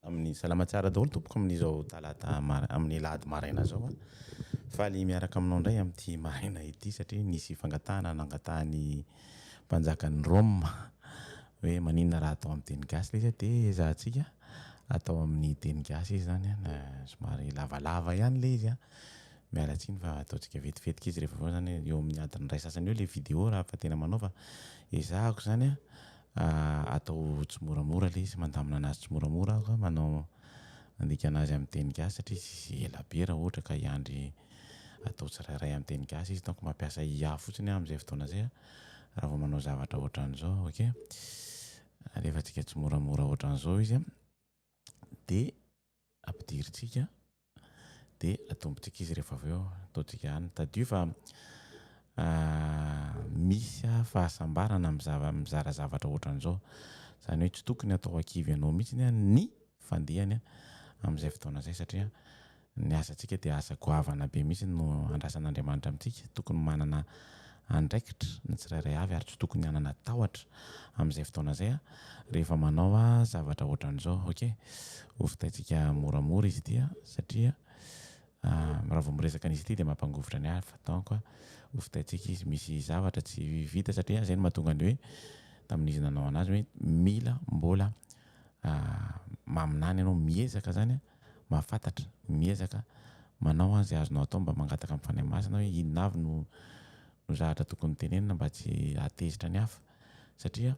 amin'ny salama tsara daholo tompoko amin'izao talata amin'ny lady maraina zao faly miaraka aminao indray amin'ity maraina ity satria nisy fangatahana nangatahany mpanjakan'ny Roma hoe maninona raha atao amin'ny teny gasy izy dia zahantsika atao amin'ny teny gasy izy zany somary lavalava ihany le izy miala tsiny fa ataontsika vetivetiky izy rehefa zany eo amin'ny adiny ray sasany eo le vidéo raha fa tena manao fa ezahako zany atao tsy moramora le izy mandamina anazy tsy moramora ako manao andika anazy amin'ny teny gasy satria sy ela be raha ohatra ka hiandry atao tsirairay amin'ny teny gasy izy donc mampiasa IA fotsiny amin'izay fotoana zay raha vao manao zavatra ohatran'izao okay rehefa tsika tsy moramora ohatran'izao izy dia ampidiritsika dia atombotsika izy rehefa avy eo ataontsika any tadio fa misy fahasambarana mizara zavatra ohatran'izao zany hoe tsy tokony atao akivy ianao mihitsy ny fandehany amin'izay fotoana zay satria ny asantsika dia asa goavana be mihitsy no andrasan'Andriamanitra amintsika tokony manana andraikitra ny tsirairay avy ary tsy tokony hanana tahotra amin'izay fotoana zay rehefa manao zavatra ohatran'izao okay hofitaitsika moramora izy ity satria raha vao miresaka an'izy ity dia mampangovotra ny hafa donc hofitaitsika izy misy zavatra tsy vita satria zay no mahatonga ny hoe tamin'izy nanao anazy hoe mila mbola maminany ianao miezaka zany mahafantatra miezaka manao an'izay azonao atao mba mangataka amin'ny fanahy masina hoe inona avy no zavatra tokony tenenina mba tsy hatezitra ny hafa satria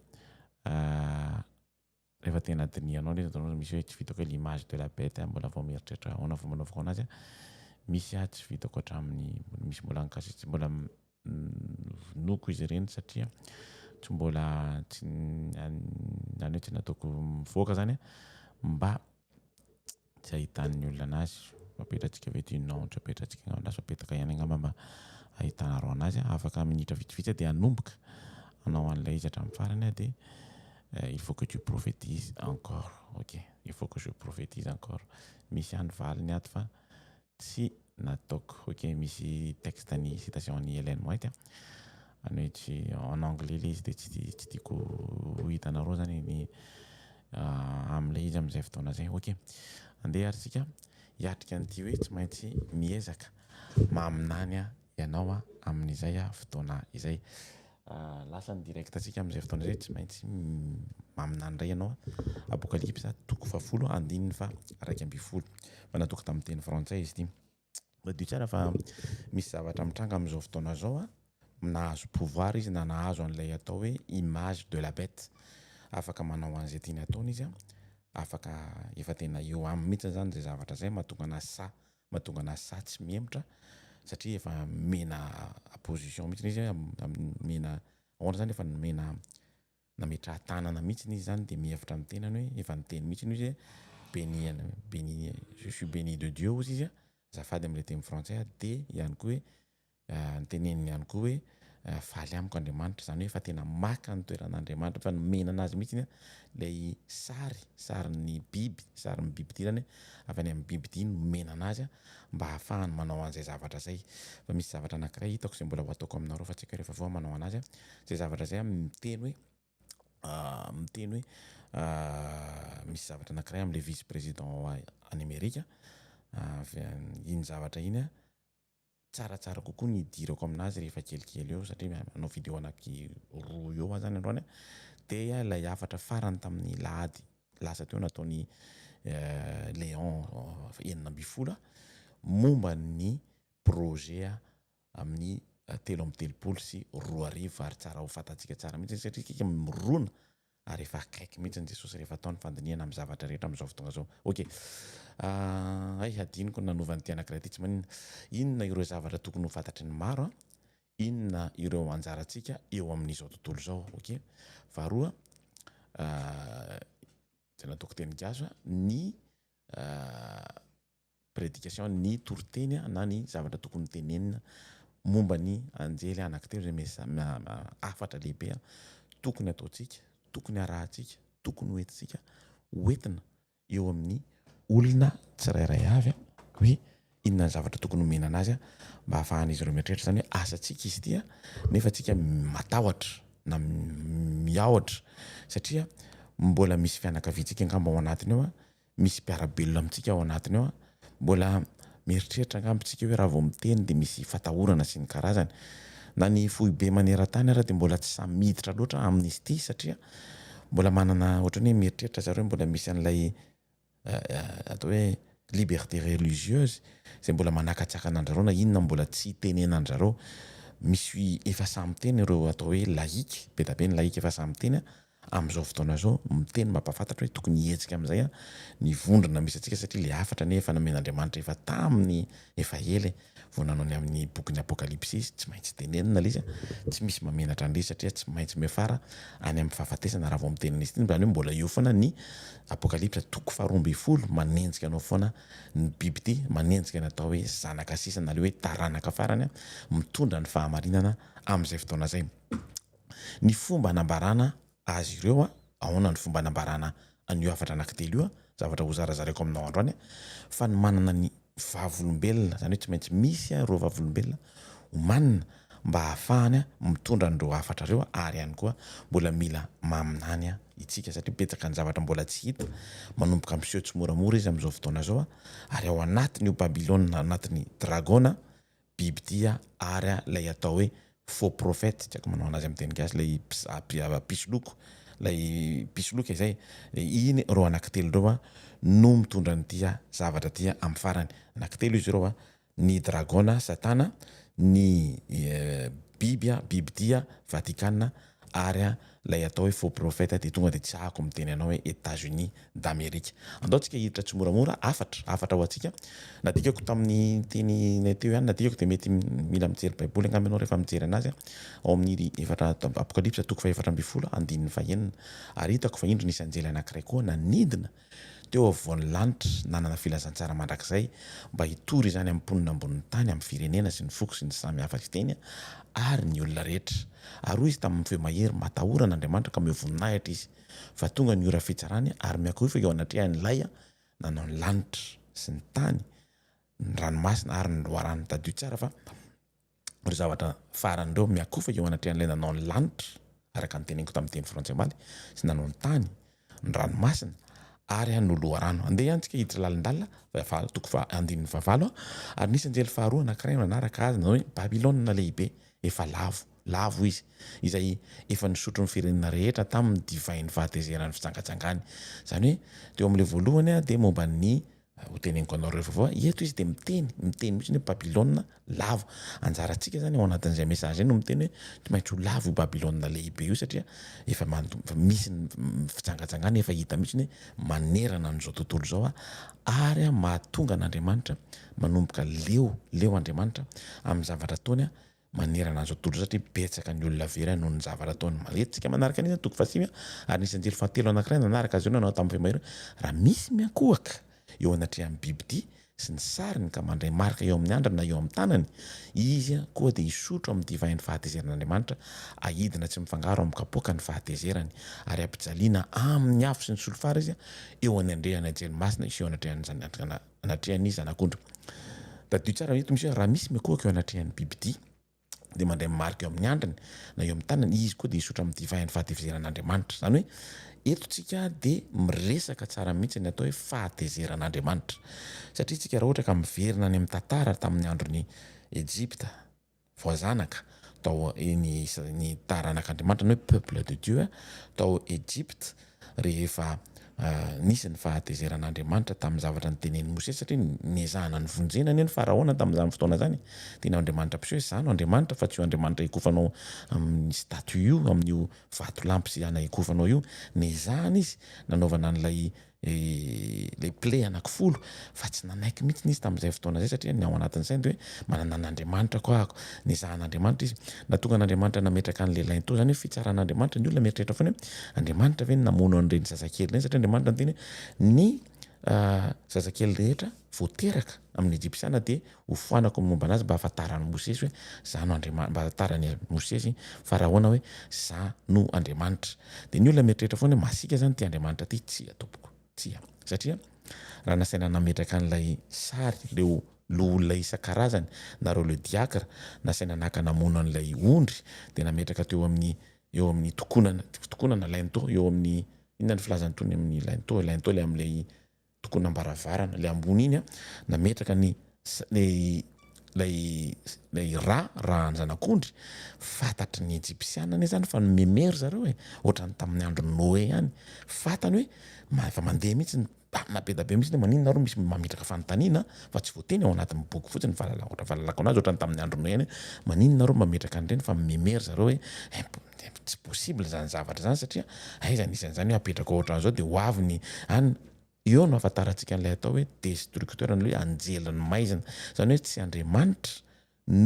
rehefa tena dinianao misy hoe tsy vitako hoe l'image de la bête mbola vao mieritreritra ahoana vao manaovako anazy misy tsy vitako hatramin'ny misy mbola ankasitsy mbola noko izy ireny satria tsy mbola tsy zany hoe tsy nataoko mivoaka zany mba tsy ahitan'ny olona anazy apetratsika veto inontra apetratsika lasa apetaka ihany angamba mba ahitanareo anazy afaka minitra vitsivitsy dia anomboka anao an'ilay izy hatramin'ny farany dia il faut que tu prophétises encore ok il faut que je prophétise encore misy any valiny ato fa tsy nataoko ok misy texte ny citation ny Ellen White any hoe tsy en anglais le izy dia tsy tiako hitanareo zany ny amin'ilay izy amin'izay fotoana zay ok andeha aritsika hiatrika an'ity hoe tsy maintsy miezaka maminany ianao amin'izay fotoana izay lasany direct atsika amin'izay fotoana zay tsy maintsy maminany ray ianao apokalypsa 10 fa 1:1 fa nataoko tamin'ny teny frantsay izy ity madio tsara fa misy zavatra mitranga amin'izao fotoana zao nahazo pouvoir izy na nahazo an'ilay atao hoe image de la bête afaka manao an'izay tiany ataony izy afaka efa tena eo amin'ny mihitsy zany zay zavatra zay mahatonga anazy sa tsy miemotra satria efa mena opposition mihitsy izy mena ahoana zany efa mena nametra tanana mihitsy izy zany dia mihevitra amin'ny tenany hoe efa niteny mihitsy izy béni je suis béni de Dieu ozy izy azafady amin'ilay teny frantsay dia ihany koa hoe niteneniny ihany koa hoe faly amiko Andriamanitra zany hoe efa tena maka ny toeran'Andriamanitra fa nomena anazy mihitsy ilay sarin'ny biby ity zany avy any amin'ny biby ity nomena anazy mba hahafahany manao an'izay zavatra zay fa misy zavatra anankiray hitako izay mbola ho ataoko aminareo fa tsika rehefa avao manao anazy zay zavatra zay miteny hoe misy zavatra anankiray amin'ilay vice président any Amerika iny zavatra iny tsaratsara kokoa ny hidirako aminazy rehefa kelikely eo satria manao vidéo roa eo zany androany dia ilay afatra farany tamin'ny lahady lasa teo nataony Léon 9 momba ny projet amin'ny 3:30 ary tsara ho fantatsika tsara mihitsy satria kika mirona ary efa akaiky mihitsy ny Jesosy rehefa ataony fandiniana amin'ny zavatra rehetra amin'izao fotoana zao ok adiniko nanovany ty anankiray ty tsy manina inona ireo zavatra tokony ho fantatry ny maro inona ireo anjarantsika eo amin'izao tontolo zao ok faharoa tsy nataoko teny gasy ny prédication ny toriteny na ny zavatra tokony tenenina momba ny anjely anankitelo zay afatra lehibe tokony ataontsika tokony arahantsika tokony hoentintsika hoentina eo amin'ny olona tsirairay avy hoe inona ny zavatra tokony homena anazy mba hahafahan'izy ireo mieritreritra zany hoe asantsika izy ity nefa tsika matahotra na miahotra satria mbola misy fianakaviantsika angamba ao anatiny eo misy mpiara-belona amintsika ao anatiny ao mbola mieritreritra angambontsika hoe raha vao miteny de misy fatahorana sy ny karazany na ny foibe maneran-tany ara de mbola tsy samy miditra loatra amin'izy ity satria mbola manana ohatrany hoe mieritreritra zareo mbola misy an'ilay atao hoe liberté religieuse zay mbola manakatsaka anandrareo na inona mbola tsy tenenandrareo misy efa samy teny ireo atao hoe laïque be da be ny laïque efa samy teny am'izao fotoana zao miteny mampafantatra hoe tokony hihetsika am'izay ny vondrona misy atsika satria le afatra nefa namen'Andriamanitra efa taminy efa ela vao nanao ny amin'ny bokin'ny apokalipsy izy tsy maintsy tenenina le izy tsy misy mamenatra an'le satria tsy maintsy miafara any amin'ny fahafatesana raha vao mitenina izy ity zany hoe mbola eo foana ny apokalipsa toko 12 manenjika anao foana ny biby ity manenjika ny atao hoe zanaka sisa na le hoe taranaka farany mitondra ny fahamarinana am'izay fotoana zay ny fomba anambarana azy ireo ahoana ny fomba anambarana an'io afatra anankitelo io zavatra ho zarazareko aminao androany fa ny manana ny vavolombelona zany hoe tsy maintsy misy reo vavolombelona homanina mba hahafahany mitondra nyreo afatra reo ary ihany koa mbola mila maminany itsika satria betsaka ny zavatra mbola tsy hita manomboka miseho tsy moramora izy am'izao fotoana zao ary ao anatiny io Babilona anatiny dragona biby tia ary lay atao hoe faux prophète tsy aiko manao anazy amin'ny teny gasy lay pisoloko lay pisoloko izay iny reo anankitelo reo no mitondra ny tia zavatra tia amin'ny farany anankitelo izy reo ny dragona satana ny biby tia Vaticanina ary lay atao hoe faux prophète de tonga de tsy hako miteny anao hoe États-Unis d'Amérique andao tsika hiditra tsy moramora afatra ho atsika nadikako tamin'ny teny teo ihany nadikako de mety mila mijery baiboly angamba ianao rehefa mijery anazy ao amin'ny efatra apokalipsa toko 7:20 andininy fahenina ary hitako fa indro nisy anjely anankiray koa nanidina teo avovoan'ny lanitra nanana filazantsara mandrakizay mba hitory zany amin'ny mponina ambonin'ny tany amin'ny firenena sy ny foko sy ny samy hafa teny ary ny olona rehetra ary izy tamin'ny feo mahery matahorana Andriamanitra ka mivoninahitra izy fa tonga ny ora fitsarany ary miakoifa eo anatrehany lay nanao ny lanitra sy ny tany ny ranomasina ary ny loharano tadio tsara fa ry zavatra farandreo miakofa eo anatrehan'ilay nanao ny lanitra araka ny teneniko tamin'ny teny frantsay maly sy nanao ny tany ny ranomasina ary no loharano andeha antsika hiditra lalindalina toko 9:9 ary nisy anjely faharoa anankiray manaraka azy nanao hoe Babilona lehibe efa lavo izy izay efa nisotro ny firenena rehetra tamin'ny divainy fahatezerany fitsangatsangany zany hoe teo amin'le voalohany de momba ny ho teneniko anao rehefa vao eto izy de miteny mihitsy hoe Babilona lavo anjarantsika zany ao anatin'izay message no miteny hoe tsy maintsy ho lavo io Babilona lehibe io satria efa misy fitsangatsangany efa hita mihitsy hoe manerana n'izao tontolo zao ary mahatonga n'Andriamanitra manomboka leo Andriamanitra amin'ny zavatra ataony manerana an'izao tontolo satria betsaka ny olona very noho ny zavatra ataony maletsika manaraka an'izy toko 5 ary nisy anjely fahatelo anankiray nanaraka azy io nanao tamin'ny femahery raha misy miakohaka eo anatrehan'ny biby ity sy ny sariny ka mandray marika eo amin'ny andrana na eo amin'ny tanany izy koa de hisotro amin'ny divainy fahatezeran'Andriamanitra ahidina tsy mifangaro amin'ny kapoaka ny fahatezerany ary ampijaliana amin'ny afo sy ny solofara izy eo any andrehany ajelimasina iseo anatrehan'izy anakondro tadio tsara eto misy raha misy miakohaka eo anatrehan'ny biby ity de mandray marika eo amin'ny andrany na eo amin'ny tanany izy koa de hisotro amin'ny divainy fahatezeran'Andriamanitra zany hoe eto tsika de miresaka tsara mihitsy ny atao hoe fahatezeran'Andriamanitra satria tsika raha ohatra ka miverina any amin'ny tantara tamin'ny andron'ny Egypta voazanaka tao ny taranak'Andriamanitra ny hoe peuple de Dieu tao Egypte rehefa nisy ny fahatezeran'Andriamanitra tamin'ny zavatra ny tenen'i Mose satria niezahana ny vonjena ny faraona tamin'izany fotoana zany tena Andriamanitra piso zany Andriamanitra fa tsy io Andriamanitra ikofanao amin'ny statue io amin'io vato lampy sy ikofanao io niezahana izy nanaovana an'ilay le ple anakifolo fa tsy nanaiky mihitsy izy tamin'izay fotoana zay satria ny ao anatin'izay de hoe manana n'Andriamanitra koa ako nizahan'Andriamanitra izy natonga n'Andriamanitra nametraka an'le laintao zany hoe fitsaran'Andriamanitra ny olona mieritreritra foana hoe Andriamanitra ve namono an'ireny zazakely ireny satria Andriamanitra ny teny ny zazakely rehetra voateraka amin'ny Egyptiana de hofoanako ny momba anazy mba ahafantarany Mosesy hoe za no Andriamanitra mba ahafantarany Mosesy faraona hoe za no Andriamanitra de ny olona mieritreritra foana masika zany ty Andriamanitra ty tsy tompoko satria raha nasaina nametraka an'ilay sary leo loholona isan-karazany nareo le diakra nasaina naka namono an'ilay ondry de nametraka teo amin'ny tokonana laintao eo amin'ny inona ny filazany tony amin'ny laintao le amin'ilay tokony ambaravarana le ambony iny nametraka ny lay raha anjanak'ondry fantatry ny egyptiana ane zany fa nomemery zareo ohatrany tamin'ny andro Noé ihany fatany hoe efa mandeha mihitsy napeda be mihitsy maninona reo misy mametraka fanontaniana fa tsy voateny ao anatin'ny boky fotsiny fahalalako anazy ohatrany tamin'ny andro Noé any maninona reo mametraka an'ireny fa memery zareo hoe tsy possible zany zavatra zany satria aizany isan'izany hoe apetraka ohatran'izao dia ho avy ny any eo no ahafantarantsika an'ilay atao hoe destructeur an'ilay hoe anjelan'ny maizina zany hoe tsy Andriamanitra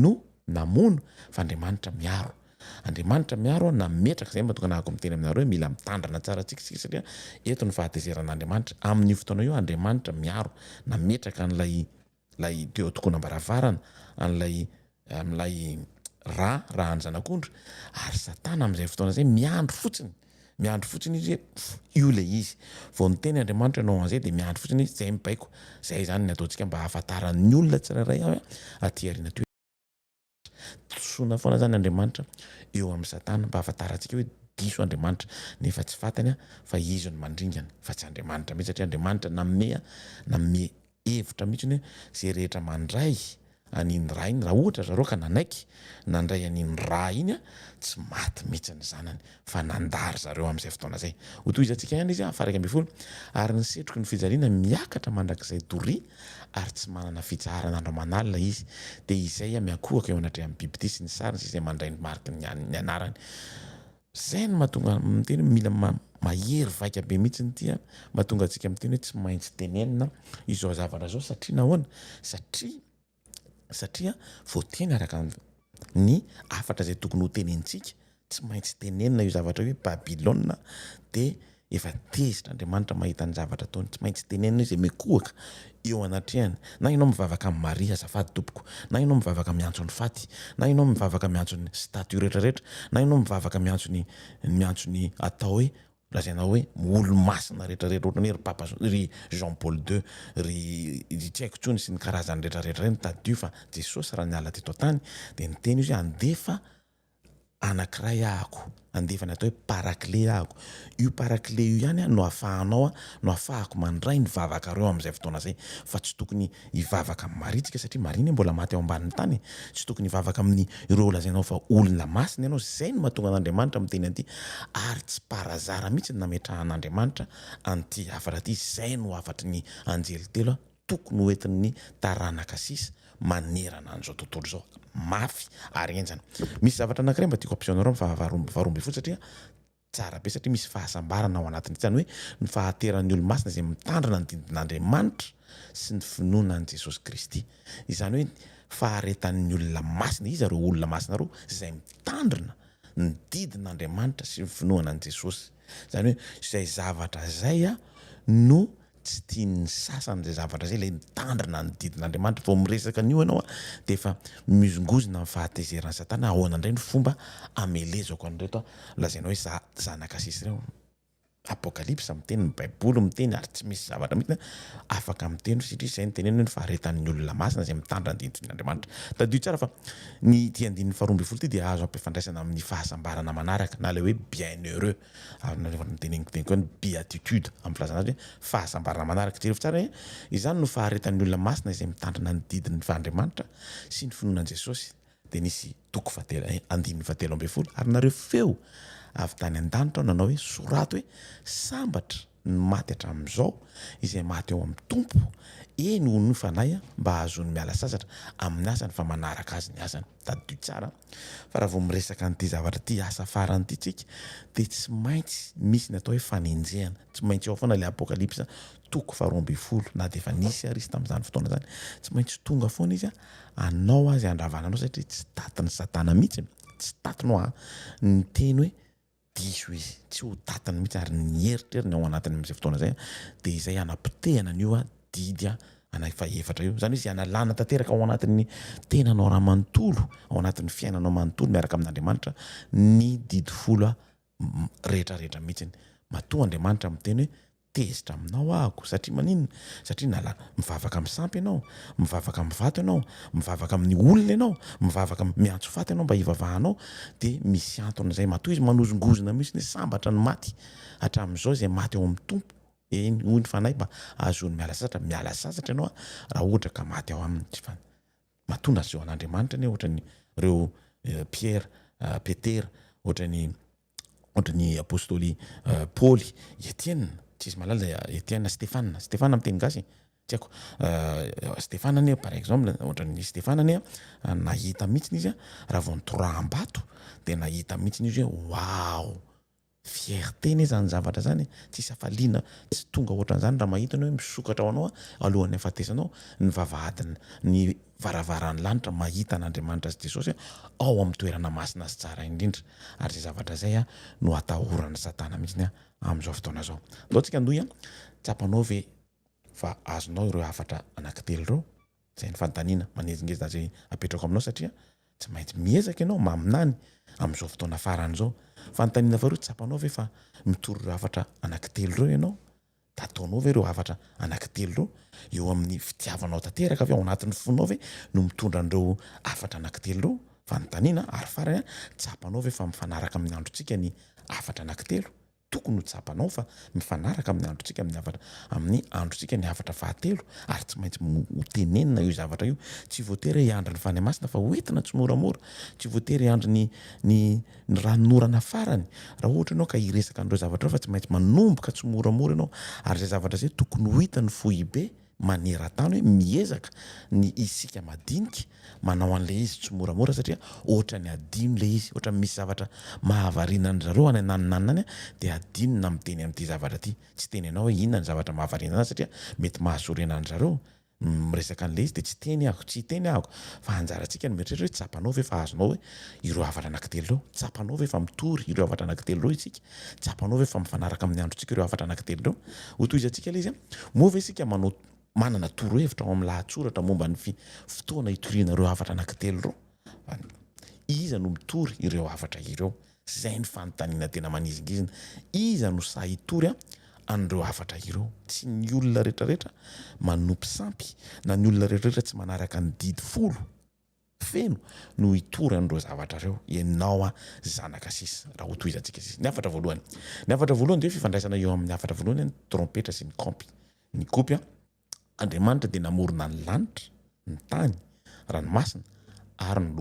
no namono fa Andriamanitra miaro nametraka zay mahatonga nahako miteny aminareo hoe mila mitandrana tsara tsika satria eto ny fahatezeran'Andriamanitra amin'io fotoana io Andriamanitra miaro nametraka an'lay teo tokony ambaravarana am'lay raha anjanak'ondry ary Satana amin'izay fotoana zay miandro fotsiny izy io le izy vao niteny Andriamanitra ianao an'izay dia miandro fotsiny izy zay mibaiko zay zany ny ataontsika mba hahafantaran'ny olona tsirairay avy aty aoriana teo tsoina foana zany Andriamanitra eo amin'ny Satana mba hahafantarantsika hoe diso Andriamanitra nefa tsy fantany fa izy no mandringana fa tsy Andriamanitra mihitsy satria Andriamanitra nanome hevitra mihitsy hoe zay rehetra mandray an'iny raha iny raha ohatra zareo ka nanaiky nandray an'iny raha iny tsy maty mihitsy ny zanany fa nandary zareo amin'izay fotoana zay ho toy izy antsika ihany izy afaraika ambin'ny folo ary ny setroky ny fijaliana miakatra mandrakizay dory ary tsy manana fitsarana andro manalina izy dia izay miakohaka eo anatray amin'ny biby ity sy ny sariny izay mandray ny mariky ny anarany zay no mahatonga miteny mila mahery vaika be mihitsy ny tia mahatonga antsika miteny hoe tsy maintsy tenenina izao zavatra zao satria nahoana satria voateny araka ny afatra zay tokony ho tenentsika tsy maintsy tenenina io zavatra hoe Babilona dia efa tezitra Andriamanitra mahita ny zavatra ataony tsy maintsy tenenina izay mekohaka eo anatrehany na ianao mivavaka amin'ny Maria azafady tompoko na ianao mivavaka miantso ny faty na ianao mivavaka miantso ny statue rehetrarehetra na ianao mivavaka miantso ny atao hoe lazaina hoe olo masina rehetrarehetra ohatrany hoe ry Papa ry Jean Paul II ry tsy haiko tsony sy ny karazany rehetrarehetra reny tadio fa Jesosy raha niala teto tany dia niteny izy andefa anankiray ahako andefa ny atao hoe parakle ahako io parakle io ihany no ahafahako mandray ny vavakareo amin'izay fotoana zay fa tsy tokony hivavaka amin'ny Maritsika satria Marina mbola maty ao ambanin'ny tany tsy tokony hivavaka amin'ny ireo lazainao fa olona masina ianao zay no mahatonga an'Andriamanitra miteny an'ity ary tsy parazara mihitsy nametrahan'Andriamanitra an'ity afatra ity zay no afatry ny anjely telo tokony hoentin'ny taranaka sisa manerana an'izao tontolo zao mafy ary enjana misy zavatra anankiray mba tiako ampisehoanareo faharomby fo satria tsara be satria misy fahasambarana ao anatin'ny zany hoe ny fahateran'ny olo-masina izay mitandrina ny didin'Andriamanitra sy ny finoana an'i Jesosy Kristy izany hoe faharetan'ny olona masina izy ireo olona masina reo izay mitandrina ny didin'Andriamanitra sy ny finoana an'i Jesosy zany hoe izay zavatra zay no tsy tian'ny sasany zay zavatra zay ilay mitandrina ny didin'Andriamanitra vao miresaka an'io ianao dia efa mizongozona ny fahatezeran'ny Satana ahoana indray ny fomba amelezako an'ireto lazaina hoe zanaka sisa ireo apokalipsa miteny ny baiboly miteny ary tsy misy zavatra mihitsy afaka miteny satria izay ny teneny hoe ny faharetan'ny olona masina izay mitandrina ny didin'Andriamanitra tadio tsara fa ny tiandin'ny faharoamby folo ity dia azo ampifandraisana amin'ny fahasambarana manaraka na le hoe bienheureux teny koa ny béatitude amin'ny filazana azy hoe fahasambarana manaraka jerevy tsara izany no faharetan'ny olona masina izay mitandrina ny didin'ny Andriamanitra sy ny finoanan'i Jesosy dia nisy toko andininy fahatelo amby folo ary nareo feo avy tany an-danitra nanao hoe sorato hoe sambatra ny maty hatramin'izao izay maty eo amin'ny tompo eny ho ny fanahy mba ahazony miala sasatra amin'ny asany fa manaraka azy ny asany tadio tsara fa raha vao miresaka an'ity zavatra ty asa faran'ity tsika dia tsy maintsy misy ny atao hoe fanenjehana tsy maintsy ao foana ilay apokalipsa toko faharoamby folo na dia efa nisy arisy tamin'izany fotoana zany tsy maintsy tonga foana izy anao azy andravananao satria tsy tatin'ny Satana mihitsy tsy tatinao ny teny hoe diso izy tsy ho tatany mihitsy ary nieritreriny ao anatiny amin'izay fotoana zay dia izay anapotehana an'io didy fa efatra io zany hoe izy analana tanteraka ao anatin'ny tenanao raha manontolo ao anatin'ny fiainanao manontolo miaraka amin'Andriamanitra ny didy folo rehetrarehetra mihitsy matoa Andriamanitra miteny hoe tezitra aminao ahako satria maninona satria mivavaka amin'ny sampy ianao mivavaka amin'ny vato ianao mivavaka amin'ny olona ianao mivavaka miantso faty ianao mba hivavahanao dia misy antony izay matoa izy manozongozona mihitsy ny sambatra ny maty hatramin'izao izay maty ao amin'ny tompo eny hoy ny fanahy mba azony miala sasatra ianao raha ohatra ka maty ao aminy tsy fa matondra zao an'Andriamanitra ny ohatrany reo Pierre Petera ohatrany apôstoly Paul Etienne tsisy malala Etienne Stéphane amin'ny teny gasy tsy haiko Stéphane par exemple ohatrany Stéphane nahita mihitsy izy raha vao nitoraham-bato de nahita mihitsy izy hoe wow fierté ne zany zavatra zany tsisy afaliana tsy tonga ohatran'izany raha mahita hoe misokatra ao anao alohan'ny hafatesanao ny vavahadiny ny varavaran'ny lanitra mahita an'Andriamanitra sy Jesosy ao amin'ny toerana masina sy tsara indrindra ary zay zavatra zay no atahorany Satana mihitsy amin'izao fotoana zao. Ndaontsika andohy tsapanao ve fa azonao ireo hafatra anankitelo ireo zay ny fanontaniana manezingeza zay apetrako aminao satria tsy maintsy miezaka ianao maminany amin'izao fotoana farany zao. Fanontaniana faharoa tsapanao ve fa mitory ireo hafatra anankitelo ireo ianao da ataonao ve ireo hafatra anankitelo ireo eo amin'ny fitiavanao tanteraka ve ao anatin'ny fonao ve no mitondra an'ireo hafatra anankitelo ireo fanontaniana ary farany tsapanao ve fa mifanaraka amin'ny androntsika ny hafatra anankitelo tokony ho tsapanao fa mifanaraka amin'ny androntsika amin'ny androntsika ny hafatra fahatelo ary tsy maintsy ho tenenina io zavatra io tsy voatery hiandry ny fany masina fa hoentina tsy moramora tsy voatery hiandry ny ranonorana farany raha ohatra ianao ka hiresaka an'ireo zavatra fa tsy maintsy manomboka tsy moramora ianao ary zay zavatra zay tokony ho hita ny fohibe maneran-tany hoe miezaka ny isika madinika manao an'le izy tsy moramora satria ohatra ny adino le izy ohatra misy zavatra mahavariana ny zareo any ananinanany de adino na miteny amin'ity zavatra ty tsy teny ianao hoe inona ny zavatra mahavariana anazy satria mety mahasorena ny zareo miresaka an'le izy de tsy teny ahako fa anjarantsika ny mieritreritra hoe tsapanao ve fa azonao hoe ireo hafatra anankitelo ireo tsapanao ve fa mitory ireo hafatra anankitelo ireo isika tsapanao ve fa mifanaraka amin'ny androntsika ireo hafatra anankitelo ireo ho tohizantsika le izy moa ve isika manana torohevitra ao amin'ny lahatsoratra momba ny fotoana hitoriana ireo hafatra anankitelo ireo iza no mitory ireo hafatra ireo zay ny fanontaniana tena manizingizina iza no sahy hitory an'ireo hafatra ireo tsy ny olona rehetrarehetra manompy sampy na ny olona rehetrarehetra tsy manaraka ny didy folo feno no hitory an'ireo zavatra ireo ianao zanaka sisa raha ho tohizantsika sisa ny hafatra voalohany de fifandraisana eo amin'ny hafatra voalohany trompetra sy ny kopy Andriamanitra de namorona ny lanitra ny tany ranomasina ary ny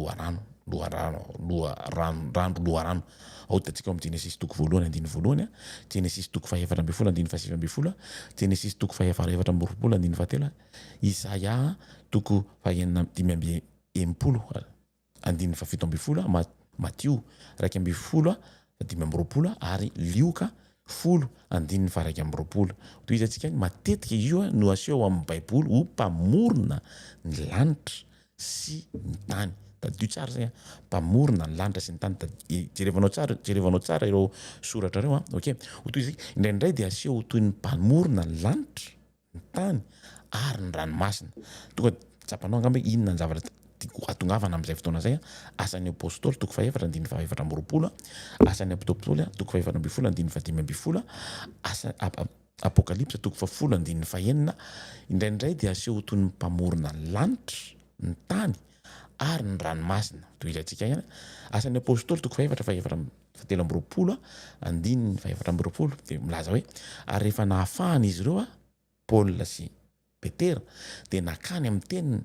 loharano ao tatsika amin'ny Genesis toko voalohany andiny voalohany Genesis toko fahaefatra ambin'ny folo andiny fahasivy ambin'ny folo Genesis toko fahaefatra ambin'ny roapolo andiny fahatelo Isaia toko fahaenina dimy amby enimpolo andiny fafito ambin'ny folo Matthieu raiky ambin'ny folo dimy amby roapolo ary Lioka folo andiny faraiky amby roapolo toy izantsika matetika io no aseho amin'ny baiboly ho mpamorona ny lanitra sy ny tany tadio tsara zay mpamorona ny lanitra sy ny tany jerevanao tsara ireo soratra ireo okay ho toy izay indraindray de aseho ho toy ny mpamorona ny lanitra ny tany ary ny ranomasina tonga tsapanao angamba inona ny zavatra atongavana amin'izay fotoana zay asan'ny apôstoly toko fahaefatra andiny fahaefatra amby roapolo asan'ny apôstoly toko fahaefatra amby folo andiny fadimy amby folo apokalipsa toko fafolo andiny fahenina indraindray de aseho ho toy ny mpamorona ny lanitra ny tany ary ny ranomasina toy izantsika ihany asan'ny apôstoly toko fatelo amby roapolo andiny fahaefatra amby roapolo de milaza hoe ary rehefa nahafahany izy ireo Paul sy Petera de nakany amin'ny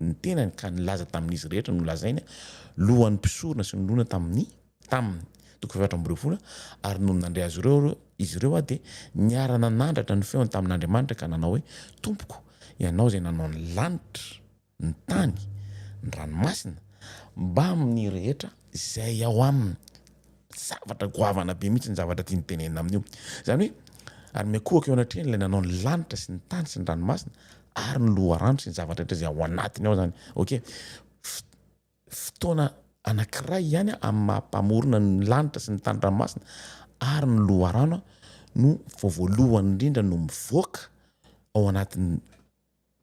ny tenany ka nilaza tamin'izy rehetra no lazainy lohan'ny mpisorona sy nolona tamin'ny toko fahaefatra amby roapolo ary no nandray azy izy ireo de niarana nandratra ny feony tamin'Andriamanitra ka nanao hoe tompoko ianao zay nanao ny lanitra ny tany ny ranomasina mba amin'ny rehetra zay ao aminy zavatra goavana be mihitsy ny zavatra tia nitenenina amin'io zany hoe ary miakohaka eo anatrehany ilay nanao ny lanitra sy ny tany sy ny ranomasina ary ny loharano sy ny zavatra rehetra zay ao anatiny ao zany okay fotoana anankiray ihany amin'ny mampamorona ny lanitra sy ny tany ranomasina ary ny loharano no voalohany indrindra no mivoaka ao anatin'ny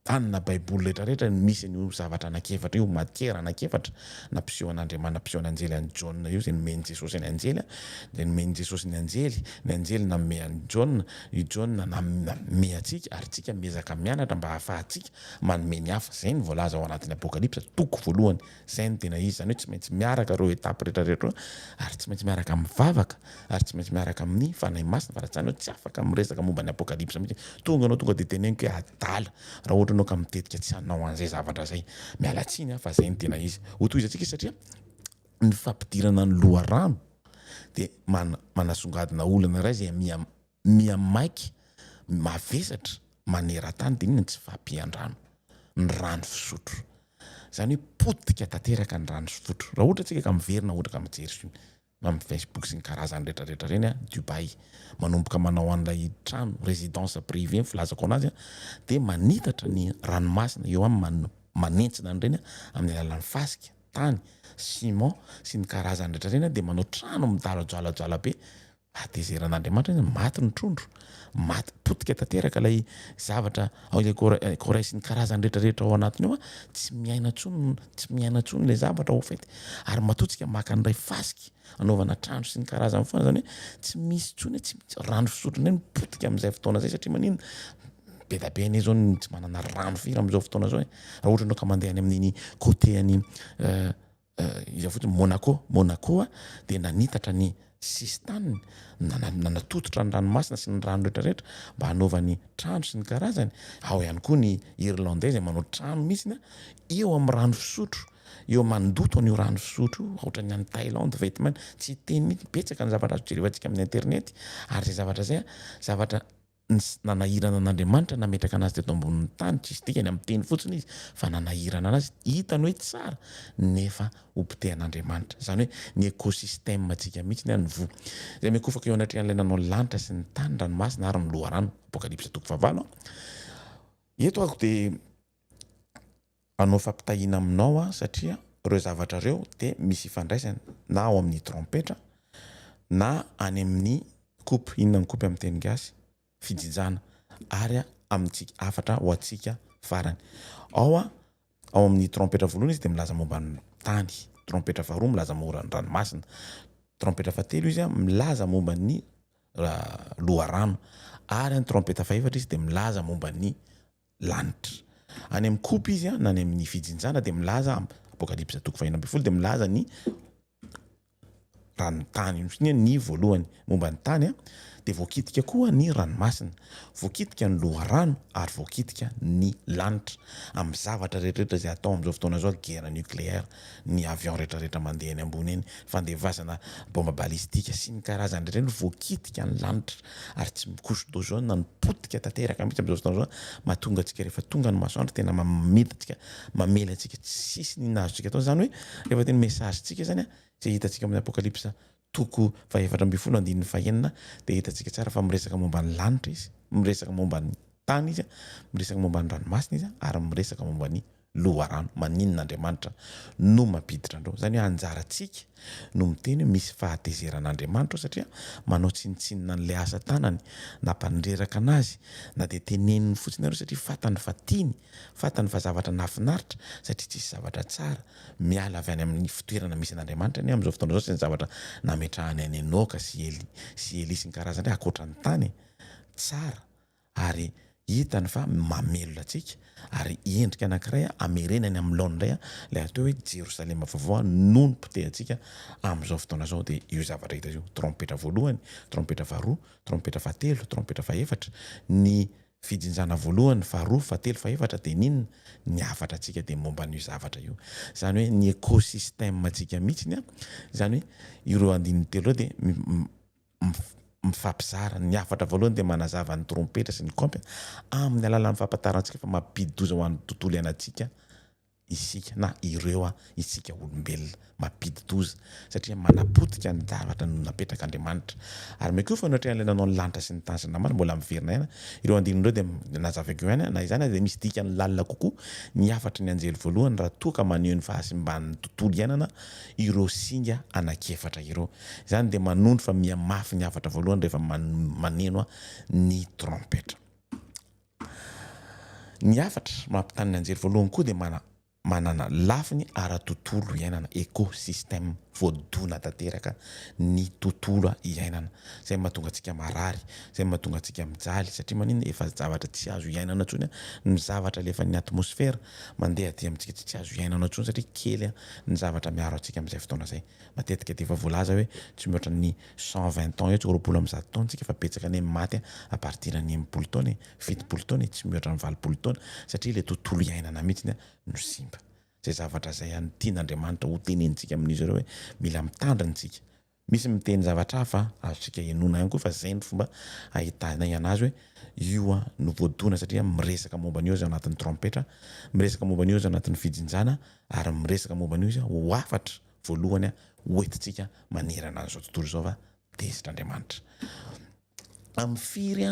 tanina baiboly rehetrarehetra misy ny zavatra anakefatra io matiera anakefatra na pisehoan'andriamanitra pisehoan'anjely any Jauna io zay nomeny Jesosy ny anjely dia nomeny Jesosy ny anjely nanome any Jauna i Jauna nanome atsika ary tsika miezaka mianatra mba hahafahantsika manome ny hafa zay ny voalaza ao anatin'ny apokalipsa toko voalohany zay ny tena izy zany hoe tsy maintsy miaraka ireo etapy rehetrarehetra ary tsy maintsy miaraka mivavaka ary tsy maintsy miaraka amin'ny fanahy masina fa raha tsy afaka miresaka momba ny apokalipsa mihitsy tonga dia teneniko hoe adala raha ohatra anao ka mitetika tsy hanao an'izay zavatra zay mialatsiny fa zay ny tena izy ho toy izantsika satria ny fampidirana ny loharano dia manasongadina olana iray zay miamaiky mavesatra maneran-tany dia inona tsy fampian-drano ny rano fisotro zany hoe potika tanteraka ny rano fisotro raha ohatra tsika ka miverina ohatra ka mijery sy amin'ny Facebook sy ny karazany rehetrarehetra reny Dubai manomboka manao an'ilay trano résidence privée filazako anazy dia manitatra ny ranomasina eo amin'ny manentsina an'ireny amin'ny alalan'ny fasika tany ciment sy ny karazany rehetra reny dia manao trano midalajalajala be atezeran'Andriamanitra maty ny trondro maty potika tanteraka ilay zavatra koray sy ny karazany rehetrarehetra ao anatiny eo tsy miaina tsony ilay zavatra ao fety ary matotsika maka an'ilay fasika anaovana trano sy ny karazany foana zany hoe tsy misy tsony tsy rano fisotro indray potika amin'izay fotoana zay satria manino be da be anie zao tsy manana rano firy amin'izao fotoana zao raha ohatra anao ka mandeha any amin'iny côté any iza fotsiny Monaco dia nanitatra ny sistaniny nanatototra ny ranomasina sy ny rano rehetrarehetra mba hanaovany trano sy ny karazany ao ihany koa ny Irlandais zay manao trano mihitsy eo amin'ny rano fisotro eo mandoto an'io rano fisotro ohatra ny any Thaïlande Vietnam tsy teny mihitsy betsaka ny zavatra azo jerevantsika amin'ny internet ary zay zavatra zay zavatra nanahirana an'Andriamanitra nametraka anazy teto ambonin'ny tany tsy dikany amin'ny teny fotsiny izy fa nanahirana anazy hitany hoe tsara nefa ompitehan'Andriamanitra zany hoe ny ekosistema tsika mihitsy ny vo zay mikofaka eo anatrehan'ilay nanao lanitra sy ny tany ranomasina ary ny loharano apokalipsa toko fahavalo eto ako dia anao fampitahiana aminao satria ireo zavatra ireo dia misy ifandraisany na ao amin'ny trompetra na any amin'ny kopy inona ny kopy amin'ny teny gasy fijijana ary amintsika afatra ho atsika farany ao amin'ny trompetra voalohany izy dia milaza momba ny tany trompetra faharoa milaza momba ny ranomasina trompetra fahatelo izy milaza momba ny loharano ary ny trompetra fahaefatra izy dia milaza momba ny lanitra any amin'ny kopy izy na any amin'ny fijinjana dia milaza apokalipsa toko 4:12 dia milaza ny ranotany ny voalohany momba ny tany dia voakitika koa ny ranomasina voakitika ny loharano ary voakitika ny lanitra amin'ny zavatra rehetrarehetra izay atao amin'izao fotoana zao guerre nucléaire ny avion rehetrarehetra mandeha any ambony eny fandevasana bomba balistika sy ny karazany rehetrarehetra voakitika ny lanitra ary tsy mikosodô zao na nipotika tanteraka mihitsy amin'izao fotoana zao mahatonga antsika rehefa tonga ny masoandro tena mamela antsika tsisy ny nazotsika atao zany hoe rehefa teny message tsika zany izay hitantsika amin'ny apokalipsa toko 4:15 dia hitantsika tsara fa miresaka momba ny lanitra izy miresaka momba ny tany izy miresaka momba ny ranomasina izy ary miresaka momba ny loharano maninon'Andriamanitra no mampiditra andreo zany hoe anjarantsika no miteny hoe misy fahatezeran'Andriamanitra satria manao tsinitsinina n'ilay asa tanany nampandreraka anazy na dia teneniny fotsiny areo satria fatany fa tiany fatany fa zavatra nafinaritra satria tsisy zavatra tsara miala avy any amin'ny fitoerana misy an'Andriamanitra ny amin'izao fotoana zao sy ny zavatra nametrahany any Enoka sy Eli sy ny karazany akoatra ny tany tsara ary hitany fa mamelona atsika ary endrika anankiray amerenany amin'ny laony indray ilay atao hoe Jerosalema vaovao no nipitehantsika amin'izao fotoana zao dia io zavatra hita io trompetra voalohany trompetra faharoa trompetra fahatelo trompetra fahaefatra ny fijinjana voalohany faharoa fahatelo fahaefatra dia ninona ny afatra atsika dia momba n'io zavatra io zany hoe ny ekosistema atsika mihitsy zany hoe ireo andininy telo dia mifampizara ny afatra voalohany dia manazava ny trompetra sy ny kampy amin'ny alalan'ny fampatarantsika fa mampidi-doza ho an'ny tontolo iainantsika isika na ireo isika olombelona mampidi-doza satria manapotika ny zavatra no napetraka Andriamanitra ary mikofa natrehan'ilay nanao ny lanitra sy ny tany sy ny rano mbola miverina ihany ireo andinindreo dia nazavako ihany na izany dia misy dikany lalina kokoa ny afatra ny anjely voalohany raha toa ka maneho ny fahasimban'ny tontolo iainana ireo singa anakefatra ireo izany dia manondro fa mihamafy ny afatra voalohany rehefa maneno ny trompetra Ny afatra mampitany ny anjery voalohany koa dia manana lafiny ara-tontolo iainana, écosystème voadona tanteraka ny tontolo iainana. Zay mahatonga antsika marary, zay mahatonga antsika mijaly satria maninona efa zavatra tsy azo iainana intsony ny zavatra lefa ny atmosfera mandeha aty amintsika tsy azo iainana intsony satria kely ny zavatra miaro antsika amin'izay fotoana zay. Matetika dia efa voalaza hoe tsy mihoatra ny 120 ans eo tsy roapolo amby 100 taona tsika fa betsaka ny maty à partir ny 80 taona, 70 taona tsy mihoatra ny 20 taona satria le tontolo iainana mihitsy no simba. Zay zavatra zay any tian'Andriamanitra ho tenenitsika amin'izy ireo hoe mila mitandrina. Misy miteny zavatra hafa azontsika enona ihany koa fa zay ny fomba ahitanay anazy hoe io no voadona satria miresaka momba an'io izy ao anatin'ny trompetra, miresaka momba an'io izy ao anatin'ny fijinjana ary miresaka momba an'io izy ho afatra voalohany hoentintsika manerana an'izao tontolo izao fa tezitr'Andriamanitra. Amin'ny firy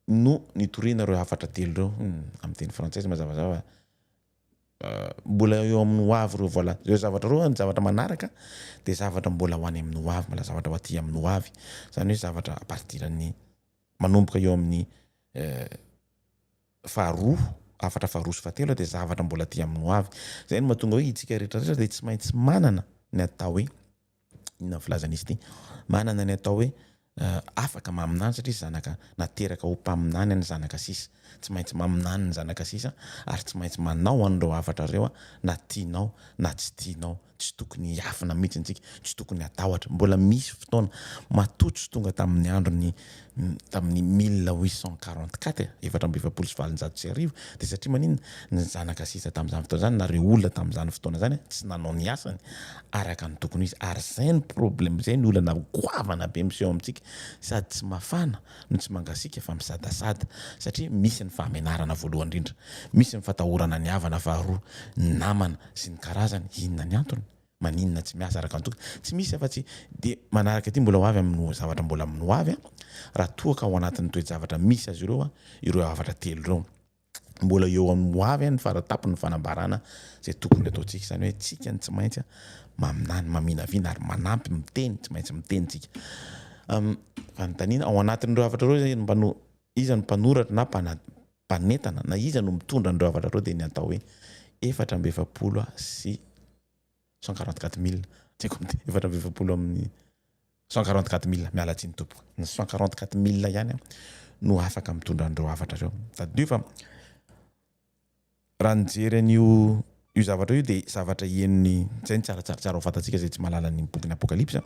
no nitoriana ireo afatra telo ireo amin'ny teny frantsay mazavazava mbola eo amin'ny hoavy reo vola ireo zavatra reo ny zavatra manaraka dia zavatra mbola ho any amin'ny hoavy mbola zavatra ho aty amin'ny hoavy zany hoe zavatra à partir ny manomboka eo amin'ny afatra faharoa sy fahatelo dia zavatra mbola aty amin'ny hoavy. Zay no mahatonga hoe itsika rehetrarehetra dia tsy maintsy manana ny atao hoe inona filazan'izy ity, manana ny atao hoe afaka maminany satria zanaka nateraka ho mpaminany ny zanaka sisa, tsy maintsy maminany ny zanaka sisa ary tsy maintsy manao an'ireo afatra ireo na tianao na tsy tianao, tsy tokony hiafina mihitsy antsika, tsy tokony atahotra. Mbola misy fotoana matotso tonga tamin'ny andro tamin'ny 1844 1740 dia satria maninona ny zanaka sisa tamin'izany fotoana zany na reo olona tamin'izany fotoana zany tsy nanao ny asany araka ny tokony izy ary zay ny problème zay ny olana goavana be miseho amintsika sady tsy mafana no tsy mangasika fa misadasada satria misy ny fahamenarana voalohany indrindra, misy ny fatahorana ny havana faharoa, namana sy ny karazany. Inona ny antony? Maninona tsy miasa araka ny tokony? Tsy misy afa-tsy dia manaraka aty mbola ho avy amin'ny zavatra mbola amin'ny ho avy raha toa ka ao anatin'ny toe-javatra misy azy ireo afatra telo ireo mbola eo amin'ny ho avy ny faratapony ny fanambarana zay tokony ataontsika, izany hoe tsika ny tsy maintsy maminany maminaviana ary manampy miteny, tsy maintsy miteny tsika. Fanontaniana ao anatin'ireo afatra ireo iza no mpanoratra na mpanentana na iza no mitondra an'ireo afatra ireo dia ny atao hoe 470 sy 144 000 amin'ny 144 000 miala tsiny tompoko ny 144 000 ihany no afaka mitondra an'ireo afatra ireo. Taddio fa raha nijery an'io zavatra io dia zavatra ien'ny zay ny tsara ho fantatsika zay tsy mahalala ny boky ny apokalipsa,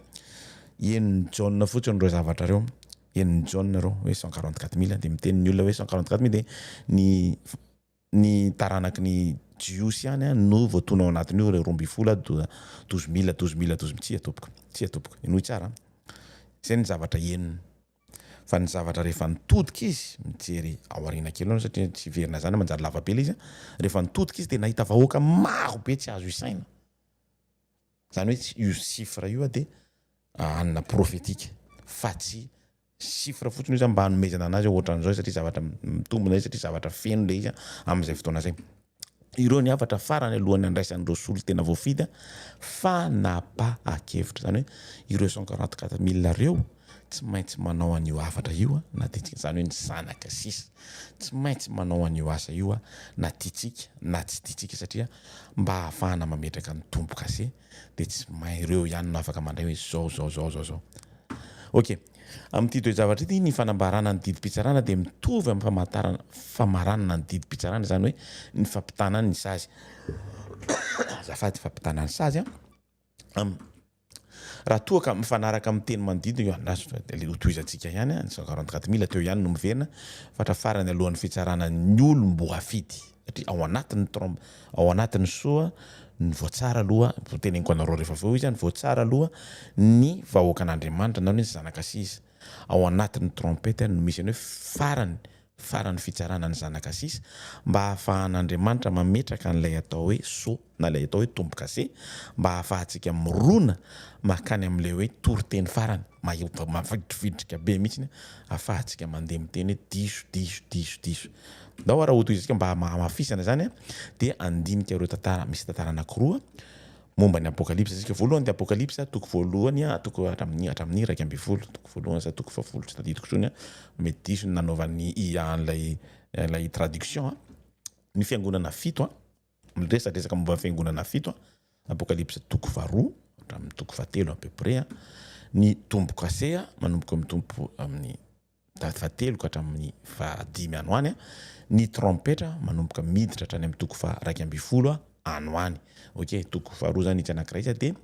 ien'ny John fotsiny ireo zavatra ireo, ien'ny John ireo hoe 144 000 dia miteny ny olona hoe 144 000 dia ny taranaky ny jiosy ihany no voatona ao anatin'io ireo 12 000 tsy atopoko inoy tsara zay ny zavatra ieniny. Fa ny zavatra rehefa nitodika izy mijery ao aoriana kely satria tsy verina zany manjary lava be izy rehefa nitodika izy dia nahita vahoaka maro be tsy azo isaina, zany hoe io sifra io dia anina profetika fa tsy sifra fotsiny io zany mba hanomezana anazy ohatran'izao satria zavatra mitombona izy satria zavatra feno le izy amin'izay fotoana zay. Ireo ny afatra farany alohan'ny andraisan'ireo solo tena voafidy fanapa-akevitra, zany hoe ireo 144 000 ireo tsy maintsy manao an'io afatra io na tiatsika, zany hoe ny zanaka sisa tsy maintsy manao an'io asa io na tiatsika na tsy tiatsika satria mba ahafahana mametraka ny tombo kase dia tsy ireo ihany no afaka mandray hoe zao. Ok, amin'ity toe-javatra ity ny fanambarana ny didim-pitsarana dia mitovy amin'ny famaranana ny didim-pitsarana, zany hoe ny fampitana ny sazy azafady fampitana ny sazy raha toa ka mifanaraka amin'ny teny manodidina io toizantsika ihany ny 144 000 teo ihany no miverina fatra farany alohan'ny fitsarana ny olom-boafidy satria ao anatin'ny soa ny voatsara aloha teneniko anareo rehefa vao izy ny voatsara aloha ny vahoaka an'Andriamanitra na hoe ny zanaka sisa, ao anatin'ny trompeta no misy any hoe farany fitsarana ny zanaka sisa mba ahafahan'Andriamanitra mametraka n'ilay atao hoe so na ilay atao hoe tombo kase mba ahafahantsika mirona makany amin'ilay hoe toriteny farany mavitrividrika be mihitsy ahafahantsika mandeha miteny diso ndao raha otoizitsika mba hamafisana zany dia andinika ireo tantara, misy tantara anankiroa momba ny apokalipsa. Isika voalohany dia apokalipsa toko voalohany toko hatramin'ny 12 toko voalohany sa toko 10 tsy tadidiko tsony mety diso nanaovan'ny ian lay traduction ny fiangonana fito miresadresaka momba fiangonana fito apokalypse toko faharoa hatramin'ny toko fahatelo à peu près ny tomboka asea manomboka mitombo amin'ny fahatelo ka hatramin'ny fahadimy anoany ny trompetra manomboka miditra hatrany amin'ny toko faharaiky amby folo anoany. Ok, toko faharoa zany itsy anankiray izy de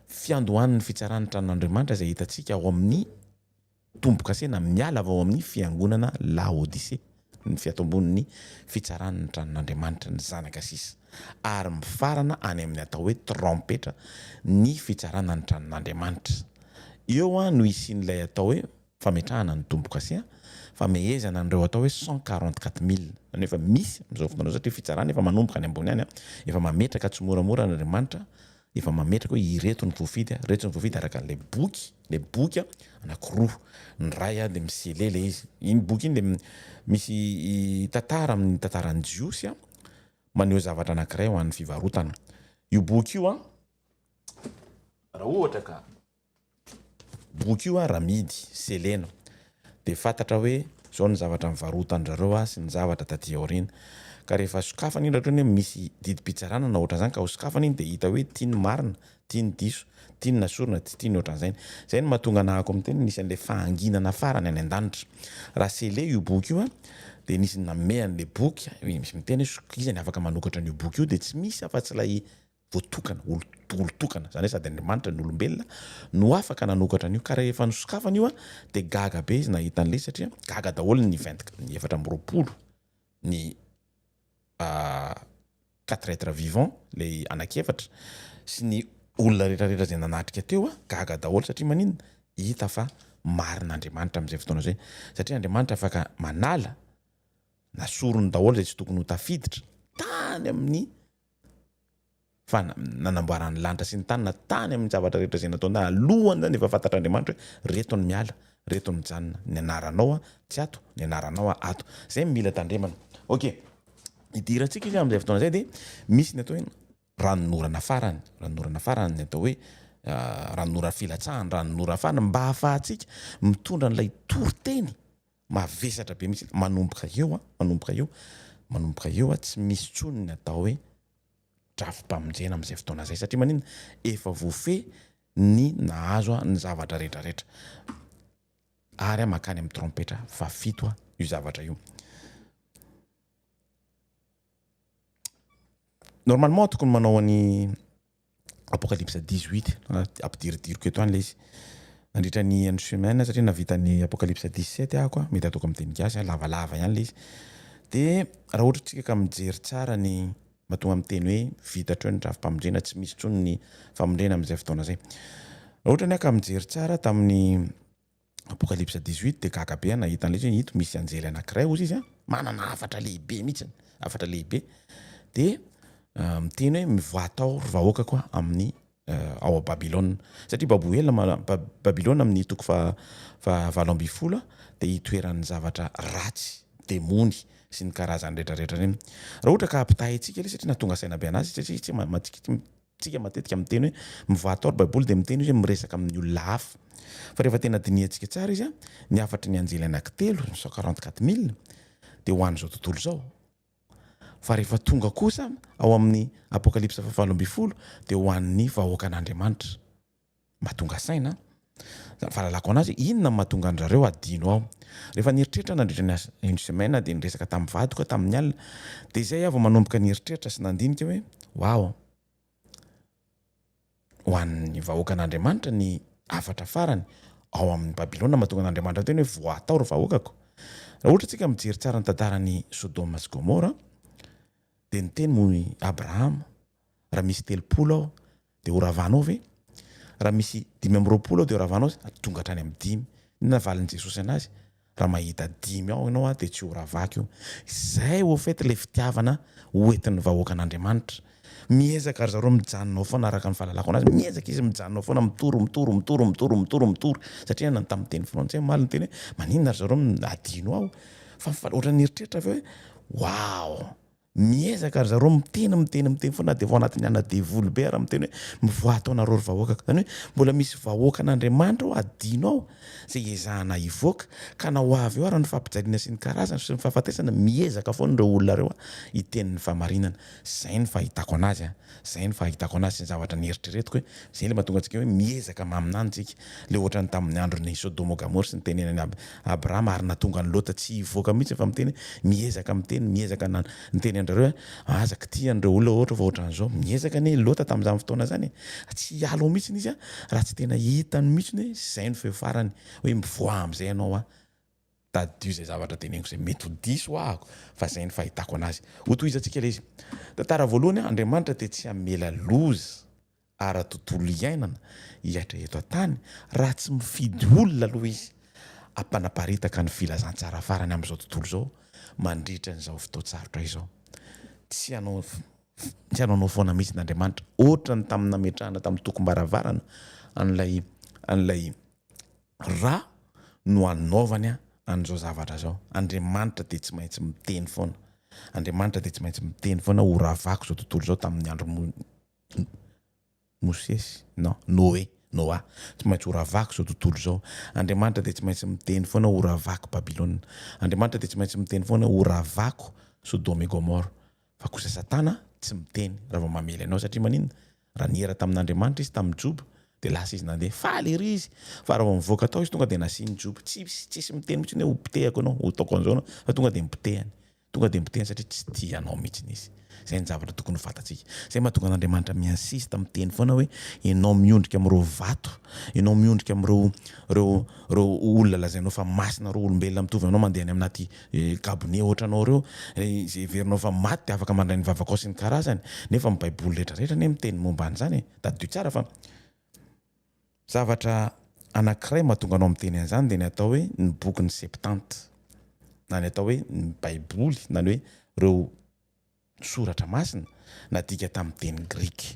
fiandohan'ny fitsarana tranon'Andriamanitra izay hitantsika ao amin'ny tomboka asena miala avy ao amin'ny fiangonana Laodicée ny fiatombon'ny fitsarana tranon'Andriamanitra ny zanaka sisa ary mifarana any amin'ny atao hoe trompetra ny fitsarana ny tranon'Andriamanitra. Eo no isin'ilay atao hoe fametrahana ny tomboka asea famehezana an'ireo atao hoe 144,000 zany efa misy am'izao fotoana satria fitsarana efa manomboka any ambony any efa mametraka tsy moramora n'Andriamanitra efa mametraka hoe ireto ny voafidy reto ny voafidy araka le boky anankiroa ny ray de miselele izy iny boky iny de misy tantara amin'ny tantaran'ny Jiosy maneho zavatra anankiray ho an'ny fivarotana. Io boky io raha ohatra ka boky io ramidy selena de fantatra hoe zao ny zavatra mivarotan-jareo sy ny zavatra taty aorina ka rehefa sokafana iny raha hoe misy didim-pitsarana na ohatra zany ka ho sokafana iny de hita hoe tiany marina tiany diso tiany nasorona tsy tiany ohatran'izay zay ny mahatonga anahako amin'ny teny nisy an'le fahanginana farany any an-danitra raha sele io boky io de nisy namehan'le boky misy miteny izany afaka manokatra an'io boky io de tsy misy afa-tsy lay voatokana olo-tokana zany hoe sady Andriamanitra ny olombelona no afaka nanokatra an'io ka rehefa nisokafana io de gaga be izy nahita an'le satria gaga daholo ny 24 ny 4 êtres vivants le anankiefatra sy ny olona rehetrarehetra zay nanatrika teo gaga daholo satria maninona hita fa marin'Andriamanitra amin'izay fotoana zay satria Andriamanitra afaka manala nasorony daholo zay tsy tokony ho tafiditra tany amin'ny nanamboarany lanitra sy ny tany na tany amin'ny zavatra rehetra zay nataona alohany zany efa fantatra Andriamanitra hoe reto ny miala reto ny mijanona ny anaranao tsy ato ny anaranao ato zay mila tandremana. Ok, hidirantsika izy amin'izay fotoana zay de misy ny atao hoe ranon'orana farany ny atao hoe ranon'ora filatsahany ranon'ora farany mba hahafahantsika mitondra n'ilay toroteny mavesatra be misy manomboka eo tsy misy tsony ny atao hoe drafim-pamonjena amin'izay fotoana zay satria maninona efa voafe ny nahazo ny zavatra rehetrarehetra ary makany amin'ny trompetra fafito io zavatra io. Normalement tokony manao any apokalypse 18 ampidiridiro eto any le izy nandritra ny une semaine satria navita ny apokalypse 17 ako mety atoko amin'ny teny gasy lavalava ihany le izy de raha ohatra tsika ka mijery tsara ny mahatonga amin'ny teny hoe vitatra hoe ny drafim-pamonjena tsy misy tsony ny famonjena amin'izay fotoana zay raha ohatra ny aka mijery tsara tamin'ny apokalypse 18 de gaga be nahita an'le izy hito misy anjely anankiray ozy izy manana hafatra lehibe mihitsy hafatra lehibe de miteny hoe mivoatao vahoaka koa amin'ny ao a Babilona satria Babilona amin'ny toko valo amby folo de hitoeran'ny zavatra ratsy demony sy ny karazany rehetrarehetra reny raha ohatra ka ampitahintsika le satria natonga saina be anazy satria tsika matetika miteny hoe mivoatao Baiboly de miteny izy hoe miresaka amin'ny olona hafa fa rehefa tena diniantsika tsara izy ny afatra ny anjely anankitelo 144,000 de ho an'izao tontolo zao fa rehefa tonga kosa ao amin'ny apokalypse 7:10 de ho an'ny vahoaka an'Andriamanitra mahatonga saina fahalalako anazy inona mahatonga an'zareo adino ao rehefa nieritreritra nandritra ny une semaine de niresaka tamin'ny vadoka tamin'ny alina de izay avy manomboka nieritreritra sy nandinika hoe wow ho an'ny vahoaka an'Andriamanitra ny afatra farany ao amin'ny Babilona mahatonga an'Andriamanitra teny hoe voatao ry vahoakako raha ohatra tsika mijery tsara ny tantaran'ny Sodoma sy Gomora de ny teny moa Abraham raha misy 3 ao de oravanao ve raha misy 5 ao de oravanao tonga hatrany amin'ny 5 inona valiny Jesosy anazy raha mahita 5 ao ianao de tsy oravaky io zay au fait le fitiavana hoentin'ny vahoaka an'Andriamanitra miezaka ry zareo mijanonao foana araka ny fahalalako anazy miezaka izy mijanonao foana mitoro satria nany tamin'ny teny frantsay maliny teny hoe maninona ry zareo adino ao fa ohatra ny eritreritra ve hoe wow miezaka ary zareo miteny foana de vao anatin'ny ana devoly be raha miteny hoe mivoataonareo ry vahoaka zany hoe mbola misy vahoaka an'Andriamanitra ao adino ao zay ezahana ivoaka ka na ho avy eo ary ny fampijaliana sy ny karazana sy ny fahafatesana miezaka foana ireo olona reo hitenin'ny famarinana. Zay ny fahitako anazy zay ny fahitako anazy sy ny zavatra nieritreretiko hoe zay le mahatonga antsika hoe miezaka maminany tsika le ohatrany tamin'ny andron'ny Sodoma Gomora sy ny tenenany Abrahama ary natonga ny Lota tsy ivoaka mihitsy fa miteny miezaka miteny miezaka niteny andrareo azaka ty andreo olona ohatra fa ohatran'izao miezaka ne Lota tamin'izany fotoana zany tsy alo mihitsy izy raha tsy tena hitany mihitsy hoe zay ny feo farany hoe mivoa am'izay ianao tadio zay zavatra teneniko zay mety ho diso ahako fa zay ny fahitako anazy ho tohizatsika le izy tantara voalohany Andriamanitra de tsy hamela loza ara tontolo iainana hiatra eto an-tany raha tsy mifidy olona aloha izy ampanaparitaka ny filazantsara farany amin'izao tontolo zao mandritra n'izao fotoatsarotra izao tsy hanao foana mihitsy n'Andriamanitra ohatra ny tamin'ny nametrahana tamin'ny tokom-baravarana an'ilay ra no anaovany an'izao zavatra zao. Andriamanitra de tsy maintsy miteny foana. Andriamanitra de tsy maintsy miteny foana ho ravako zao tontolo zao tamin'ny andro Mosesy Noa tsy maintsy ho ravako zao tontolo zao. Andriamanitra de tsy maintsy miteny foana ho ravako Babilona. Andriamanitra de tsy maintsy miteny foana ho ravako Sodoma Gomora. Fa kosa Satana tsy miteny raha vao mamely anao satria maninona raha nihera tamin'Andriamanitra izy tamin'ny Jobo de lasa izy nandeha faly ery izy fa raha vao mivoaka tao izy tonga de nasiany Jobo tsisy miteny mihitsy hoe ho pitehako anao ho taoko an'izao fa tonga de mipitehany satria tsy tianao mihitsy izy. Zay ny zavatra tokony ho fatatsika. Zay mahatonga n'Andriamanitra miinsiste miteny foana hoe ianao miondrika amin'ireo vato, ianao miondrika amin'ireo olona lazainao fa masina reo olombelona mitovy anao mandeha any amin'naty gabone ohatranao reo zay verinao fa maty de afaka mandray ny vavakao sy ny karazany nefa amin'ny Baiboly rehetrarehetra ne miteny momba an'izany tadio tsara fa zavatra anankiray mahatonga anao miteny an'izany de ny atao hoe ny boky ny septante na ny atao hoe ny Baiboly na ny hoe reo soratra masina nadika tamin'ny teny grika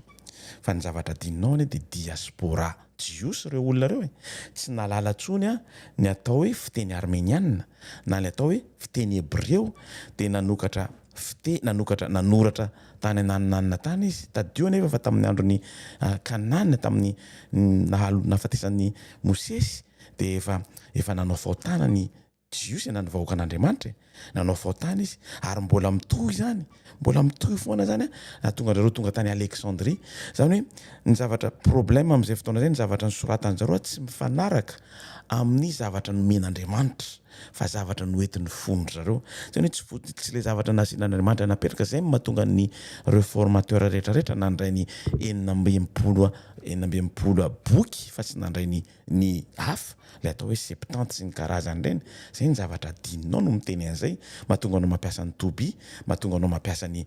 fa ny zavatra dininao de diaspora jios reo olona reo tsy nalala tsony ny atao hoe fiteny armeniana na ny atao hoe fiteny hebreo de nanoratra tany ananina tany izy tadio nefa fa tamin'ny andron'ny Kanana tamin'ny nahafatesan'ny Mosesy de efa nanao faotana ny jios na ny vahoaka an'Andriamanitra nanao faotana izy ary mbola mitohy zany mbola mitohy foana zany tonga tany Alexandrie zany hoe ny zavatra problème amin'izay fotoana zay ny zavatra ny soratany zareo tsy mifanaraka amin'ny zavatra nomen'Andriamanitra fa zavatra noentin'ny fondro zareo zany hoe tsy le zavatra nasian'Andriamanitra napetraka zay mahatonga ny réformateur rehetrarehetra nandray ny 900 boky fa tsy nandray ny hafa le atao hoe 70 sy ny karazany reny zay ny zavatra dininao no miteny an'izay mahatonga anao mampiasa ny Tobi mahatonga anao mampiasa ny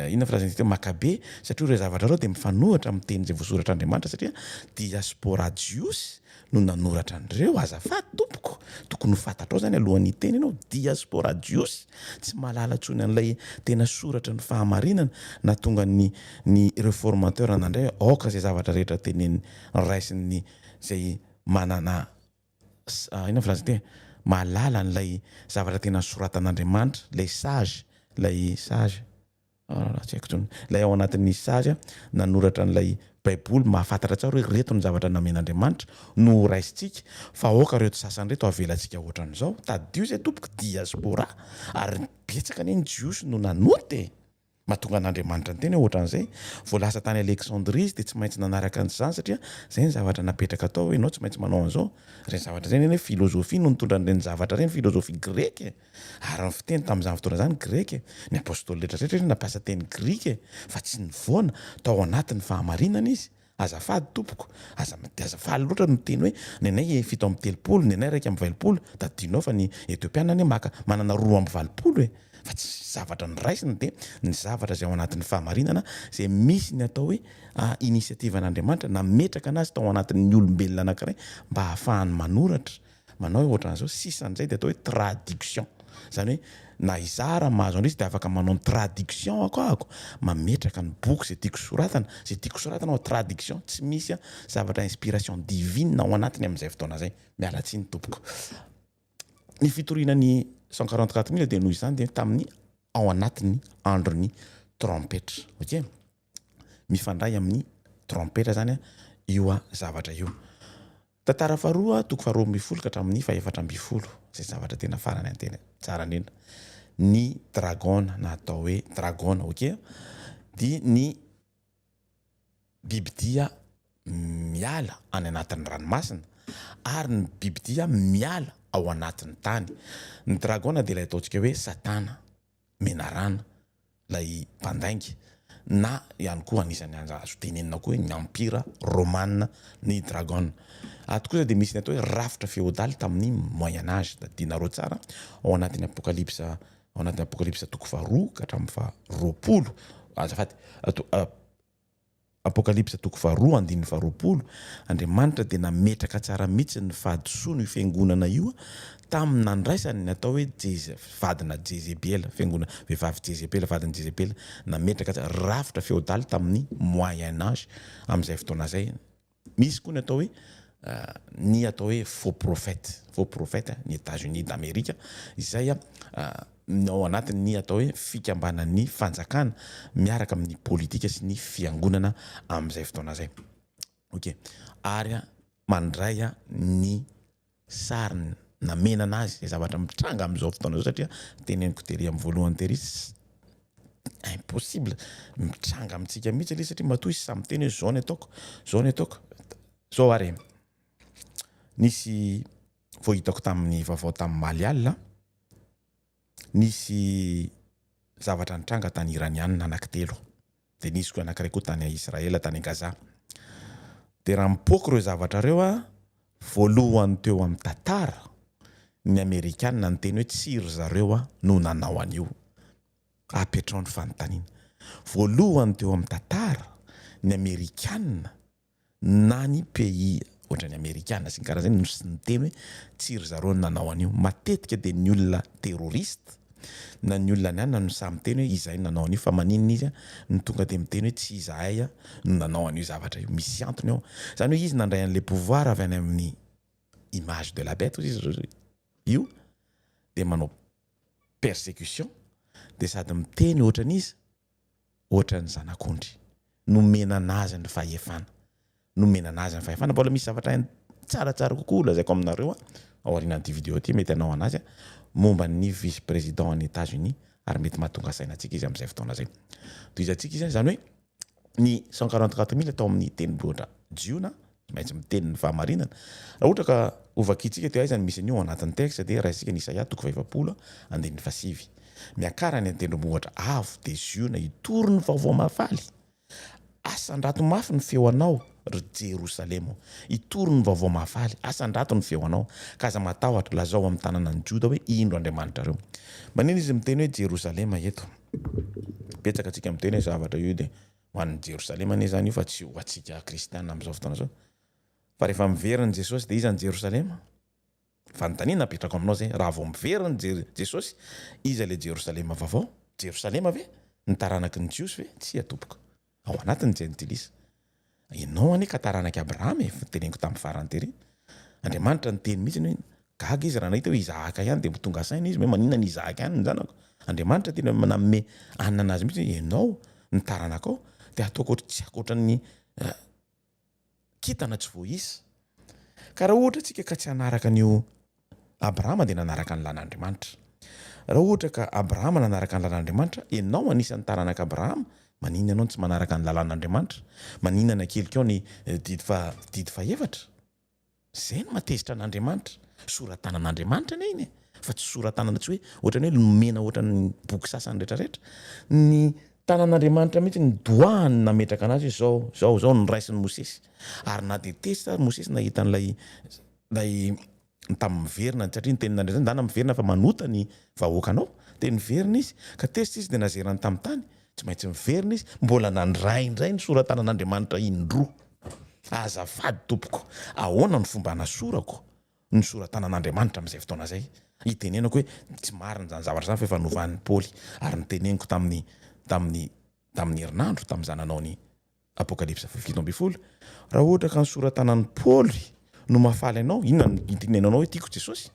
inona firazana teo Makabe satria ireo zavatra reo de mifanohitra amin'ny teny zay voasoratran'Andriamanitra satria diaspora jios no nanoratra an'ireo azafady tompoko tokony ho fantatrao zany alohan'ny teny ianao diaspora jios tsy malala tsony an'ilay tena soratra ny fahamarinana natonga ny réformateur nandray aoka zay zavatra rehetra teneny raisiny zay manana ina filaza tena malala n'ilay zavatra tena soratan'Andriamanitra lay sage tsy haiko tsony lay ao anatin'ny sage nanoratra n'ilay Baiboly mahafantatra tsara hoe reto ny zavatra namen'Andriamanitra no raisitsika fa aoka reto sasany reto avelantsika ohatran'izao tadio zay tompoko diaspora ary betsaka ny jios no nanoty mahatonga an'Andriamanitra ny teny ohatran'izay vao lasa tany Alexandrie de tsy maintsy nanaraka an'izany satria zay ny zavatra napetraka tao hoe ianao tsy maintsy manao an'izao reny zavatra zay hoe filozofia no nitondra an'ireny zavatra reny filozofia greka ary ny fiteny tamin'izany fotoana zany greka ny apôstôly rehetrarehetra nampiasa teny grika fa tsy nivoana tao anatin'ny fahamarinana izy azafady tompoko azafady loatra no teny hoe nenay fito amby 30 nenay raiky amby 20 da dinao fa ny etiopiana ne manana 2 amby 20 fa tsy zavatra ny raisina de ny zavatra zay ao anatin'ny fahamarinana zay misy ny atao hoe initiative an'Andriamanitra nametraka anazy tao anatin'ny olombelona anankiray mba hahafahany manoratra manao hoe ohatran'izao sisan'izay de atao hoe traduction zany hoe na izara mahazo an'izy de afaka manao ny traduction ako mametraka ny boky zay tiako soratana ao traduction tsy misy zavatra inspiration divine ao anatiny amin'izay fotoana zay mialatsiny tompoko ny fitorianany 144 000 de noho izany de tamin'ny ao anatin'ny androny trompetra. Ok, mifandray amin'ny trompetra zany io zavatra io. Tantara faharoa toko faharoa ambin'ny folo ka hatramin'ny fahaefatra ambin'ny folo, zay zavatra tena farany antena tsara indrindra. Ny dragona na atao hoe dragona. Ok, dia ny bibidia miala any anatin'ny ranomasina ary ny bibidia miala ao anatin'ny tany. Ny dragona dia ilay ataontsika hoe satana menarana, lay mpandaingy, na ihany koa anisany azo tenenina koa ny ampira romana ny dragona. Ato kosa dia misy ny atao hoe rafitra féodaly tamin'ny moyen âge. Da dinareo tsara ao anatin'ny apokalypsa toko faharoa ka hatramin'ny faharoapolo, azafady apokalypsa toko faharoa andininy faharoapolo, Andriamanitra dia nametraka tsara mihitsy ny fahadisoana io fiangonana io tamin'ny nandraisany ny atao hoe vadina Jezebela, fiangonana vehivavy Jezebela, vadiny Jezebela, nametraka tsara rafitra féodaly tamin'ny moyen âge. Amin'izay fotoana zay misy koa ny atao hoe ny atao hoe faux prophète ny États-Unis d'Amérique, izay ao anatin'ny atao hoe fikambanan'ny fanjakana miaraka amin'ny politika sy ny fiangonana amin'izay fotoana zay. Ok, ary mandray ny sariny namenana azy zay zavatra mitranga amin'izao fotoana zao, satria teneniko tery amin'ny voalohany tery impossible mitranga amintsika mihitsy ilay, satria matoa izy samy teny hoe zao ny ataoko zao ary. Nisy voahitako tamin'ny vaovao tamin'ny Malial, nisy zavatra nitranga tany iraniana anankitelo, dia nisy koa anankiray koa tany Israela, tany Gaza. Dia raha mipoaka ireo zavatra ireo voalohany teo amin'ny tantara ny Amerikanina ny teny hoe tsiry zareo no nanao an'io, apetrao ny fanontaniana. Voalohany teo amin'ny tantara ny Amerikanina na ny pays ohatrany Amerikanina sy ny karaha zany ny teny hoe tsiry zareo no nanao an'io. Matetika dia ny olona terroriste na ny olona nianina no samy teny hoe izahay nanao an'io, fa maninona izy ny tonga dia miteny hoe tsy izahay no nanao an'io zavatra io, misy antony ao. Zany hoe izy nandray an'ilay pouvoir avy any amin'ny image de la bête izy io, dia manao persécution, dia sady miteny ohatran'izy ohatran'ny zanak'ondry, nomena anazy ny fahefana, mbola misy zavatra tsaratsara kokoa lazaiko aminareo ao aorianan'ity vidéo ity, mety anao anazy momba ny vice président any États-Unis, ary mety mahatonga sainantsika izy amin'izay fotoana zay. Toizantsika izy zany hoe ny 144 000 atao amin'ny tendrombohitra jiona, maintsy miteny ny fahamarinana. Raha ohatra ka ovakitsika teo aizany misy an'io anatin'ny texte, dia raisika ny Isaia toko 20:7, miakarany ny tendrombohitra avo dia ziona hitory ny vaovao mahafaly, asandrato mafy ny feonao ry Jerosalemo, hitory ny vaovao mahafaly, asandrato ny feonao, ka aza matahotra lazao amin'ny tanàna ny Joda hoe indro Andriamanitra reo. Manino izy miteny hoe Jerosalema eto, petsaka atsika miteny hoe zavatra io dia ho an'ny Jerosalema ne zany io, fa tsy ho atsika kristiana amin'izao fotoana zao. Fa rehefa miveriny Jesosy dia iza ny Jerosalema? Fanontaniana apetrako aminao zay, raha vao miveriny Jesosy, iza le Jerosalema vaovao? Jerosalema ve? Ny taranaky ny Jiosy ve? Tsy atopoka. Ao anatin'ny jentilisa. Ianao anie ka taranaky Abrahama, teneniko tamin'ny farany tery. Andriamanitra ny teny mihitsy hoe gaga izy raha nahita hoe Izahaka ihany dia mitonga saina izy hoe maninona ny Izahaka ihany ny zanako. Andriamanitra tena maname anina anazy mihitsy hoe ianao ny taranakao dia ataoko tsy akoatran'ny kitana tsy voaisa. Ka raha ohatra tsika ka tsy hanaraka an'io Abrahama dia nanaraka ny lan'Andriamanitra. Raha ohatra ka Abrahama nanaraka ny lan'Andriamanitra, ianao anisan'ny taranaka Abrahama, maninona ianao tsy manaraka ny lalàn'Andriamanitra? Maninona na kelikeo ny didy fahefatra? Zay no matezitra an'Andriamanitra, soratanan'Andriamanitra ne iny, fa tsy soratanana tsy hoe ohatrany hoe nomena ohatran'ny boky sasany rehetrarehetra. Ny tanan'Andriamanitra mihitsy ny doahany nametraka anazy hoe zao ny raisin'ny Mosesy, ary na detesta Mosesy nahita n'lay tamin'ny miverina, satria ny tenin'Andriamanitra ndana miverina fa manota ny vahoakanao, dia niverina izy ka testa izy dia nazerany tamin'ny tany, tsy maintsy miverina izy, mbola nandraindray ny soratanan'Andriamanitra indroa. Azafady tompoko, ahoana ny fomba nasorako ny soratanan'Andriamanitra amin'izay fotoana zay? Itenenako hoe tsy marina zany zavatra zany fa efa novan'ny Paoly, ary niteneniko tamin'ny herinandro tamin'izany nanao ny apokalypsa 17:7. Raha ohatra ka ny soratanan'ny Paoly no mahafaly anao, inona ny tenenanao hoe tiako Jesosy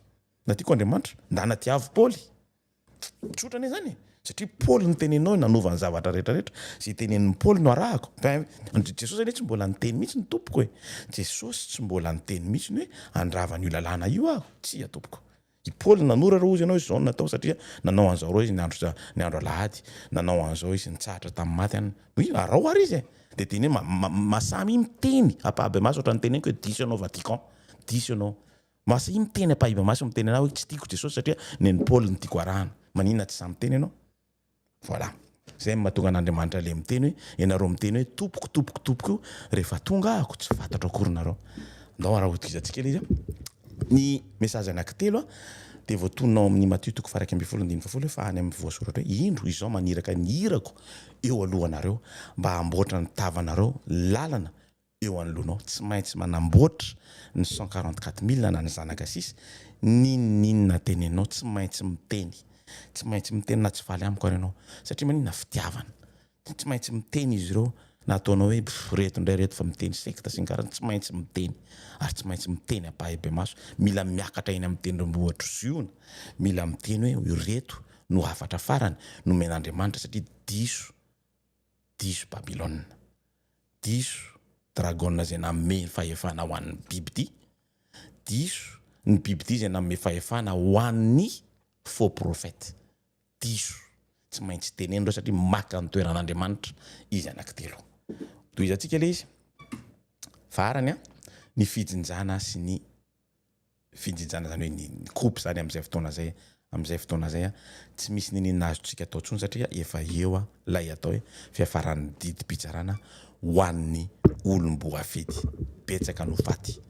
na tiako Andriamanitra, nda natiavo Paoly? Tsotra ane zany. satria Paoly nytenenao nanova ny zavatra rehetrarehetra zay tenen'ny Paoly no arahako. Jesosy anie tsy mbola niteny mihitsy ny tompoko Jesosy tsy mbola niteny mihitsy hoe andravany io lalàna io aho tsy tompoko. I Paoly nanora reo izy ianao izy zao natao satria nanao an'izao reo izy ny andro alahady, nanao an'izao izy nitsahatra tamin'ny maty any. Arao ary izy de teny hoe masamy miteny apahabe maso ohatran'ny teneniko hoe diso ianao Vatican, diso ianao. Masa miteny apahabe maso miteny anao hoe tsy tiako Jesosy satria neny Paoly ny tiako arahana. Maninona tsy samy miteny ianao? Voilà. Zay mahatonga an'Andriamanitra le miteny hoe ianareo miteny hoe tompoko rehefa tonga ahako tsy fantatra akory nareo. Ndao raha hotizatsika izy ny message anankitelo de voatonao amin'ny Matthieu 1:20 fa any amin'ny voasoratra hoe indro izao maniraka ny irako eo alohanareo mba hamboatra ny tavanareo lalana eo anoloanao. Tsy maintsy manamboatra ny 144 000 na ny zanaka 6 ninona tenenao tsy maintsy miteny. Tsy maintsy miteny na tsy faly amiko ary ianao satria maninona fitiavana. Tsy maintsy miteny izy ireo na ataonao hoe reto indray reto fa miteny sekta sy ny karany tsy maintsy miteny ary tsy maintsy miteny apahabe maso. Mila miakatra eny amin'ny tendrombohitra Ziona, mila miteny hoe reto no hafatra farany nomen'Andriamanitra satria diso Babilona, diso dragona zay nanome fahefana ho an'ny biby, diso ny biby zay nanome fahefana ho an'ny faux prophète. Diso tsy maintsy teneny reo satria maka ny toeran'Andriamanitra izy anankitelo. Toizatsika le izy farany ny fijinjana sy ny fijinjana zany hoe ny coupe zany am'izay fotoana zay tsy misy ninina azotsika atao tsony satria efa eo lay atao hoe fiafaran'ny didy fitsarana ho an'ny olom-boafidy betsaka no faty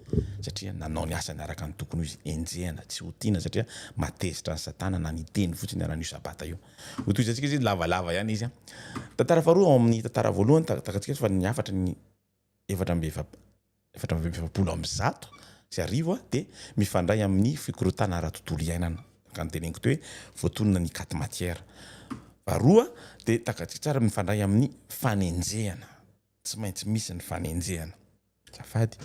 satria nanao ny asany araka ny tokony izy enjehana tsy hotiana satria matezitra ny satana na ny teny fotsiny aran'io sabata io. Hotoizatsika izy lavalava ihany izy tantara faharoa ao amin'ny tantara voalohany takatsika fa ny afatra ny 720 sy arivo de mifandray amin'ny fikorotana ara-tontolo iainana ka nyteneniko teo hoe voatonona ny 4 matière. Faharoa de takatsika tsara mifandray amin'ny fanenjehana. Tsy maintsy misy ny fanenjehana. Safady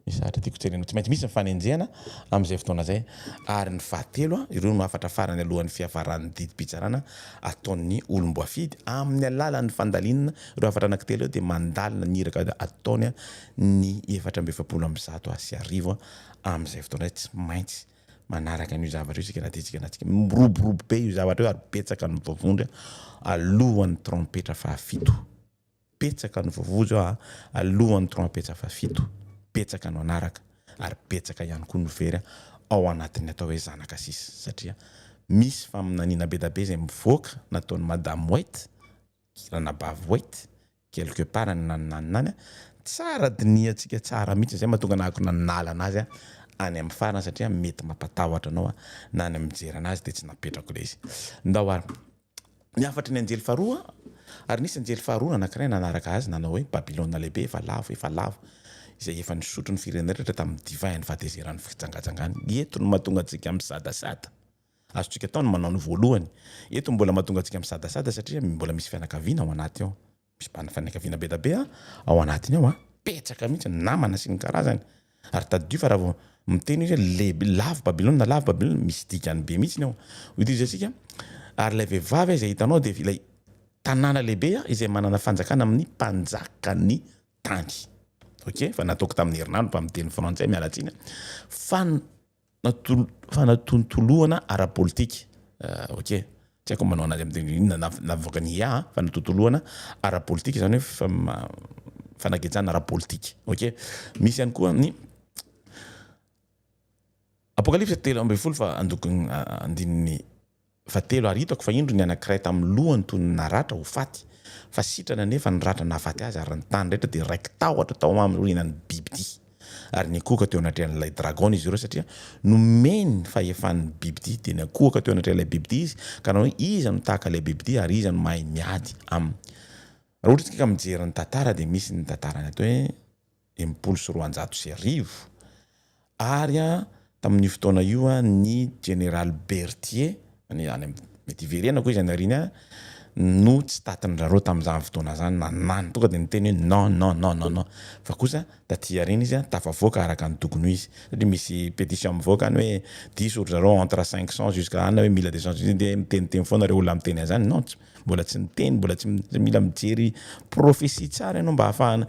misahatra tiako tsenena tsy maintsy misy ny fanenjehana am'izay fotoana zay ary ny fahatelo ireo no afatra farany alohan'ny fiafaran'ny didy fitsarana ataon'ny olom-boafidy amin'ny alalan'ny fandalinana. Ireo afatra anankitelo de mandalina ny iraka ataony ny 720 sy arivo am'izay fotoana tsy maintsy manaraka an'io zavatra io sika raha tetsika natsika miroborobo be io zavatra io ary betsaka ny vavondra alohan'ny trompetra fahafito. Betsaka ny vavozo alohan'ny trompetra fahafito. Betsaka no anaraka ary betsaka ihany koa no very ao anatin'ny atao hoe zanaka sisa satria misy faminaniana bedabe zay mivoaka nataon'ny madame White, ranabavy White quelque part nananany tsara diniatsika tsara mihitsy zay mahatonga anahako nanala anazy any amin'ny farana satria mety mampatahotra anao na any mijery anazy de tsy napetrako le izy. Ndao ary ny afatry ny anjely faharoa ary nisy anjely faharoa anankiray nanaraka azy nanao hoe Babilona lehibe efa lavo izay efa nisotro ny firenena rehetra tamin'ny divin ny fahatezeran'ny fitsangatsangany. Eto no mahatonga antsika misadasada. Azotsika atao no manao ny voalohany. Eto mbola mahatonga antsika misadasada satria mbola misy fianakaviana ao anaty ao. Misy fianakaviana bedabe ao anatiny ao petsaka mihitsy namana sy ny karazany. Ary tadio fa raha vao miteny hoe lehibe lavo Babilona misy dikany be mihitsy ao. Hotoizatsika ary ilay vehivavy izay hitanao de ilay tanàna lehibe izay manana fanjakana amin'ny mpanjakany tany. Ok, fa nataoko tamin'ny herinandro mba miteny frantsay mialatsiny fanatontoloana ara-politika. Ok, tsy haiko manao anazy amin'ny teny navoaka ny fanatontoloana ara-politika zany hoe fanagejana ara-politika. Ok, misy ihany koa ny Apocalypse 3:10 fa andokony andininy fatelo ary hitako fa indro ny anankiray tamin'ny lohany toy ny naratra ho faty fa sitrana nefa ny ratra nahafaty azy ary ny tany rehetra de raiky tahotra tao aminy orinan'ny bibidy ary ny akohoka teo anatrehan'ilay dragon izy ireo satria nomeny fahefan'ny bibidy de ny akohoka teo anatrehan'ilay bibidy izy ka na hoe iza no tahaka ilay bibidy ary iza no mahay miady aminy. Raha ohatra tsika mijery ny tantara de misy ny tantarany atao hoe 1400 ary tamin'ny fotoana io ny général Berthier any mety iverenako izy anariny no tsy tatin'rareo tamin'izany fotoana zany nanany tonga de niteny hoe non fa kosa taty areny izy tafavoaka araka ny tokony ho izy satria misy pétition mivoaka any hoe diso ry zareo entre 500 jusqu'à ana hoe 1200 de miteniteny foana reo olona miteny zany non mbola tsy niteny mbola tsy mila mijery prophétie tsara ianao mba hafahana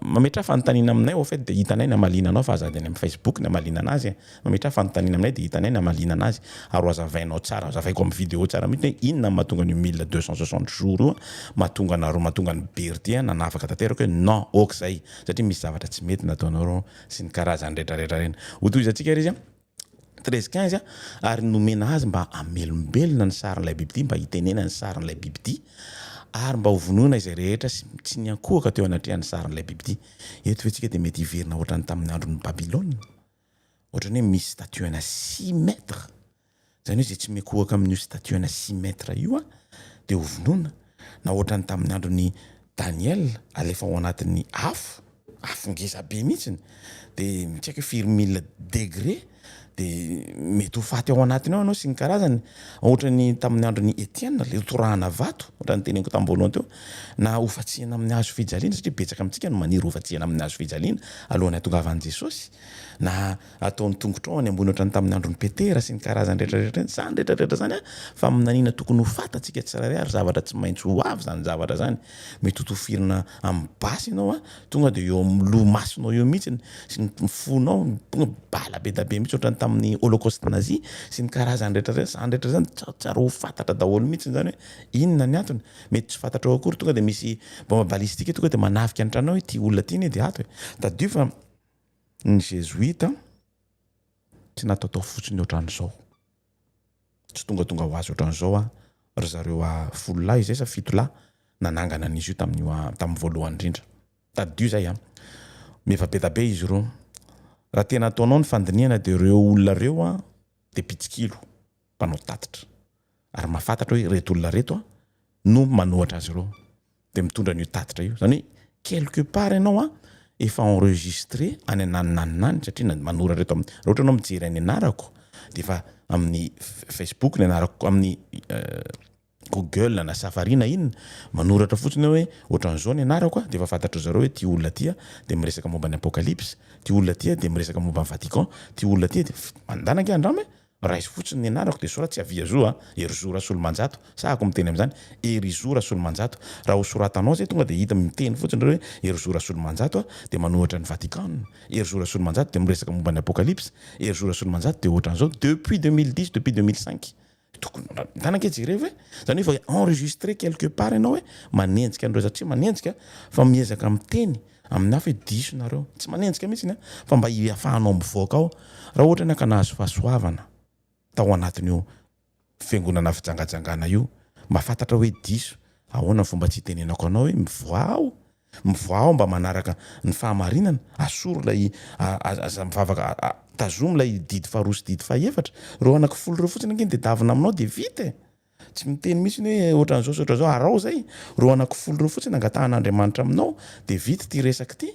mametra fanontaniana aminay au fait de hitanay na malina anao fa azadiny amin'ny Facebook na malina anazy mametra fanontaniana aminay de hitanay na malina anazy ary azavainao tsara azavaiko amin'ny vidéo tsara mihitsy hoe inona mahatonga ny 1260 jours io mahatonga anareo mahatonga ny berty nanafaka tanteraka hoe non ok zay satria misy zavatra tsy mety nataonareo sy ny karazany rehetrarehetra reny hotoizatsika izy 13-15 ary nomena azy mba amelombelona ny sarin'ilay biby mba hitenena ny sarin'ilay biby ary mba hovonoana izay rehetra tsy niankohaka teo anatrehan'ny sarin'ilay biby eto vetsika de mety hiverina ohatrany tamin'ny andron'ny Babilona ohatrany hoe misy statuena 6 mètres zany hoe zay tsy miankohaka amin'io statuena 6 mètres io de hovonoana na ohatrany tamin'ny andron'ny Daniel alefa ao anatin'ny afo ngeza be mihitsiny de tsy haiko 4000 degré de mety ho faty ao anatiny ao anao sy ny karazany ohatrany tamin'ny andron'ny Etienne le torahana vato ohatrany teneniko tambolohany teo na hofatsihana amin'ny hazo fijaliana satria betsaka amintsika no maniry hofatsihana amin'ny hazo fijaliana alohan'ny hatongavan'i Jesosy na ataony tongotrao any ambony ohatrany tamin'ny andron'ny Petera sy ny karazany rehetrarehetra zany rehetrarehetra zany fa amin'nanina tokony ho fatatsika tsirairay ary zavatra tsy maintsy ho avy zany zavatra zany mety hotofirina amin'ny basy ianao tonga de eo amin'ny loha masonao eo mihitsy sy ny fonao bala be da be mihitsy ohatrany tamin'ny holocauste nazi sy ny karazany rehetrarehetra zany rehetra zany tsara ho fantatra daholo mihitsy zany hoe inona ny antony mety tsy fantatra ao akory tonga de misy bomba balistika tonga de manafika antranao hoe ty olona ty ne de ato tadio fa ny jésuita tsy nataotao fotsiny ohatran'izao tsy tonga ho azy ohatran'izao ry zareo folo lahy izay sa fito lahy nanangana an'izy io tamin'ny voalohany indrindra tadio zay mevabetabe izy reo raha tena ataonao ny fandiniana de reo olona reo de pitsikilo mpanao tatitra ary mahafantatra hoe reto olona reto no manohatra azy reo de mitondra an'io tatitra io zany hoe quelque part ianao efa enregistré any ananinany satria manora reto raha ohatra anao mijery any anarako de efa amin'ny Facebook ny anarako amin'ny Google na Safari na inona manoratra fotsiny hoe ohatran'izao ny anarako de efa fantatra zareo hoe ty olona ty de miresaka momba ny apocalypse ty olona ty de miresaka momba ny Vatican ty olona ty de mandanaka andramo raisy fotsiny ny anarako de soratsy avia zo erizora solomanjato sahako miteny amin'izany erizora solomanjato raha ho soratanao zay tonga de hita miteny fotsiny reo hoe erizora solomanjato de manohatra ny Vatican erizora solomanjato de miresaka momba ny apocalypse erizora solomanjato de ohatran'izao depuis 2010 depuis 2005 tanake jereo zany hoe fa enregistré quelque part ianao hoe manenjika andreo satria manenjika fa miezaka miteny amin'ny hafa hoe diso nareo tsy manenjika mihitsy fa mba hiafahanao mivoaka ao raha ohatra ny akanazo fahasoavana tao anatin'io fiangonana fijangajangana io mahafantatra hoe diso ahoana fomba tsy tenenako anao hoe mivoao mba manaraka ny fahamarinana asoro lay mivavaka tazomy lay didy faharoa sy didy fahaefatra reo anankifolo reo fotsiny angeny de davina aminao de vita tsy miteny mihitsy hoe ohatran'izao arao zay reo anankifolo reo fotsiny angatahan'Andriamanitra aminao de vita ty resaka ty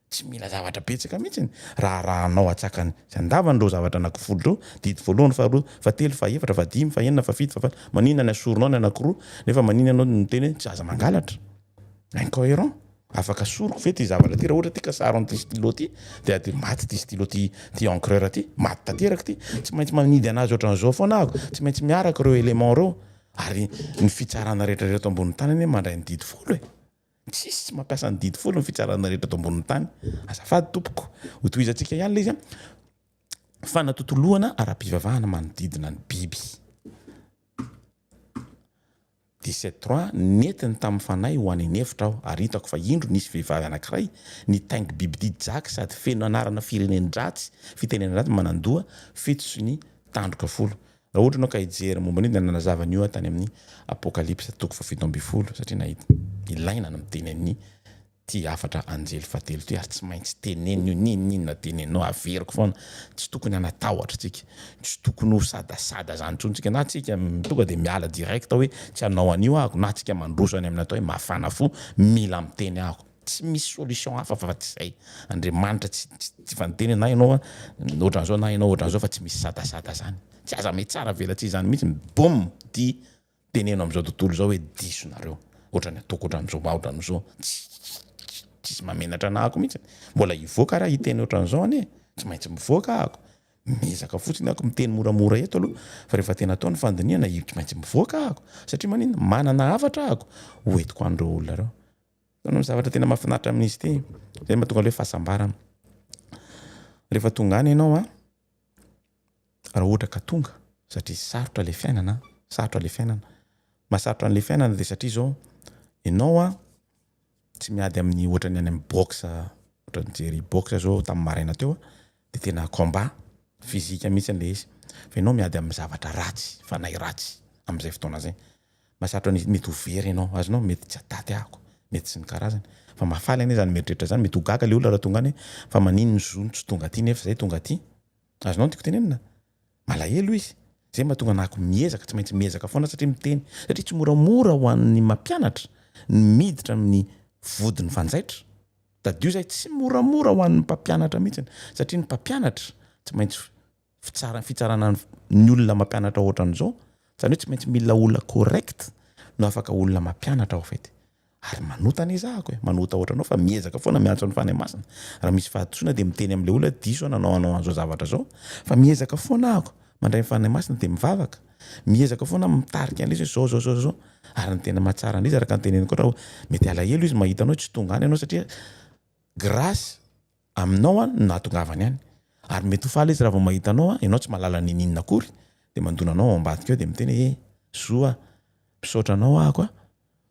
tsy mila zavatra betsaka mihitsy raha anao atsakany sy andavany reo zavatra anankifolo reo didy voalohany faharoa fatelo fahaefatra fadimy fahenina fafito favalo manina ny asoronao ny anankiroa nefa manina anao miteny hoe tsy aza mangalatra incohérent afaka soroko ve ty zavatra ty raha ohatra ty kasaro ty stylo ty de maty ty stylo ty encreur ty maty tanteraka ty tsy maintsy manidy anazy ohatran'izao foana ako tsy maintsy miaraka reo élément reo ary ny fitsarana rehetrarehetra eto ambony tany mandray ny didy folo tsisy tsy mampiasa ny didy folo ny fitsarana rehetra eto ambony tany azafady tompoko hotoizantsika ihany le izy fanatotoloana ara-pivavahana manodidina ny biby 17-3 netiny tamin'ny fanahy ho any hevitra aho ary hitako fa indro nisy vehivavy anankiray ny taingy biby didy-jaka sady feno anarana firenendratsy fitenendratsy manandoha fito sy ny tandroka folo raha ohatra anao ka hijery momba ny nanazavany io tany amin'ny apocalypse toko fa 7 satria nahita ilaina na miteny amin'ny ty afatra anjely fatelo ty ary tsy maintsy teneny io ninona tenenao averiko foana tsy tokony anatahotra tsika tsy tokony ho sadasada zany tsontsika na tsika tonga de miala direct hoe tsy anao an'io ahako na tsika mandroso any amin'ny atao hoe mafana fo mila miteny ahako tsy misy solution hafa fa tsy zay Andriamanitra tsy fanteny na ianao ohatran'izao na ianao ohatran'izao fa tsy misy sadasada zany tsy aza mety tsara vela tsy zany mihitsy bom ty teneno am'izao tontolo zao hoe disonareo ohatrany ataoko ohatran'izao ohatran'izao tsisy mamenatra anahako mihitsy mbola hivoaka raha hiteny ohatran'izao ane tsy maintsy mivoaka ahako miezaka fotsiny ako miteny moramora eto aloha fa rehefa tena atao ny fandiniana tsy maintsy mivoaka ahako satria manina manana hafatra ahako hoentiko andreo olona reo ny zavatra tena mahafinaritra amin'izy ity zay mahatonga le hoe fahasambarana rehefa tonga any ianao raha ohatra ka tonga satria sarotra le fiainana mahasarotra an'le fiainana dia satria zao ianao tsy miady amin'ny ohatrany any amin'ny boxe ohatrany jery boxe zao tamin'ny maraina teo dia tena combat fizika mihitsy an'le izy fa ianao miady amin'ny zavatra ratsy fanahy ratsy amin'izay fotoana zay mahasarotra an'izy mety ho very ianao azonao mety tsy ataty ahako mety sy ny karazany fa mahafaly ane zany mieritreritra zany mety ho gaga le olona raha tonga any fa manino ny zony tsy tonga aty nefa zay tonga aty azonao tiako tenenina malahelo izy zay mahatonga anahako miezaka tsy maintsy miezaka foana satria miteny satria tsy moramora ho an'ny mampianatra ny miditra amin'ny vodiny fanjaitra dadio zay tsy moramora ho an'ny mpampianatra mihitsy satria ny mpampianatra tsy maintsy fitsarana ny olona mampianatra ohatran'izao zany hoe tsy maintsy mila olona correct no afaka olona mampianatra ao fety ary manotana izahako manota ohatranao fa miezaka foana miantso ny fanahy masina raha misy fahadisoana dia miteny amin'le olona diso nanao an'izao zavatra zao fa miezaka foana ahako mandray ny fanahy masina dia mivavaka miezaka foana mitarika an'izy zao ary ny tena mahatsara an'izy araka ny teneny koa raha mety alahelo izy mahita anao tsy tonga any ianao satria grâce aminao natongavany any ary mety ho faly izy raha vao mahita anao ianao tsy mahalala ny ninina akory dia mandona anao ao ambadika eo dia miteny zoa misaotra anao ahako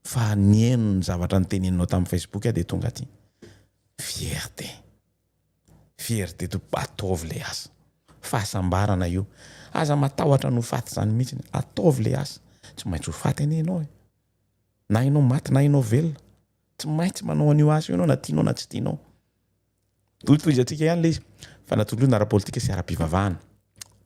fa nieno ny zavatra nyteneninao tamin'ny Facebook dia tonga aty fierté to ataovy le asa fahasambarana io aza matahotra no faty zany mihitsy ataovy le asa tsy maintsy ho faty ane ianao na ianao maty na ianao velona tsy maintsy manao an'io asa io ianao na tianao na tsy tianao tohizatsika ihany le izy fa natolona ara-politika sy ara-pivavahana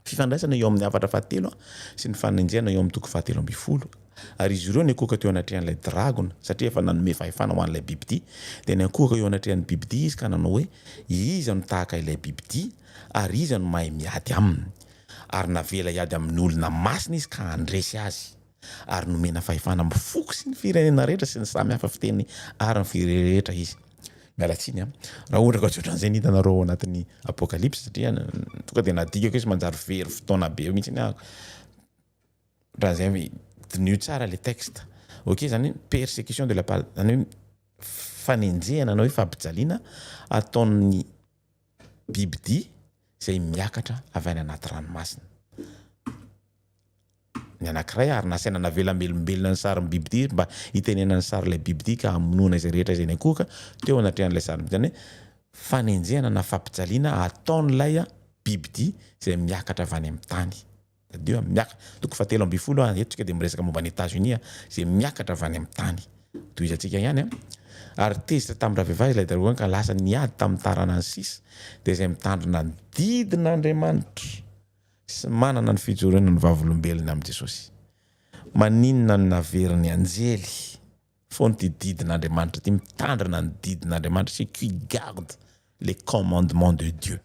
fifandraisana eo amin'ny hafatra fahatelo sy ny fanenjehana eo amin'ny toko fahatelo amby folo ary izy ireo ny akoka teo anatrehan'ilay dragona satria efa nanome fahefana ho an'ilay bibidia dia ny akoka eo anatrehan'ny bibidia izy ka nanao hoe iza no tahaka ilay bibidia ary iza no mahay miady aminy ary navela iady amin'ny olona masina izy ka andresy azy ary nomena fahefana mifoko sy ny firenena rehetra sy ny samy hafa fiteny ary ny firehetra izy mialatsiny raha ohatra ka ohatran'izay ny hitanareo ao anatin'ny apokalypse satria tonga dia nadikako izy manjary very fotoana be mihitsy ny ahako ohatran'izay dinio tsara le texte ok zany persécution de la part zany hoe fanenjehana na hoe fampijaliana ataon'ny bibidia zay miakatra avy any anaty ranomasina ny anankiray ary nasaina navela melombelona ny sary ny bibidia mba hitenena ny sary ilay bibidia ka hamonoana izay rehetra izay ny akoka teo anatrehan'ilay sary zany hoe fanenjehana na fampijaliana ataon'ilay bibidia zay miakatra avy any amin'ny tany dio toko fahatelo amby folo eto tsika dia miresaka momba ny États-Unis zay miakatra avy any amin'ny tany tohizatsika ihany ary tezitra tamin'ny raha vehivahy ilay dragona ka lasa niady tamin'ny tarana ny sisa dia izay mitandrina ny didin'Andriamanitra sy manana ny fijoroana ny vavolombelona amin'i Jesosy maninona ny naverin'ny anjely fony ty didin'Andriamanitra ty mitandrina ny didin'Andriamanitra c'est qui garde les commandements de Dieu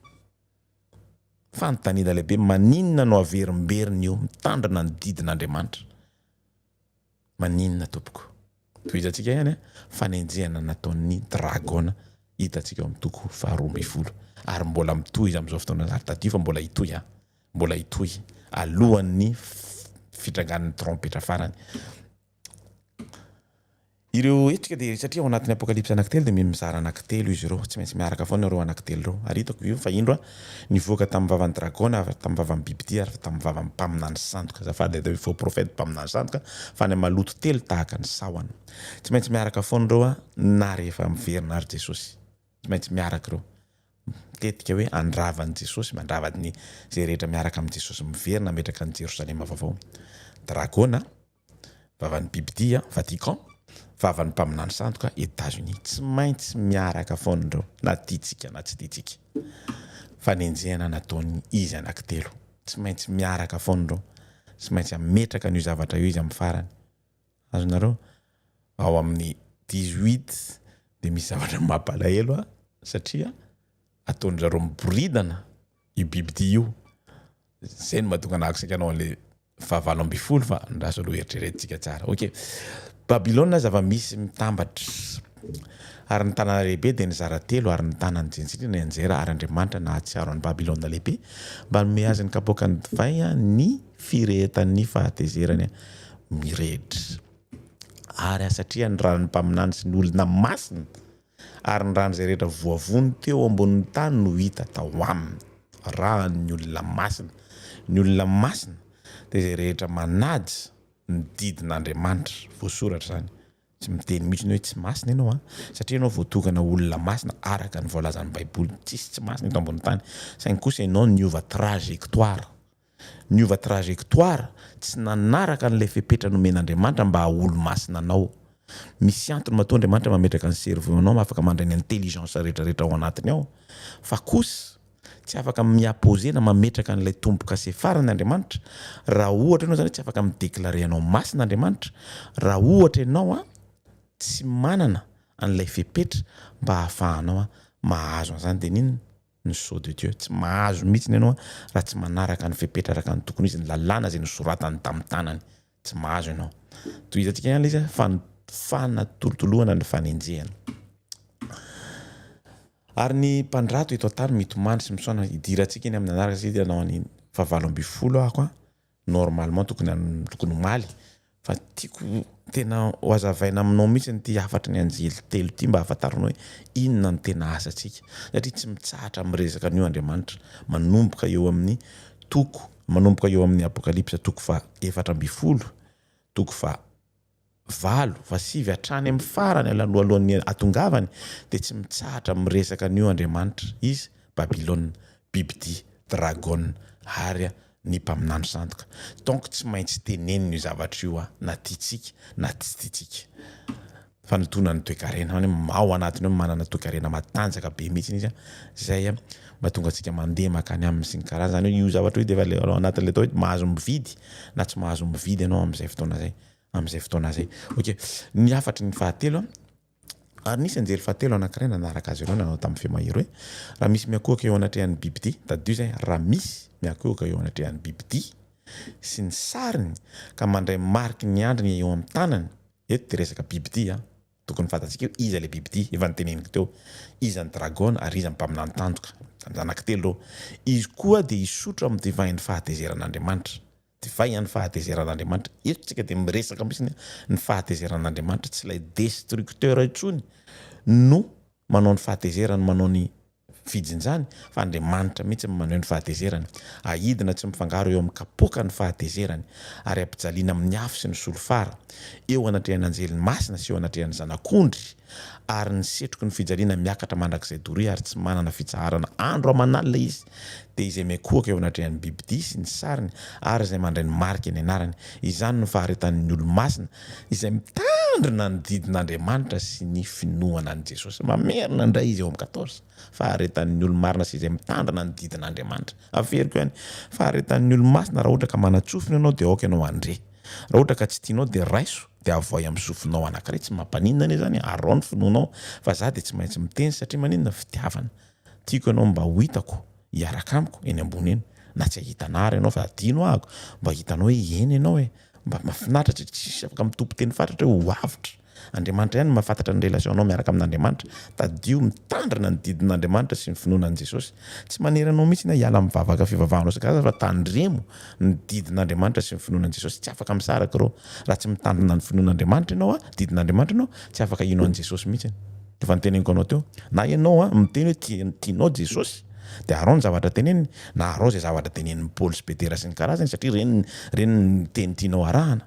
fanontaniana lehibe maninona no averimberiny io mitandrina ny didin'Andriamanitra maninona tompoko tohizatsika ihany fanenjehana nataon'ny dragona hitantsika amin'ny toko faharoa amby folo ary mbola mitohy izy amin'izao fotoana ary tadio fa mbola hitohy alohan'ny fitrangan'ny trompetra farany ireo etrika dia satria ao anatin'ny apokalypse anankitelo dia mizara anankitelo izy ireo tsy maintsy miaraka foana ireo anankitelo ireo ary hitako io fa indro nivoaka tamin'ny vavan'ny dragona ary tamin'ny vavan'ny bibidia ary tamin'ny vavan'ny mpaminany sandoka zafady atao faux prophète mpaminany sandoka fa ny maloto telo tahaka ny sahona tsy maintsy miaraka foana ireo na rehefa miverina ary Jesosy tsy maintsy miaraka ireo mitetika hoe andravany Jesosy mandravany zay rehetra miaraka amin'ny Jesosy miverina metraka ny Jerosalema vaovao dragona vavan'ny bibidia Vatican vavan'ny mpaminany sandoka États-Unis tsy maintsy miaraka foana ireo na tiatsika na tsy tiatsika fanenjehana nataony izy anankitelo tsy maintsy miaraka foana ireo tsy maintsy ametraka n'io zavatra io izy amin'ny farany azonareo ao amin'ny 18 dia misy zavatra mampalahelo satria ataony zareo miboridana io bibidia io zay no mahatonga anahako saika anao an'le fa 7 fa ndraso aloha eritreretintsika tsara. Ok, Babilona zava-misy mitambatra ary ny tanàna lehibe dia ny zaratelo ary ny tanany jenjiny ny anjera ary Andriamanitra nahatsiaro ny Babilona lehibe mba nome azy ny kapoakany divay ny firehetan'ny fahatezerany mirehitra ary satria ny ranony mpaminany sy ny olona masina ary ny rano izay rehetra voavony teo ambonin'ny tany no hita tao aminy rahan'ny olona masina. Ny olona masina dia izay rehetra manady ny didin'Andriamanitra voasoratra zany. Tsy miteny mihitsy hoe tsy masina ianao satria ianao voatokana olona masina araka ny voalazan'ny Baiboly. Tsisy tsy masina eto ambony tany. Saingy kosa ianao niova trajectoire. Niova trajectoire tsy nanaraka an'ilay fepetra nomen'Andriamanitra mba olo masina anao. Misy antony mahatonga Andriamanitra mametraka ny cerveau anao afaka mandray ny intelligence rehetrarehetra ao anatiny ao. Fa kosa tsy afaka miapozena mametraka an'ilay tomboka se farany Andriamanitra raha ohatra ianao zany tsy afaka mideklare anao masina Andriamanitra raha ohatra ianao tsy manana an'ilay fepetra mba hahafahanao mahazo an'izany dia nino ny sceau de Dieu. Tsy mahazo mihitsy ianao raha tsy manaraka ny fepetra araka ny tokony izy ny lalàna izay nosoratany tamin'ny tanany. Tsy mahazo ianao. Tohizantsika ihany ilay izy fanatolotoloana ny fanenjehana. Ary ny mpandrato eto an-tany mitomany sy misaona hidirantsika iny amin'ny anaraka sy ianao ny 7 ahako normalement tokony maly fa tiako tena ho azavaina aminao mihitsy ny afatra ny anjely telo ty mba ahafantarana hoe inona ny tena asantsika satria tsy mitsahatra miresaka an'io Andriamanitra manomboka eo amin'ny manomboka eo amin'ny apokalipsa 4:4 5 hatrany amin'ny farany alohan'ny atongavany dia tsy mitsahatra miresaka an'io Andriamanitra izy Babilona, bibidia, dragon ary ny mpaminany sandoka. Donc tsy maintsy teneniny io zavatra io na tiatsika na tsy tiatsika. Fanotona ny toe-karena ao anatiny ao manana toe-karena matanjaka be mihitsy izy zay mba tonga antsika mandeha makany amin'ny sy ny karaha zany io zavatra io dia efa ao anatin'ilay tao hoe mahazo mividy na tsy mahazo mividy ianao amin'izay fotoana zay. Ok, ny afatry ny fahatelo ary nisy anjery fahatelo anankiray nanaraka azy ireo nanao tamin'ny femahery hoe raha misy miakohaka eo anatrehan'ny bibidia tadio zay raha misy miakohaka eo anatrehan'ny bibidia sy ny sariny ka mandray mariky ny andriny eo amin'ny tanany eto dia resaka bibidia tokony fantatsika eo iza le bibidia efa nyteneniko teo iza ny dragon ary iza ny mpaminany tanjoka anankitelo izy koa dia isotro amin'ny divain'ny fahatezeran'Andriamanitra. Divay ny fahatezeran'Andriamanitra eto tsika dia miresaka misy ny fahatezeran'Andriamanitra tsy ilay destructeur intsony no manao ny fahatezerany manao ny fijinjany fa Andriamanitra mihitsy maneho ny fahatezerany ahidina tsy mifangaro eo amin'ny kapoaka ny fahatezerany ary ampijaliana amin'ny afo sy ny solofara eo anatrehan'ny anjely masina sy eo anatrehan'ny zanak'ondry ary ny setroky ny fijaliana miakatra mandrakizay dory ary tsy manana fitsarana andro aman'alina izy dia izay miakohaka eo anatrehan'ny bibidia sy ny sariny ary izay mandray ny marika ny anarany izany no faharetan'ny olo-masina izay mitandrina ny didin'Andriamanitra sy ny finoana an' Jesosy. Mamerina indray izy eo amin'ny 14 faharetan'ny olo-marina sy izay mitandrina ny didin'Andriamanitra. Averiko ihany faharetan'ny olo-masina raha ohatra ka manatsofina ianao dia aoka ianao andre. Raha ohatra ka tsy tianao dia raiso dia avoy amin'ny sofinao anankiray tsy mampaninona anie zany arao ny finoanao fa za dia tsy maintsy miteny satria maninona fitiavana. Tiako ianao mba ho hitako hiaraka amiko eny ambony eny na tsy hitanary ianao fa adino ahako mba hitanao hoe eny ianao mba mahafinaritra tsisy afaka mitompo teny fatratra hoe ho avitra. Andriamanitra ihany mahafantatra ny relationao miaraka amin'Andriamanitra tadio mitandrina ny didin'Andriamanitra sy ny finoanan'i Jesosy. Tsy maneranao mihitsy na hiala mivavaka fivavahanao sakaraza fa tandremo ny didin'Andriamanitra sy ny finoanan'i Jesosy. Tsy afaka misaraka reo raha tsy mitandrina ny finoan'Andriamanitra ianao didin'Andriamanitra ianao tsy afaka hino an'i Jesosy mihitsy. Efa niteneniko anao teo na ianao miteny hoe tianao Jesosy dia arao ny zavatra teneniny na arao izay zavatra tenenin'ny Paoly sy Petera sy ny karazany satria reny ny teny tianao arahana.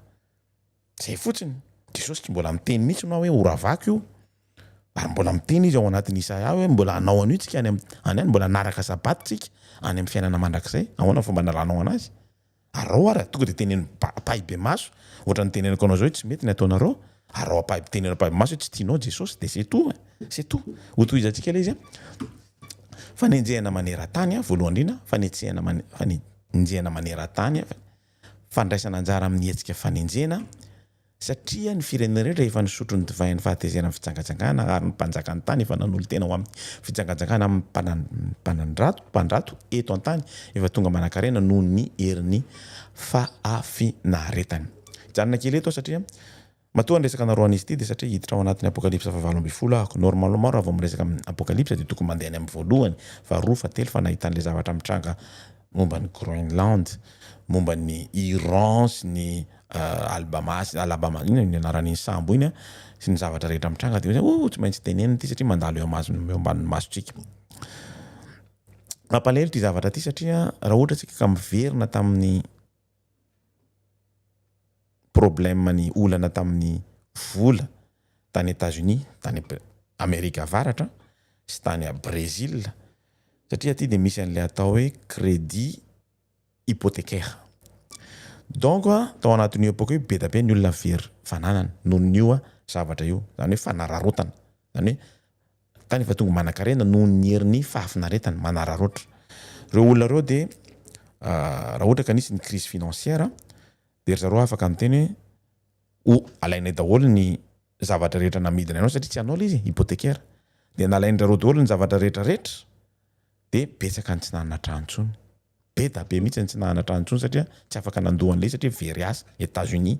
Zay fotsiny. Jesosy tsy mbola miteny mihitsy na hoe oravako io ary mbola miteny izy ao anatin'ny Isaia hoe mbola anao an'io tsika any mbola naraka sabaty tsika any amin'ny fiainana mandrakizay ahoana fomba nalanao anazy arao ary tonga dia teneny pahibe maso ohatra ny teneniko anao zao tsy mety ny ataonareo arao tenenao pahibe maso hoe tsy tianao Jesosy dia c'est tout ho tohizantsika ilay izy fanenjehana maneran-tany voalohany indrindra fanenjehana maneran-tany fandraisana anjara amin'ny hetsika fanenjehana satria ny firenena rehetra efa nisotro ny divay ny fahatezerana ny fitsangatsangana ary ny mpanjaka ny tany efa nanolo tena ho amin'ny fitsangatsangana amin'ny mpandrato eto an-tany efa tonga manan-karena noho ny herin'ny fahafinaretany. Hijanona kely eto satria matoa ny resaka anareo an'izy ity dia satria hiditra ao anatin'ny apokalypsa 7:20 normalement raha vao miresaka amin'ny apokalypsa dia tokony mandeha any amin'ny voalohany fa 2 fa 3 fa nahitan'le zavatra mitranga momba ny Groenland, momba ny Iran sy ny Alabama iny ny anaran'iny sambo iny sy ny zavatra rehetra mitranga dia tsy maintsy tenenina ity satria mandalo eo ambanin'ny masotsika. Mampalahelo ity zavatra ity satria raha ohatra tsika ka miverina tamin'ny problème ny olana tamin'ny vola tany États-Unis, tany Amerika avaratra sy tany Brésil satria ty dia misy an'ilay atao hoe crédit hypothécaire. Donc tao anatin'io epoka io be da be ny olona very fananana noho n'io zavatra io, zany hoe fanararotana, zany hoe tany efa tonga manan-karena noho ny herin'ny fahafinaretana manararotra. Reo olona reo dia raha ohatra ka nisy ny crise financière dia ry zareo afaka miteny hoe alainay daholo ny zavatra rehetra namidina ianao satria tsy anao izy hypothécaire dia nalainy zareo daholo ny zavatra rehetrarehetra dia betsaka ny tsy nanana trano intsony, be da be mihitsy ny tsy nanana trano intsony satria tsy afaka nandohan'ilay satria very asa États-Unis,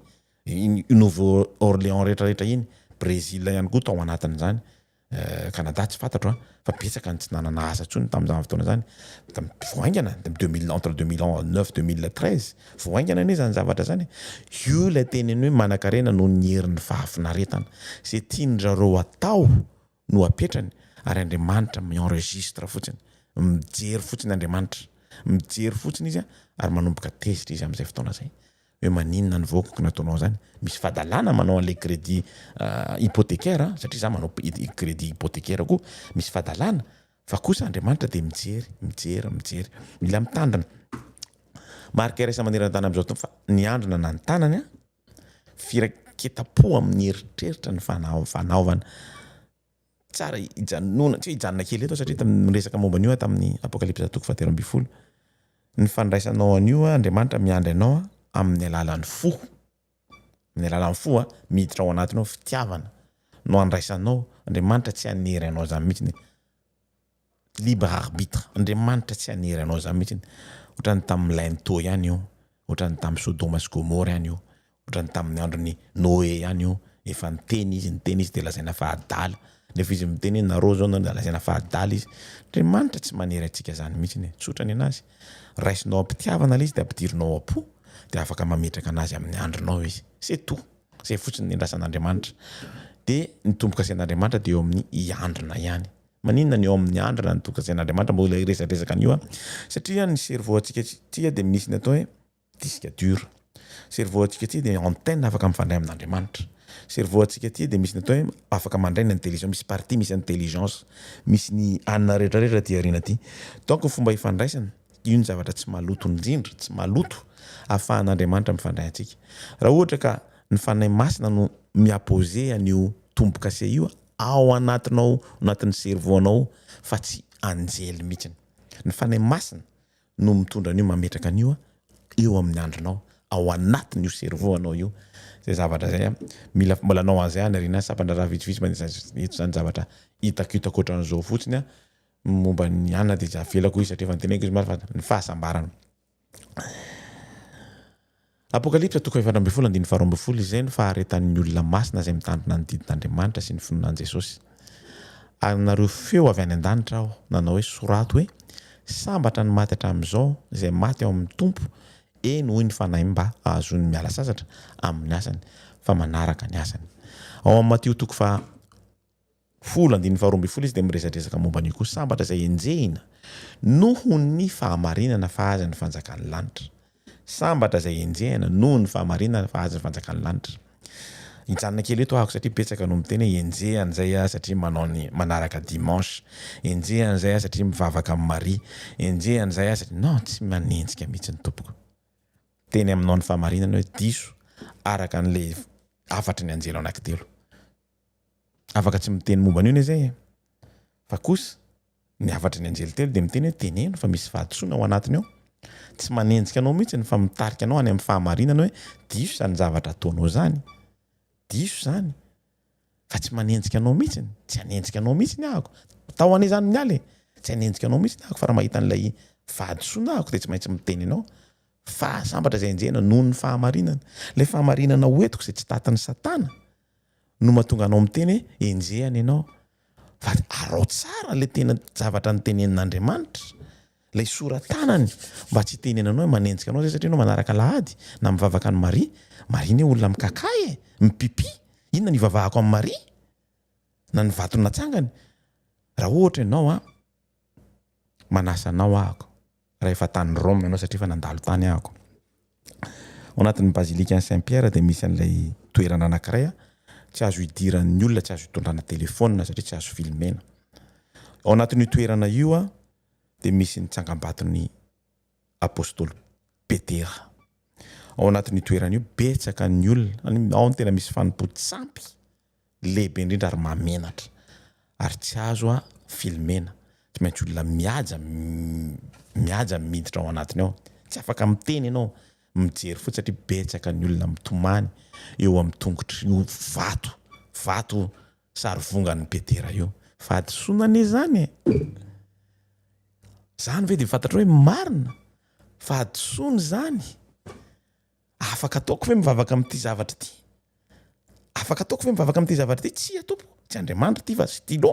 Nouvelle-Orléans rehetrarehetra iny, Brésil ihany koa tao anatin'izany, Canada tsy fantatro fa betsaka ny tsy nanana asa intsony tamin'izany fotoana zany. Voaingana entre 2009 2013 voaingana anie zany zavatra zany. Io ilay teny hoe manan-karena noho ny herin'ny fahafinaretana, izay tian'zareo atao no apetrany ary Andriamanitra mienregistre fotsiny, mijery fotsiny Andriamanitra, mijery fotsiny izy ary manomboka tezitra izy amin'izay fotoana zay hoe maninona ny voakako nataonao zany. Misy fadalana manao an'ilay crédit hypothécaire satria za manao crédit hypothécaire koa misy fadalana fa kosa Andriamanitra dia mijery mila mitandrina. Marika raisa maneran-tany amin'izao tontolo fa niandrina na ny tanany firaketa-po amin'ny heritreritra ny fanaovana tsara hijanona tsy hoe hijanona kely eto satria miresaka momba an'io tamin'ny apokalypsa 7:20 ny fandraisanao an'io Andriamanitra miandry anao amin'ny alalan'ny fo. Amin'ny alalan'ny fo miditra ao anatinao fitiavana no andraisanao. Andriamanitra tsy hanery anao zany mihitsy libre arbitre. Andriamanitra tsy hanery anao zany mihitsy. Ohatrany tamin'ny Lainto ihany io, ohatrany tamin'ny Sodoma sy Gomora ihany io, ohatrany tamin'ny andron'ny Noé ihany io, efa niteny izy dia lazaina fa adala. Nefa izy miteny nareo zao lazaina fa adala izy. Andriamanitra tsy manery antsika zany mihitsy, tsotrany anazy. Raisinao ampitiavana izy dia ampidirinao apo dia afaka mametraka anazy amin'ny andronao izy. C'est tout. Zay fotsiny ny andrasan'Andriamanitra. Dia ny tombo-kasen'Andriamanitra dia eo amin'ny iandrina ihany. Maninona ny eo amin'ny andrina ny tombo-kasen'Andriamanitra mbola iresaka an'io satria ny cerveau antsika tia dia misy ny atao hoe disque dur. Cerveau antsika tia dia antenne afaka mifandray amin'Andriamanitra. Cerveau antsika tia dia misy ny atao hoe afaka mandray ny intelligence, misy partie misy intelligence, misy ny anina rehetrarehetra ty arina ty. Donc fomba ifandraisana io ny zavatra tsy maloto indrindra, tsy maloto ahafahan'Andriamanitra mifandray antsika. Raha ohatra ka ny fanahy masina no miapose an'io tombo-kase io ao anatinao, anatin'ny cerveau anao fa tsy anjely mihitsy. Ny fanahy masina no mitondra an'io mametraka an'io eo amin'ny andronao, ao anatin'io cerveau anao io. Zay zavatra zay mila mbola anao an'izay arina sapandra raha vitsivitsy eto zany zavatra hitako ohatran'izao fotsiny momba ny anona dia avelako izy satria efa niteneko izy maro fa ny fahasambarana. Apokalypsa 7:20 izay ny faharetan'ny olona masina izay mitandrina ny didin'Andriamanitra sy ny finoan'i Jesosy. Ary nareo feo avy any an-danitra aho nanao hoe sorato hoe sambatra ny maty hatramin'izao izay maty ao amin'ny tompo hoy ny fanahy mba ahazony miala sasatra amin'ny asany fa manaraka ny asany. Ao amin'ny Mateo 10:12 izy dia miresadresaka momba an'io koa sambatra izay enjehina noho ny fahamarinana fahazan'ny fanjakan'ny lanitra. Sambatra izay enjehina noho ny fahamarinana fahazan'ny fanjakan'ny lanitra. Hijanona kely eto ahako satria betsaka no miteny enjehana izay satria manao ny manaraka dimanche, enjehana izay satria mivavaka amin'ny Maria, enjehana izay satria no tsy manenjika mihitsy ny tompoko. Teny aminao ny fahamarinana hoe diso araka an'ilay afatry ny anjelo anankitelo. Afaka tsy miteny momba an'io izay fa kosa ny afatry ny anjelo telo dia miteny hoe teneno fa misy fahadisoana ao anatiny ao. Tsy manenjika anao mihitsy fa mitarika anao any amin'ny fahamarinana hoe diso zany zavatra ataonao zany. diso zany fa tsy manenjika anao mihitsiny tsy anenjika anao mihitsiny ahako tao ane zany mialy tsy anenjika anao mihitsiny ahako fa raha mahita an'ilay vadisoana ahako de tsy maintsy miteny anao fa sambatra zay enjehana noho ny fahamarinana le fahamarinana hoetiko zay tsy tatany satana no mahatonga anao miteny enjehany ianao fa arao tsara le tena zavatra nytenenin'Andriamanitra lay soratanany mba tsy tenenanao manenjika anao zay satria anao manaraka lahady na mivavaka ny Maria Maria ne olona mikakay mipipi inona ny vavahako amin'ny Maria na ny vatony natsangany raha ohatra ianao manasa anao ahako rehefa tany Rome ianao satria fa nandalo tany ahako ao anatin'ny bazilika ny Saint-Pierre de misy an'ilay toerana anankiray tsy azo hidiran'ny olona tsy azo hitondrana telefônina satria tsy azo filmena ao anatin'io toerana io de misy ny tsangam-baton'ny apôstôly Petera ao anatin'io toerana io betsaka ny olona ao ny tena misy fanompo-tsampy lehibe indrindra ary mamenatra ary tsy azo filmena tsy maintsy olona mihaja miditra ao anatiny ao tsy afaka miteny ianao mijery fotsy satria betsaka ny olona mitomany eo amin'ny tongotry io vato sarivongan'ny Petera io fadisoana ane zany zany ve de fantatra hoe marina fadisoana zany afaka ataoko ve mivavaka amin'ity zavatra ity afaka ataoko ve mivavaka amin'ity zavatra ity tsy atompo tsy Andriamanitra ity fa stylo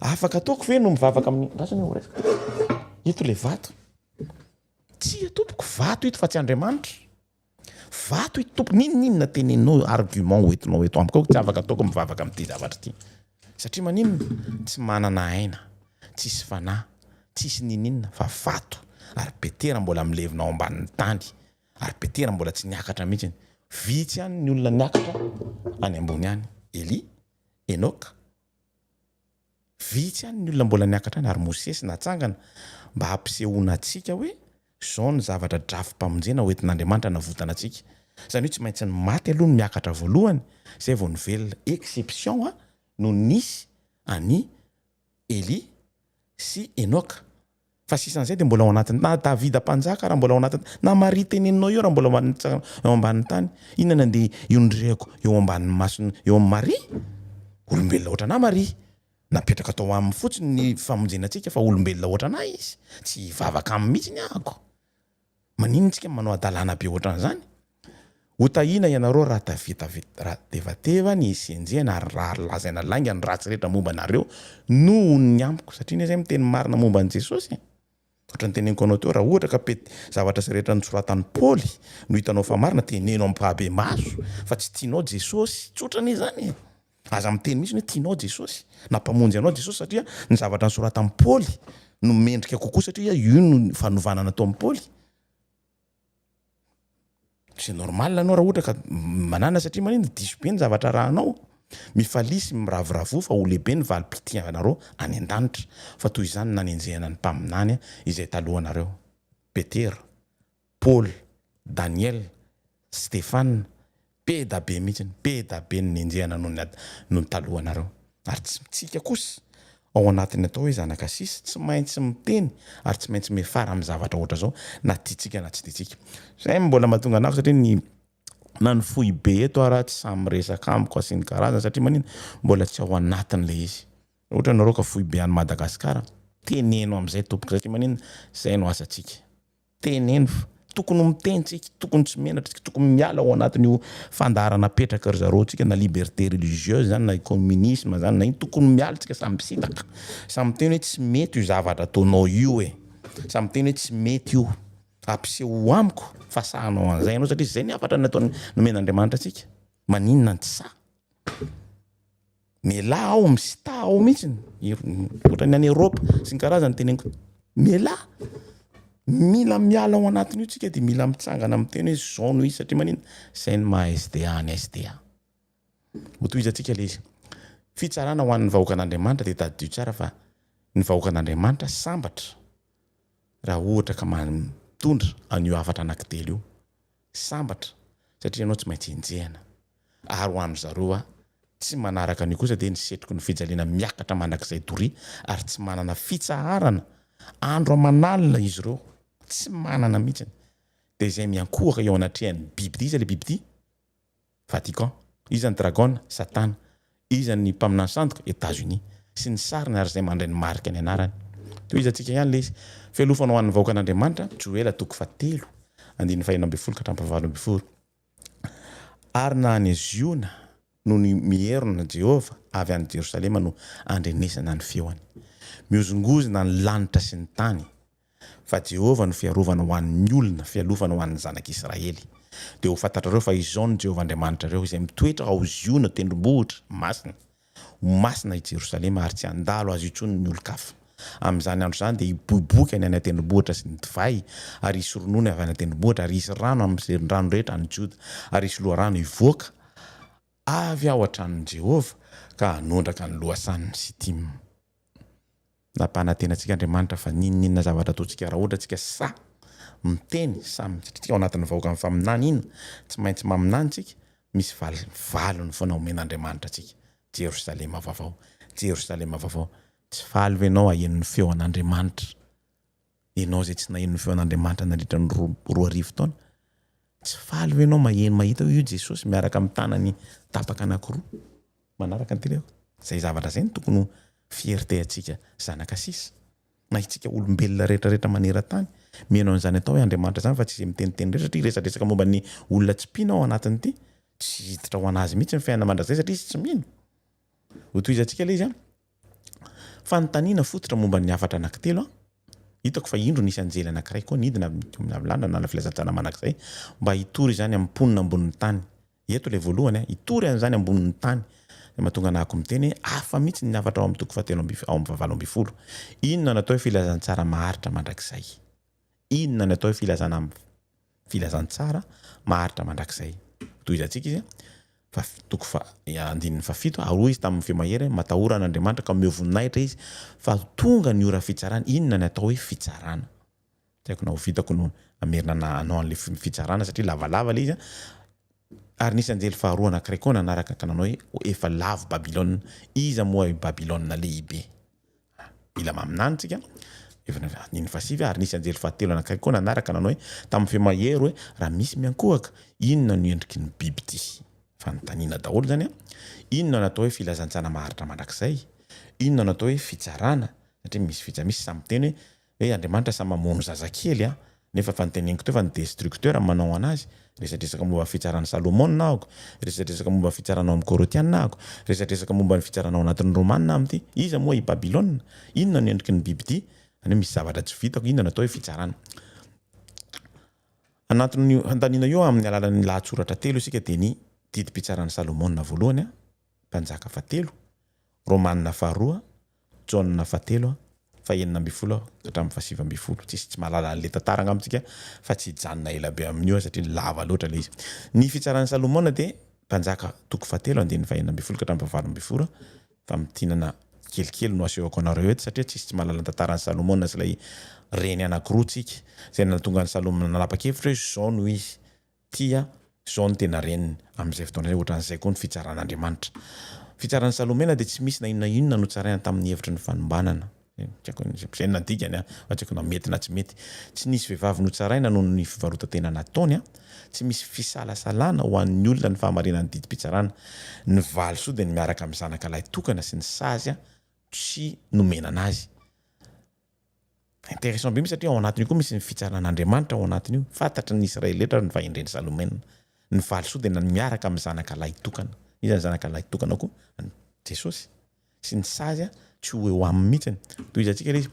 afaka ataoko ve no mivavaka amin'ny rasany ho resaka ito le vato tsy atompoko vato ito fa tsy Andriamanitra vato ito tompo ninona teneninao argument hoentinao eto amiko tsy afaka ataoko mivavaka amin'ity zavatra ity satria maninona tsy manana aina tsisy fanahy tsisy ninina fa vato ary Petera mbola milevinao ambanin'ny tany ary Petera mbola tsy niakatra mihitsy vitsy ihany ny olona niakatra any ambony any Eli Enoka vitsy ihany ny olona mbola niakatra any ary Mosesy natsangana mba hampisehoana antsika hoe zao ny zavatra drafim-pamonjena hoentin'Andriamanitra navotana antsika zany hoe tsy maintsy ny maty aloha no miakatra voalohany zay vao nivelona exception no nisy any Eli sy Enoka fa sisan'izay de mbola ao anatiny na Davida mpanjaka raha mbola ao anatiny na Maria teneninao io raha mbola ao ambanin'ny tany inona andeha iondreko eo ambanin'ny masina eo amin'ny Maria olombelona ohatra na Maria napetraka tao aminy fotsiny ny famonjena antsika fa olombelona ohatra na izy tsy vavaka amin'ny mihitsy ny ahako maninona tsika manao adalana be ohatran'izany hotahina ianareo raha tevateva ny isenjena ary raha lazaina lainga ny ratsy rehetra momba anareo noho ny ampiko satria ne zay miteny marina momba an' Jesosy ohatra ny teneniko anao teo raha ohatra ka zavatra sy rehetra nosoratan'ny Paoly no hitanao fa marina teneno amin'ny mpahabe maso fa tsy tianao Jesosy tsotra ne zany aza miteny misy hoe tianao Jesosy nampamonjy anao Jesosy satria ny zavatra nosoratan'ny Paoly no mendrika kokoa satria io no fanovanana tao amin'ny Paoly c'est normal anao raha ohatra ka manana satria manino diso be ny zavatra rahanao mifalisy miravoravo fa ho lehibe ny valim-pitiavanareo any an-danitra fa toy izany nanenjehana ny mpaminany izay talohanareo Petera Paul Daniel Stefana be da be mihitsy be da be ny nenjehana no ny talohanareo ary tsy mitsika kosa ao anatiny atao hoe zanaka sisy tsy maintsy miteny ary tsy maintsy mefara amin'ny zavatra ohatra zao na tiatsika na tsy tiatsika zay mbola mahatonga anako satria na ny fohy be eto raha tsy samy resaka amiko sy ny karazana satria manino mbola tsy ao anatin'le izy ohatra nareo ka fohy be any Madagasikara teneno amin'izay tompoko satria manino zay no asantsika teneno tokony mitentsika tokony tsy menatra tokony miala ao anatin'io fandarana apetraka ry zareo tsika na liberté religieuse zany na communisme zany na iny tokony miala tsika samy misitaka samy teny hoe tsy mety io zavatra ataonao io samy teny hoe tsy mety io ampiseho amiko fa sahanao an'izay ianao satria zay ny afatra nataony nomen'Andriamanitra atsika maninona ny tsy sa mela ao misita ao mihitsy ohatra ny any Europe sy ny karazany teneniko mela mila miala ao anatiny io tsika de mila mitsangana miteny hoe zao no izy satria manino zay ny maha SDA ny SDA ho tohizantsika le izy fitsarana ho an'ny vahoaka an'Andriamanitra de tadidio tsara fa ny vahoaka an'Andriamanitra sambatra raha ohatra ka mitondra an'io afatra anankitelo io sambatra satria anao tsy maintsy enjehana ary ho an'ny zareo tsy manaraka an'io kosa de ny setroko ny fijaliana miakatra mandrakizay toria ary tsy manana fitsaharana andro amanalina izy ireo tsy manana mihitsy de izay miankohaka eo anatrehan'ny biby ity izy le biby ity Vatican izy ny dragon satana, izy ny mpaminany sandoka États-Unis sy ny sariny ary zay mandray ny marika ny anarany. Toy izy atsika ihany le izy fialofana ho an'ny vahoaka an'Andriamanitra Joela 3 andiny 2 ka hatramin'ny 7. Ary na any Ziona no ny mierona Jehova avy any Jerosalema no andrenesana ny feoany. Miozongozona ny lanitra sy ny tany. Fa Jehova no fiarovana ho an'ny olona, fialofana ho an'ny zanak'Israely. Dia ho fantatrareo fa izao ny Jehova Andriamanitra reo izay mitoetra ao Ziona tendrombohitra masina. Masina i Jerosalema ary tsy andalo azy intsony ny olo-kafa. Amin'izany andro izany dia hiboiboika ny any tendrombohitra sy ny divay ary hisy ronono avy any tendrombohitra ary hisy rano amin'ny rano rehetra any Joda ary hisy loharano hivoaka avy ao an-tranon'i Jehova ka hanondraka ny lohasaniny Sitim. Nampanantena antsika Andriamanitra fa ninona zavatra ataontsika raha ohatra antsika sa miteny samy ao anatin'ny vahoaka amin'ny faminany iny tsy maintsy maminany tsika misy valony foana omen'Andriamanitra antsika. Jerosalema vaovao, Jerosalema vaovao. Tsy faly venao ahenon'ny feo an'Andriamanitra. Ianao zay tsy nahenon'ny feo an'Andriamanitra nandritra ny 2 taona. Tsy faly venao mahita io Jesosy miaraka amin'ny tanany tapaka anankiroa. Manaraka ny tireko. Zay zavatra zay ny tokony fierté atsika zanaka sisa. Na itsika olombelona rehetrarehetra maneran-tany. Mihaino an'izany atao hoe Andriamanitra zany fa tsy izay miteniteny rehetra satria resadresaka momba ny olona tsy mpino ao anatin'ity. Tsy hiditra ho anazy mihitsy ny fiainana mandrakizay satria izy tsy mino. Ho toy izy atsika le izy fanontaniana fototra momba ny afatra anankitelo. Hitako fa indro nisy anjely anankiray koa nidina milalana na filazantsana manakizay mba hitory izany amin'ny ponina ambonin'ny tany. Eto le voalohany hitory an'izany ambonin'ny tany. Mahatonga anako miteny hafa mihitsy ny afatra ao amin'ny 7:20. Inona natao hoe filazantsara maharitra mandrakizay? Inona natao hoe filazantsara maharitra mandrakizay? Toy izy atsika izy fa toko fa andininy fa 7 aroa izy tamin'ny femahery matahora an'Andriamanitra ka miovonahitra izy fa tonga ny ora fitsarana. Inona natao hoe fitsarana? Tiako na ho vitako no amerina anao an'le fitsarana satria lavalava le izy. Ary nisy anjely faharoa anankiray koa nanaraka ka nanao hoe efa lavo Babilona. Iza moa Babilona lehibe? Mila maminany tsika. Niny fasivy ary nisy anjely fahatelo anankiray koa nanaraka nanao hoe tamin'ny femahery hoe raha misy miankohaka inona no endriky ny biby ty? Fanontaniana daholo zany inona natao hoe filazantsana maharitra mandrakizay? Inona natao hoe fitsarana? Satria misy samy teny hoe Andriamanitra samy mamono zazakely nefa fanteneniko teo fa ny destructeur manao anazy. Resadresaka momba fitsarana Salomona aoko, resadresaka momba fitsarana amin'ny Korotiana aoko, resadresaka momba ny fitsarana ao anatin'ny Romanina amin'ity. Iza moa i Babilona? Inona ny endriky ny biby ty? Any misy zavatra tsy vitako inona natao hoe fitsarana. Anatin'ny fanontaniana io amin'ny alalan'ny lahatsoratra 3 isika dia ny didim-pitsarana Salomona voalohany mpanjaka fa 3, Romanina fa 2, Jona fa 3, fa 9 hatramin'ny fa 7. Tsy mahalala an'le tantara angamitsika fa tsy hijanona ela be amin'io satria lava loatra le izy. Ny fitsarana Salomona dia mpanjaka toko fa 3 andiny fa 9 ka hatramin'ny fa 12. Fa mitinana kelikely no asehoko anareo eto satria tsy mahalala ny tantarany Salomona sy ilay reny anankiroa tsika. Zay nahatonga ny Salomona nanapa-kevitra hoe zao no izy tia zao no tena reniny amin'izay fotoana izay ohatran'izay koa ny fitsaran'Andriamanitra. Fitsarana Salomena dia tsy misy na inona no tsaraina tamin'ny hevitry ny fanombanana. Zay nadikany atsako na mety na tsy mety. Tsy nisy vehivavy no tsaraina noho ny fivarota-tena nataony. Tsy misy fisalasalana ho an'ny olona ny fahamarinan'ny didim-pitsarana. Ny valy soa dia ny miaraka amin'ny zanakalahy tokana sy ny sazy tsy nomena anazy. Intéressant be misy satria ao anatin'io koa misy ny fitsaran'Andriamanitra ao anatin'io. Fantatry ny Israelitra ny fahendren'ny Salomena. Ny valy soa dia miaraka amin'ny zanakalahy tokana. Iza ny zanakalahy tokana koa? Jesosy. Sy ny sazy tsy ho eo aminy mihitsy. Toy izy atsika izy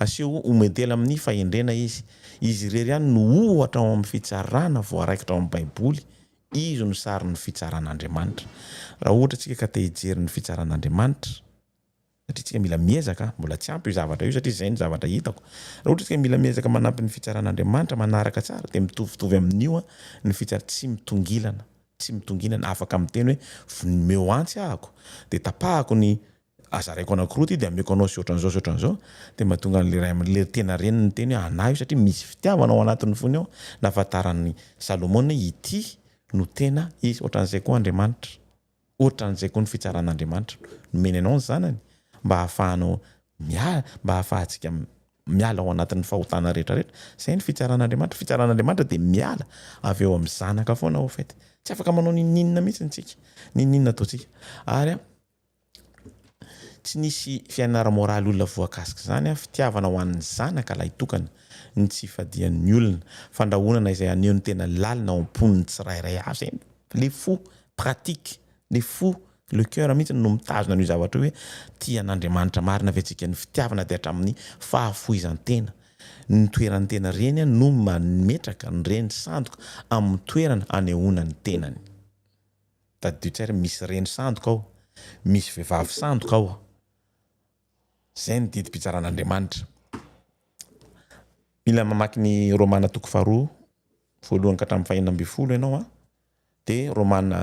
aseho omedela amin'ny fahendrena izy. Izy irery ihany no ohatra ao amin'ny fitsarana voaraikitra ao amin'ny Baiboly. Izy no sarin'ny fitsaran'Andriamanitra. Raha ohatra tsika ka te hijery ny fitsaran'Andriamanitra satria tsika mila miezaka, mbola tsy ampy io zavatra io satria izay ny zavatra hitako. Raha ohatra tsika mila miezaka manampy ny fitsaran'Andriamanitra manaraka tsara dia mitovitovy amin'io ny fitsarana tsy mitongilana. Tsy mitongilana afaka miteny hoe meo antsy ahako dia tapahako ny azaraiko anankiroa ty dia ameko anao sy ohatran'izao dia mahatonga le tena reniny ny teny hoe anahy io satria misy fitiavana ao anatin'ny fony ao. Nahafantaran'ny Salomona ity no tena izy ohatran'izay koa Andriamanitra. Ohatran'izay koa ny fitsaran'Andriamanitra nomeny anao ny zanany mba hahafahanao mba hahafahantsika miala ao anatin'ny fahotana rehetrarehetra. Zay ny fitsaran'Andriamanitra. Fitsaran'Andriamanitra dia miala avy eo amin'ny zanaka foana ao fety. tsy afaka manao ninninna mihitsy ntsika ninninna ataotsika ary tsy nisy fianara moraly olona voakasika zany fitiavana ho an'ny zanaka laha itokana ny tsy fadian'ny olona fandrahonana izay aneo ny tena lalina ao amponiny tsirairay avy zay le fou pratique le fou le cœur mihitsy no mitazona ny zavatra hoe tia an'Andriamanitra marina ve tsika ny fitiavana dia hatramin'ny fahafoizan-tena ny toeran'ny tena reny no mametraka ny reny sandoka amin'ny toerana anehoana ny tenany tadidio tsara misy reny sandoka ao misy vehivavy sandoka ao zay ny didy mpitsaran'Andriamanitra mila mamaky ny romana toko faharoa voalohany ka hatramin'ny fahaenina ambin'ny folo ianao dia romana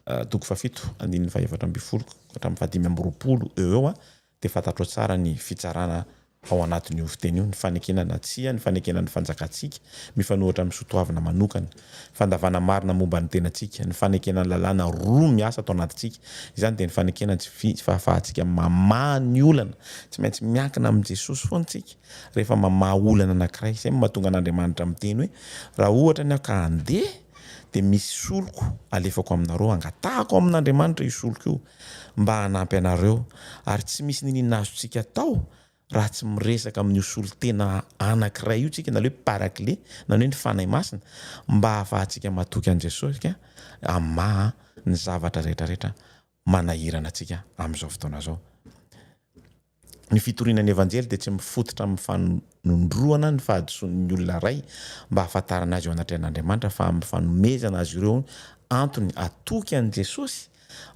toko fafito andininy fahaefatra ambin'ny folo hatramin'ny fahadimy amby roapolo eo dia fantatro tsara ny fitsarana ao anatin'io fiteny io ny fanekenana tsia ny fanekenana fanjakatsika mifanohitra amin'ny sotoavina manokana fandavana marina momba ny tenatsika ny fanekenana lalàna roa miasa atao anatitsika izany dia ny fanekenana tsy fahafahantsika mamany olana tsy maintsy miankina amin'i Jesosy foantsika rehefa mamaha olana anankiray izay mahatonga an'Andriamanitra miteny hoe raha ohatra ny ka handeha dia misy soloko alefako aminareo angatahako amin'Andriamanitra io soloko io mba hanampy anareo ary tsy misy ninina azontsika atao raha tsy miresaka amin'io solo tena anankiray io tsika na hoe parakle na hoe ny fanahy masina mba hahafahantsika matoky an' Jesosy ka amaha ny zavatra rehetrarehetra manahirana atsika amin'izao fotoana zao ny fitorinan'ny evanjely dia tsy mifototra amin'ny fanondroana ny fahadisoan'ny olona ray mba hahafantarana azy eo anatrehan'Andriamanitra fa amin'ny fanomezana azy ireo antony atoky an' Jesosy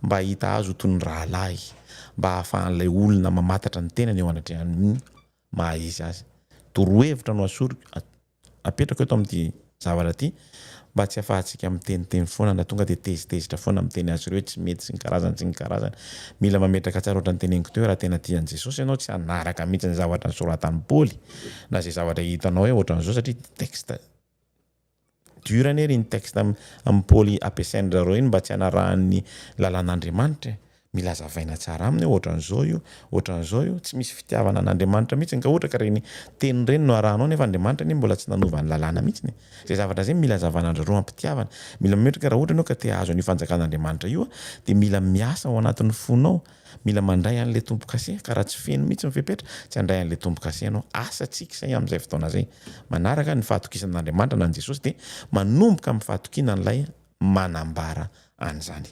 mba hita azy ho toy ny rahalahy mba hahafahan'ilay olona mamatatra ny tenany eo anatrehan'ny maha izy azy torohevitra no asoriko apetraka eto amin'ity zavatra ity mba tsy hahafahantsika miteniteny foana na tonga dia tezitezitra foana miteny azy ireo tsy mety sy ny karazany mila mametraka tsara ohatra ny teneniko teo raha tena tian'i Jesosy ianao tsy hanaraka mihitsy ny zavatra nosoratan'ny Paoly na zay zavatra hitanao hoe ohatran'izao satria texte dur anery ny texte amin'ny Paoly ampiasainy zareo iny mba tsy hanarahan'ny lalàn'Andriamanitra mila zavaina tsara aminy ohatran'izao io tsy misy fitiavana an'Andriamanitra mihitsy ka ohatra ka reny teny reny no arahanao nefa Andriamanitra ny mbola tsy nanova ny lalàna mihitsy zay zavatra zay mila zavana andrareo ampitiavana mila metraka raha ohatra ianao ka te hahazo ny fanjakan'Andriamanitra io dia mila miasa ao anatin'ny fonao mila mandray an'ilay tombo-kase ka raha tsy feno mihitsy mifepetra tsy handray an'ilay tombo-kase ianao asatsika izay amin'izay fotoana zay manaraka ny fahatokisan'Andriamanitra na an' Jesosy dia manomboka amin'ny fahatokiana n'ilay manambara an'izany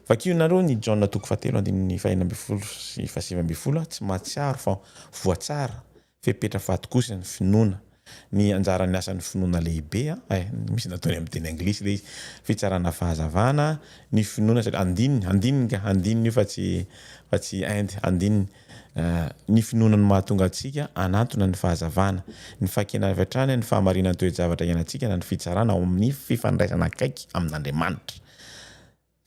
vakio nareo ny John toko fahatelo andininy fahaenina ambin'ny folo sy fahasivy ambin'ny folo tsy mahatsiaro fa voatsara fepetra fahatokosana finoana ny anjarany asan'ny finoana lehibe misy nataony amin'ny teny anglisy ilay izy fitsarana fahazavana ny finoana andininy io fa tsy andininy ny finoana ny mahatonga atsika anatona ny fahazavana ny fahakenavetrany ny fahamarinany toe-javatra ianantsika na ny fitsarana ao amin'ny fifandraisana akaiky amin'Andriamanitra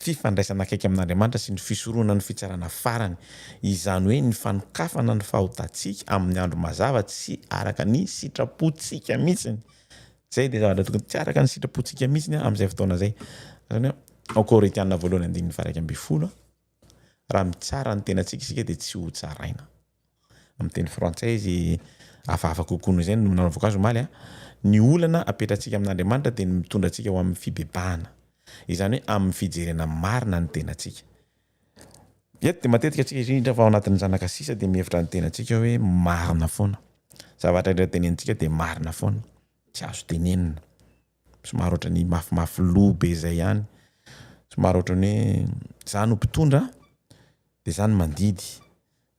fifandraisana akaiky amin'Andriamanitra sy ny fisoroana ny fitsarana farany izany hoe ny fanokafana ny fahotatsika amin'ny andro mazava tsy araka ny sitrapontsika mihitsiny zay dia zavatra tokony tsy araka ny sitrapontsika mihitsiny amin'izay fotoana zay ao Korintiana voalohany andininy faha 1 raha mitsara ny tenatsika isika dia tsy ho tsaraina amin'ny teny frantsay izy hafahafa kokoa noho izay no manao voankazo maly ny olana apetratsika amin'Andriamanitra dia mitondra atsika ho amin'ny fibebahana izany hoe amin'ny fijerena marina ny tenatsika eto dia matetika atsika indrindra fa ao anatin'ny zanaka sisa dia mihevitra ny tenatsika hoe marina foana zavatra indray tenenitsika dia marina foana tsy azo tenenina somary ohatra ny mafimafy loha be izay ihany somary ohatra ny hoe za no mpitondra dia za no mandidy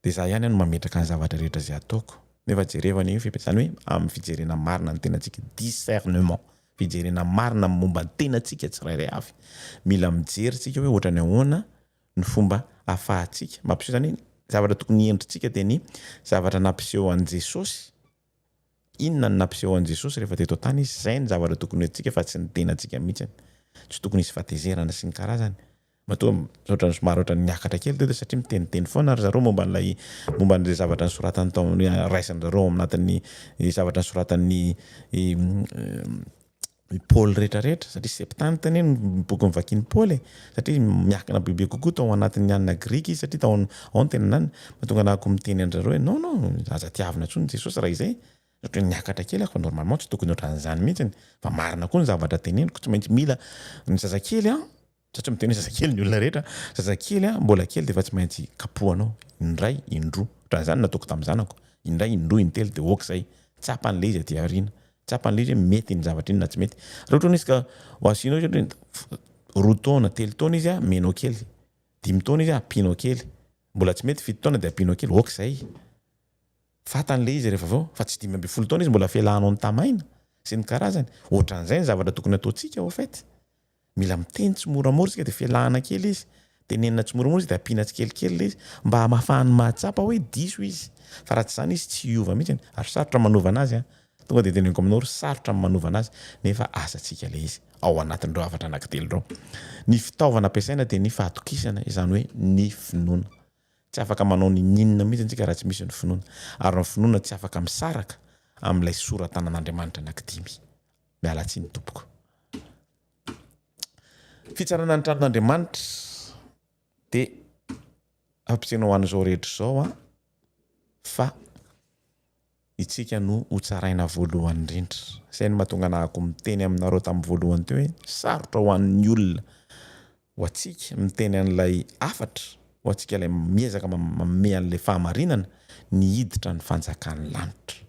dia za ihany no mametraka ny zavatra rehetra izay ataoko nefa jerevana io izany hoe amin'ny fijerena marina ny tenatsika discernement fijerena marina momba ny tenatsika tsirairay avy mila mijery tsika hoe ohatra ny ahoana ny fomba ahafahantsika mampiseho zany zavatra tokony endritsika dia ny zavatra nampiseho an' Jesosy inona ny nampiseho an' Jesosy rehefa teto tany izy zay ny zavatra tokony entsika fa tsy ny tenatsika mihitsy tsy tokony isy fatezerana sy ny karazany matoa ohatra ny somary ohatra ny miakatra kely teo dia satria miteniteny foana ary zareo momba n'ilay zavatra nysoratany tao raisany zareo anatin'ny zavatra nysoratan'ny Paul rehetrarehetra satria septante ny boky mivakiany Paul satria miakina bebe kokoa tao anatin'ny anina grika izy satria ao ny tena nany mahatonga anahako miteny an-jareo hoe non azatiavina tsony Jesosy raha izay satria niakatra kely fa normalement tsy tokony ohatran'izany mihitsy fa marina koa ny zavatra teneniko tsy maintsy mila ny zazakely satria miteny zazakely ny olona rehetra zazakely mbola kely de efa tsy maintsy kapohanao indray indroa ohatran'izany nataoko tamin'ny zanako indray indroa intelo de okzay tsapan'le izy aty aoriana tsapan'le izy mety ny zavatra iny na tsy mety raha ohatra izy ka hoasinao izy roa taona telo taona izy menao kely 5 taona izy ampinao kely mbola tsy mety 7 taona de ampinao kely okzay fatan'le izy rehefa vao fa tsy 10 taona izy mbola fialahanao ny tamaina sy ny karazany ohatran'izay ny zavatra tokony ataontsika au fait mila miteny tsy moramora sika de fialahana kely izy tenenina tsy moramora izy de ampiana tsikelikely le izy mba hamafahany mahatsapa hoe diso izy fa raha tsy zany izy tsy hiova mihitsy ary sarotra manova anazy tonga de teneniko aminao sarotra manova anazy nefa asatsika le izy ao anatin'ireo afatra anankitelo ireo ny fitaovana ampiasaina de ny fahatokisana izany hoe ny finoana tsy afaka manao ny ninona mihitsy antsika raha tsy misy ny finoana ary ny finoana tsy afaka misaraka amin'ilay soratanan'Andriamanitra anankidimy miala tsiny tompoko fitsarana ny tranon'Andriamanitra de ampiasainao an'izao rehetra zao fa itsika no hotsaraina voalohany indrindra zay ny mahatonga anahako miteny aminareo tamin'ny voalohany teo hoe sarotra ho an'ny olona ho atsika miteny an'ilay afatra ho atsika ilay miezaka manome an'ilay fahamarinana ny hiditra ny fanjakan'ny lanitra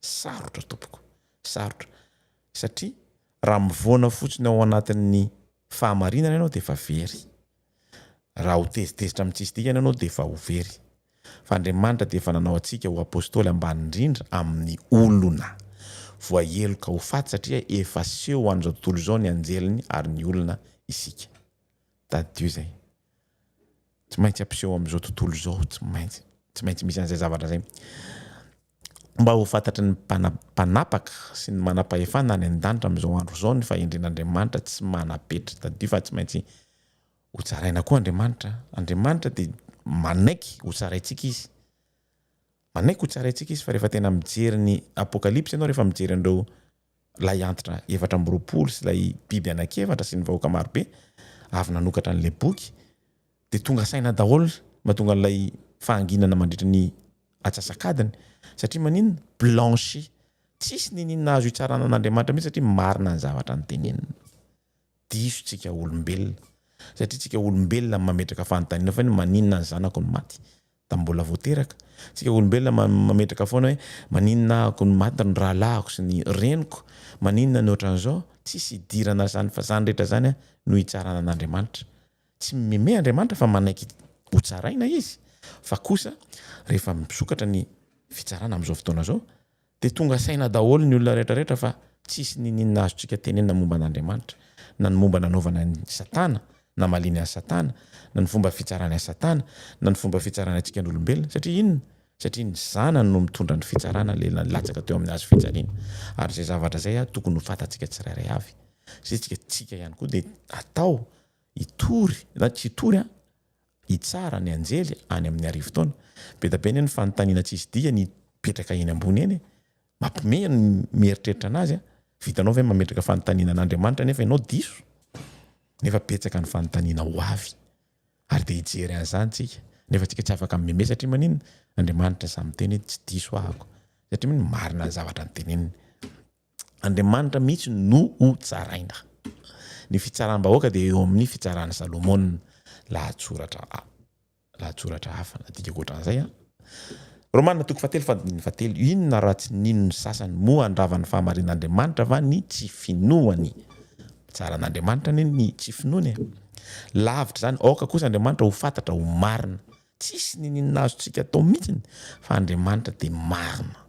sarotra tompoko sarotra satria raha mivoana fotsiny ao anatin'ny fahamarinana ianao de efa very raha ho tezitezitra amin'tsisy dikany ianao de efa ho very fa Andriamanitra de efa nanao atsika ho apôstôly ambany indrindra amin'ny olona voaheloka ho faty satria efa seho an'izao tontolo izao ny anjeliny ary ny olona isika Dieu zay tsy maintsy ampiseho amin'izao tontolo izao tsy maintsy misy an'izay zavatra zay mba ho fantatry ny mpanapaka sy ny manam-pahefana any an-danitra amin'izao andro izao ny fahendren'Andriamanitra tsy manapetra Dieu fa tsy maintsy ho tsaraina koa Andriamanitra de manaiky ho tsaraintsika izy manaiky ho tsaraintsika izy fa rehefa tena mijery ny apokalipsy ianao rehefa mijery andreo lay antitra 720 sy lay biby anankefatra sy ny vahoaka marobe avy nanokatra an'ilay boky de tonga saina daholo mahatonga an'ilay fahanginana mandritra ny atsasakadiny satria maninona blanchi tsisy ninina azo itsarana an'Andriamanitra mihitsy satria marina ny zavatra nytenenina diso tsika olombelona satria tsika olombelona mametraka fanontaniana fa maninona ny zanako ny maty da mbola voateraka tsika olombelona mametraka foana hoe maninona ako ny maty ny rahalahako sy ny reniko maninona ny ohatran'izao tsisy hidirana zany fa zany rehetra zany no hitsarana an'Andriamanitra tsy meme Andriamanitra fa manaiky ho tsaraina izy fa kosa rehefa misokatra ny fitsarana amin'izao fotoana zao de tonga saina daholo ny olona rehetrarehetra fa tsisy ninina azotsika tenenina momba an'Andriamanitra na ny momba nanaovana ny satana na maliny an'ny satana na ny fomba fitsarana an'ny satana na ny fomba fitsarana antsika ny olombelona satria inona satria ny zanany no mitondra ny fitsarana le latsaka teo amin'ny azo fijaliana ary zay zavatra zay tokony ho fatatsika tsirairay avy zay tsika ihany koa de atao itory na tsy itory hitsara ny anjely any amin'ny arivo-taona be da be ny fanontaniana tsisy dia ny petraka eny ambony eny mampime ny mieritreritra anazy vitanao ve mametraka fanontaniana an'Andriamanitra nefa ianao diso nefa petsaka ny fanontaniana ho avy ary de hijery an'izany tsika nefa tsika tsy afaka mimeme satria maninona Andriamanitra samy teny tsy diso ahako satria maninona marina ny zavatra nyteneniny Andriamanitra mihitsy no ho tsaraina ny fitsaram-bahoaka de eo amin'ny fitsaran'ny Salomona lahatsoratra hafa nadikako ohatran'izay Romanina 4:7 inona raha tsy ninony sasany moa andravan'ny fahamarin'Andriamanitra va ny tsy finoany tsara an'Andriamanitra ny tsy finoany lavitra zany aoka kosa Andriamanitra ho fantatra ho marina tsisy ninina azotsika atao mihitsy fa Andriamanitra de marina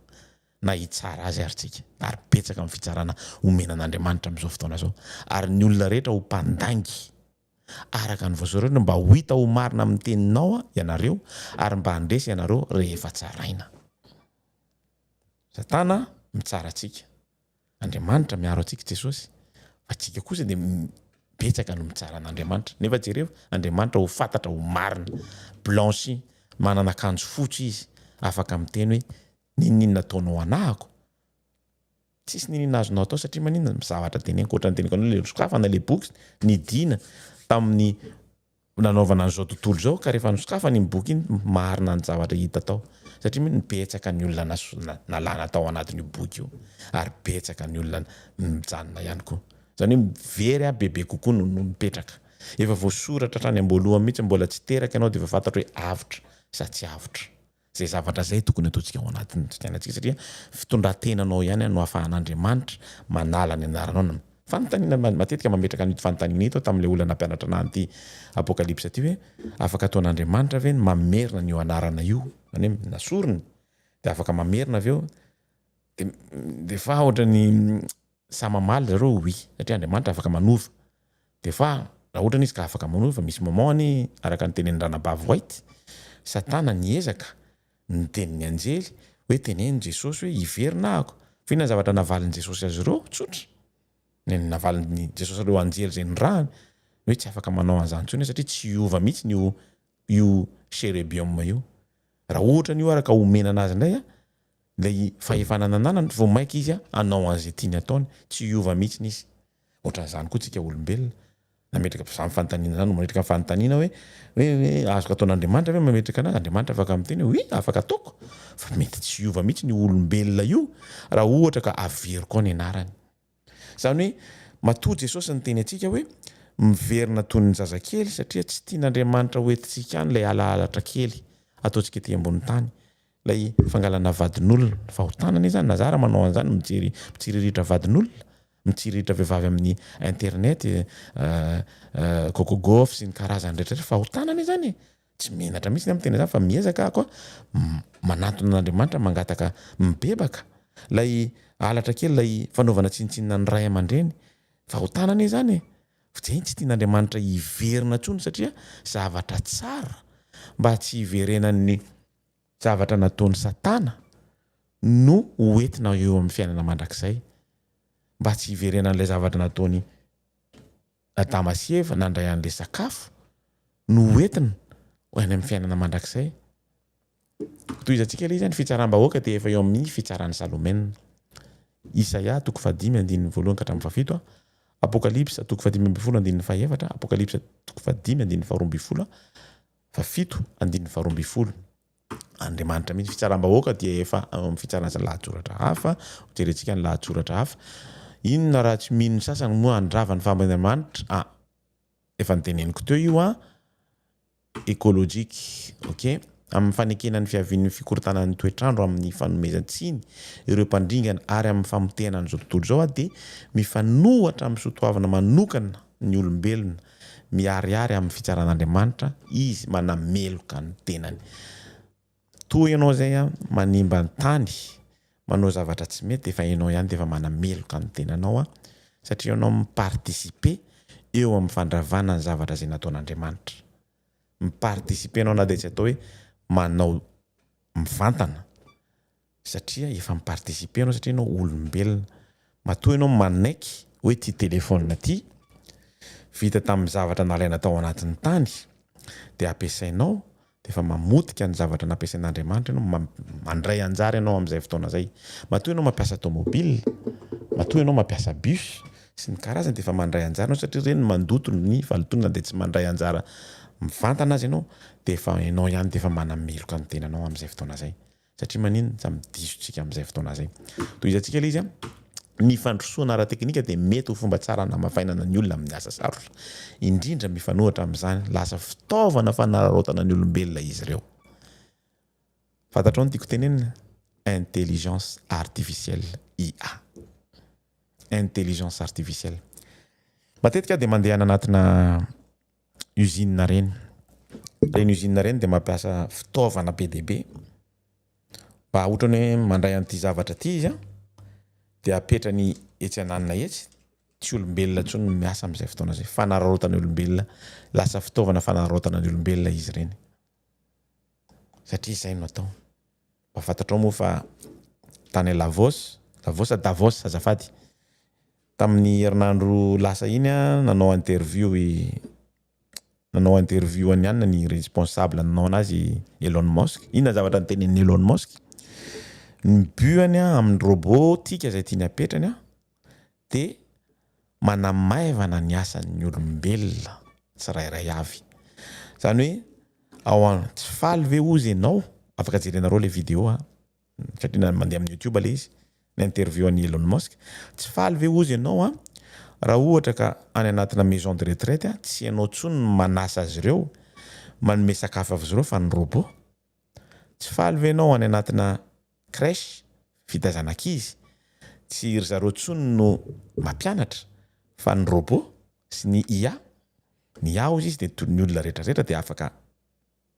na hitsara azy ary tsika ary petsaka amin'ny fitsarana omenan'Andriamanitra amin'izao fotoana zao ary ny olona rehetra ho mpandangy araka ny voasoratra mba ho hita ho marina amin'ny teninao ianareo ary mba handresy ianareo rehefa tsaraina satana mitsara atsika Andriamanitra miaro atsika Jesosy fa tsika kosa de betsaka no mitsara an'Andriamanitra nefa jereo Andriamanitra ho fantatra ho marina blanchi manana akanjo fotsy izy afaka miteny hoe ninina ataonao anahako tsisy ninina azonao atao satria maninona zavatra teneniko ohatran'ny teneniko anao le sokafana le boky ny dina tamin'ny nanaovana an'izao tontolo zao ka rehefa nosokafany ny boky iny marina ny zavatra hita tao satria mipetsaka ny olona nalana tao anatin'io boky io ary petsaka ny olona mijanona ihany koa zany hoe very bebe kokoa no mipetraka efa voasoratra hatrany amboloha mihitsy mbola tsy teraka ianao dia efa fantatra hoe avitra sa tsy avitra zay zavatra zay tokony ataontsika ao anatin'ny fiainantsika satria fitondran-tenanao ihany no ahafahan'Andriamanitra manala ny anaranao fanontaniana matetika mametraka ny fanontaniana ito tamin'ilay olona nampianatra anahy ity apokalipsa ty hoe afaka ataon'Andriamanitra ve mamerina ny io anarana io zany hoe nasoriny dia afaka mamerina avy eo dia fa ohatra ny samamaly zareo oui satria Andriamanitra afaka manova dia fa raha ohatra izy ka afaka manova misy momany araka ny tenen'ny ranabavy white Satana niezaka ny tenin'ny anjely hoe teneny Jesosy hoe iverina ako fa inona zavatra navaliny Jesosy azy ireo tsotra ny navaliny Jesosy ireo anjely zay ny rahany hoe tsy afaka manao an'izany tsony satria tsy hiova mihitsy io cherebium io raha ohatra ny io araka omena anazy indray lay fahefanana ananany vao maika izy anao an'izay tiany ataony tsy hiova mihitsy izy ohatran'izany koa tsika olombelona nametraka samy fanontaniana zany mametraka fanontaniana hoe azoko ataon'Andriamanitra ve mametraka anazy Andriamanitra afaka miteny hoe afaka ataoko fa mety tsy hiova mihitsy ny olombelona io raha ohatra ka averiko ny anarany zany hoe matoa Jesosy niteny antsika hoe miverina toy ny zazakely satria tsy tian'Andriamanitra hoentintsika any lay alahalatra kely ataontsika ety ambony tany lay fangalana vadin'olona fahotanana izany nazara manao an'izany mitsiriritra vadin'olona mitsiriritra vehivavy amin'ny internet kokogof sy ny karazany rehetra fahotanana izany tsy menatra mihitsy amin'ny tena izany fa miezaka ako manatona n'Andriamanitra mangataka mibebaka lay alatra kely lay fanaovana tsinontsinona ny ray aman-dreny fahotanana izany zay tsy tian'Andriamanitra hiverina tsony satria zavatra tsara mba tsy hiverenan'ny zavatra nataon'ny Satana no hoentina eo amin'ny fiainana mandrakizay mba tsy hiverenan'ilay zavatra nataony Adama sy Eva nandray an'ilay sakafo no hoentina ho any amin'ny fiainana mandrakizay toy izantsika ilay izany fitsaram-bahoaka dia efa eo amin'ny fitsaran'ny Salomena Isaia 5:1-7 Apokalipsa 5:1-7 Apokalipsa 5:5-12 7:12 Andriamanitra mihitsy fitsaram-bahoaka dia efa amin'ny fitsarana lahatsoratra hafa jerentsika ny lahatsoratra hafa inona raha tsy mino sasany moa andravany famban'Andriamanitra efa niteneniko teo io écologique ok amin'ny fanekenan'ny fiavian'ny fikorontanan'ny toetrandro amin'ny fanomezantsiny ireo mpandringana ary amin'ny famotehana n'izao tontolo zao dia mifanohatra amin'ny sotoavana manokana ny olombelona miariary amin'ny fitsaran'Andriamanitra izy manameloka ny tenany toy ianao zay manimba ny tany manao zavatra tsy mety efa ianao ihany dia efa manameloka ny tenanao satria ianao mipartisipe eo amin'ny fandravana ny zavatra zay nataon'Andriamanitra mipartisipe ianao na dia tsy atao hoe manao mivantana satria efa mipartisipe ianao satria ianao olombelona matoa ianao manaiky hoe ty telefônina ty vita tamin'ny zavatra nalaina tao anatin'ny tany dia ampiasainao dia efa mamotika ny zavatra nampiasain'Andriamanitra ianao mandray anjara ianao amin'izay fotoana zay matoa ianao mampiasa automobile matoa ianao mampiasa bus sy ny karazany dia efa mandray anjara ianao satria ireny mandoto ny valitonana dia tsy mandray anjara mivantana azy ianao dia efa ianao ihany dia efa manameloka ny tenanao amin'izay fotoana zay satria maninona sa midisontsika amin'izay fotoana zay toy izantsika ilay izy ny fandrosoana ara-teknika dia mety ho fomba tsara namafainana ny olona amin'ny asa sarotra indrindra mifanohatra amin'izany lasa fitaovana fanararaotana ny olombelona izy ireo fantatrao ny tiako tenenina intelligence artificielle IA intelligence artificielle matetika dia mandeha anatina usine reny usine reny dia mampiasa fitaovana be dia be mba ohatrany hoe mandray an'ity zavatra ty izy dia apetrany etsy ananina etsy tsy olombelona tsony miasa amin'izay fotoana zay fanararaotana olombelona lasa fitaovana fanararaotana ny olombelona izy ireny satria izay no atao mba fantatrao moa fa tany Davos azafady tamin'ny herinandro lasa iny nanao interview any anina ny responsable nanao anazy Elon Musk inona zavatra nitenen'ny Elon Musk ny buany amin'ny robotika izay tiany apetrany dia manamaivana ny asan'ny olombelona tsirairay avy Zany hoe tsy faly ve ozy ianao afaka jerenareo le vidéo satria mandeha amin'ny YouTube le izy ny interview an'i Elon Musk tsy faly ve ozy ianao raha ohatra ka any anatina maison de retraite tsy ianao tsony manasa azy ireo manome sakafo azy ireo fa ny robot tsy faly ve ianao any anatina crèche vita zanak'izy tsy ry zareo tsony no mampianatra fa ny robot sy ny IA ozy izy de ny olona rehetrarehetra de afaka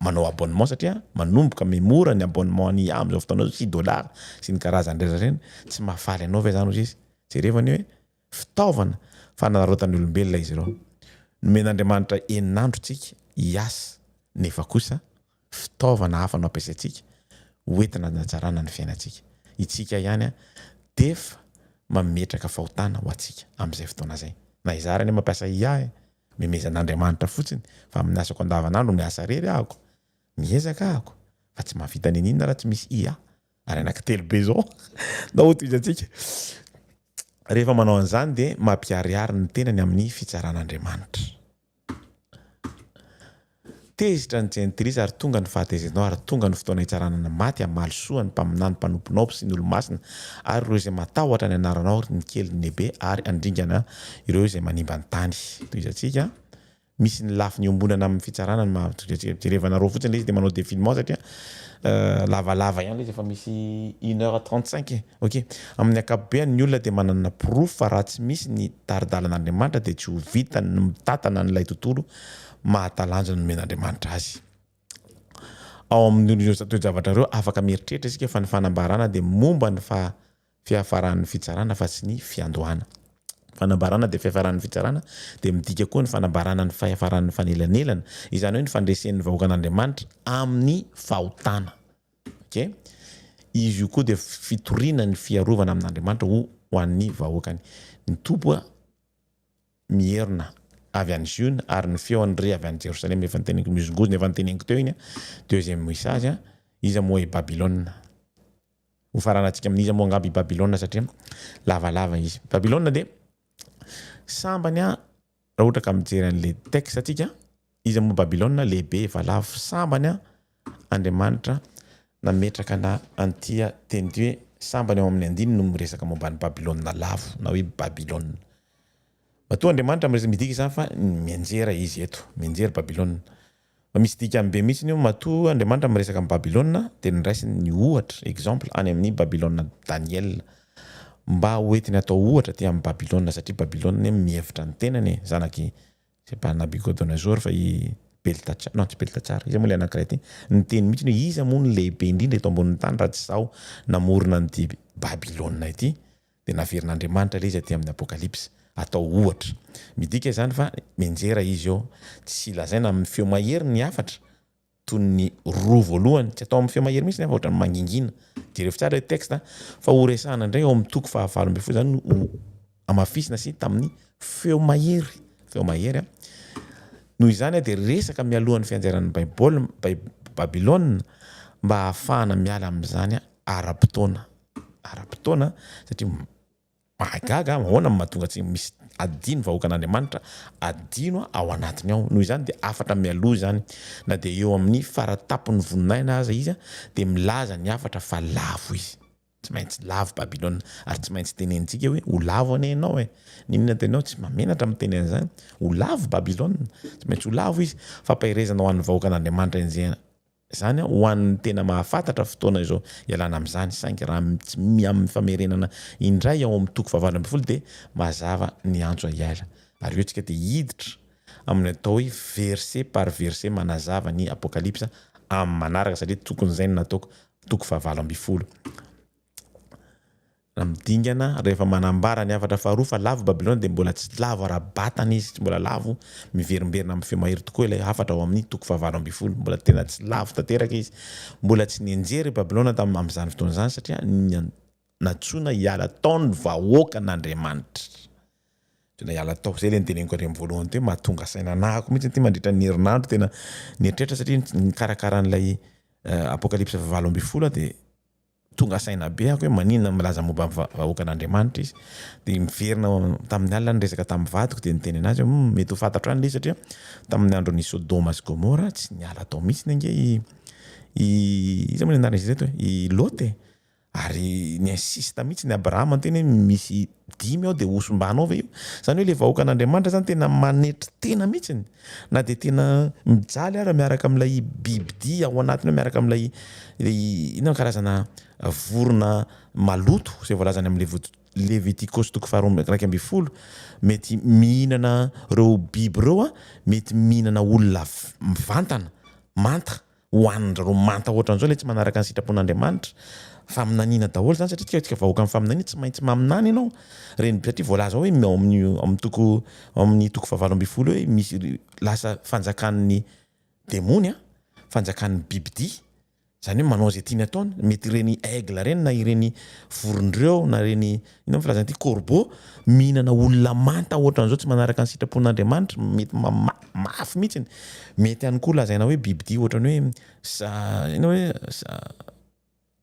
manao abonnement satria manomboka memora ny abonnement ny IA am'izao fotoana $6 sy ny karazany rehetra tsy mahafaly anao ve zany ozy izy jerevany hoe fitaovana fanarotany olombelona izy ireo nomen'Andriamanitra eninandro tsika hiasa nefa kosa fitaovana hafa no ampiasaitsika hoentina natsarana ny fiainantsika itsika ihany defa mametraka fahotana ho atsika am'izay fotoana zay na izarany mampiasa IA memezan'Andriamanitra fotsiny fa amin'ny asako andavanandro ny asa rery ahako miezaka ahako fa tsy mahavita ny inona raha tsy misy IA ary anankitelo be zao na otizatsika rehefa manao an'izany de mampiariary ny tenany amin'ny fitsaran'Andriamanitra tezitra ny jentilisa ary tonga ny fahatezenao ary tonga ny fotoana hitsaranana maty amalisoa ny mpaminany mpanomponao sy ny olo-masina ary ireo izay matahotra ny anaranao ny kely ny lehibe ary andringana ireo izay manimba ny tany toy izatsika misy ny lafi ny ombonana amin'ny fitsarana jerevanareo fotsiny le izy de manao défilement satria lavalava ihany le izy efa misy 1h35 ok amin'ny akapobeany ny olona de manana proof fa raha tsy misy ny taridalan'Andriamanitra de tsy ho vitany ny mitatana n'ilay tontolo mahatalanjona nomen'Andriamanitra azy ao amin'ny zavatra reo afaka mieritreritra isika fa ny fanambarana de momba ny fiafaran'ny fitsarana fa tsy ny fiandohana fanambarana de fiafaran'ny fitsarana de midika koa ny fanambarana ny fiafaran'ny fanelanelana izany hoe ny fandresen'ny vahoaka an'Andriamanitra amin'ny fahotana ok izy io koa de fitoriana ny fiarovana amin'Andriamanitra ho an'ny vahoakany ny tompo mierina avy any Ziona ary ny feo any re avy any Jerusalem efa niteneniko mizongozona efa niteneniko teo iny deuxième message iza moa i Babilona ho faranatsika amin'iza moa angaby i Babilona satria lavalava izy Babilona de sambany raha ohatra ka mijery an'le texte atsika iza moa Babilona lehibe efa lavo sambany Andriamanitra nametraka na antia teny hoe sambany ao amin'ny andiny no miresaka momba ny Babilona lavo na hoe Babilona matoa Andriamanitra midika izany fa mianjera izy eto mianjera Babilona fa misy dikany be mihitsy io matoa Andriamanitra miresaka amin'ny Babilona de niraisiny ny ohatra exemple any amin'ny Babilona Daniel mba hoentiny atao ohatra ty amin'ny Babilona satria Babilona mihevitra ny tenany zanaky c'est pas Nabucodonosor fa i Beltatsar non tsy Beltatsar izy moa le anankiray ty ny teny mihitsy hoe iza moa ny lehibe indrindra eto ambonin'ny tany raha tsy zao namorona ny Babilona ity de naverin'Andriamanitra le izy aty amin'ny Apocalypse atao ohatra midika izany fa menjera izy eo tsy lazaina amin'ny feo mahery ny afatra toy ny roa voalohany tsy atao amin'ny feo mahery mihitsy nefa ohatra ny mangingina jereo tsara texte fa horesahana indray ao amin'ny toko fahavalo amby folo zany amafisina sy tamin'ny feo mahery noho izany de resaka mialohan'ny fianjaran'ny Babilona mba ahafahana miala amin'izany ara-potoana satria mahagaga ahoana mahatonga tsy misy adino vahoaka an'Andriamanitra adino ao anatiny ao noho izany de afatra mialoha zany na de eo amin'ny faratapony voninahina aza izy de milaza ny afatra fa lavo izy tsy maintsy lavo Babilona ary tsy maintsy tenenitsika hoe ho lavo anenao ninona tenao tsy mamenatra miteny an'izany ho lavo Babilona tsy maintsy ho lavo izy fampahirezana ho an'ny vahoaka an'Andriamanitra enjena zany ho an'ny tena mahafantatra fotoana izao ialana amin'izany saingy raha amin'ny famerenana indray ao amin'ny toko fahavalo amby folo de mazava ny antso iala ary eo tsika de hiditra amin'ny atao hoe verset par verset manazava ny Apocalypse amin'ny manaraka satria tokony zay no nataoko toko fahavalo amby folo midingana rehefa manambara ny afatra faharoa fa lavo Babilona de mbola tsy lavo ara-batana izy tsy mbola lavo miverimberina amin'ny feo mahery tokoa ilay afatra ao amin'ny toko fahavalo amby folo mbola tena tsy lavo tanteraka izy mbola tsy nianjery Babilona amin'izany fotoana izany satria natsona hiala tao ny vahoaka an'Andriamanitra tena hiala tao zay le niteneniko ary amin'ny voalohany teo mahatonga saina anahako mihitsy ty mandritra ny herinandro tena nieritreritra satria nikarakara an'ilay Apocalypse fahavalo amby folo de tonga saina be ako hoe maninona milaza momba vahoakan'Andriamanitra izy dia miverina tamin'ny alina ny resaka tamin'ny vadiko dia niteny anazy mety ho fantatro any le satria tamin'ny andro ny Sodoma sy Gomora tsy niala tao mihitsy ange iza moa ny anarana izy reto i Loty ary ny insista mihitsy ny Abrahama anteny hoe misy 5 ao dia osombanao ve io zany hoe le vahoakan'Andriamanitra zany tena manetry tena mihitsy na dia tena mijaly ara miaraka amin'ilay bibidia ao anatiny hoe miaraka amin'ilay ina karazana vorona maloto izay voalazany amin'ny Levitikos 2:12 mety mihinana reo biby reo mety mihinana olona mivantana manta hoanin'ireo manta ohatran'izao le tsy manaraka ny sitrapon'Andriamanitra faminaniana daholo zany satria tsika vahoaka amin'ny faminaniana tsy maintsy maminany ianao reny satria voalaza hoe amin'ny toko 7:12 hoe misy lasa fanjakan'ny demony fanjakan'ny bibidia zany hoe manao zay tiany ataony mety ireny aigle reny na ireny vorondreo na ireny ino filazana ity corbeau mihinana olona manta ohatran'izao tsy manaraka ny sitrapon'Andriamanitra mety mafy mihitsy mety ihany koa lazaina hoe bibidia ohatrany hoe ino hoe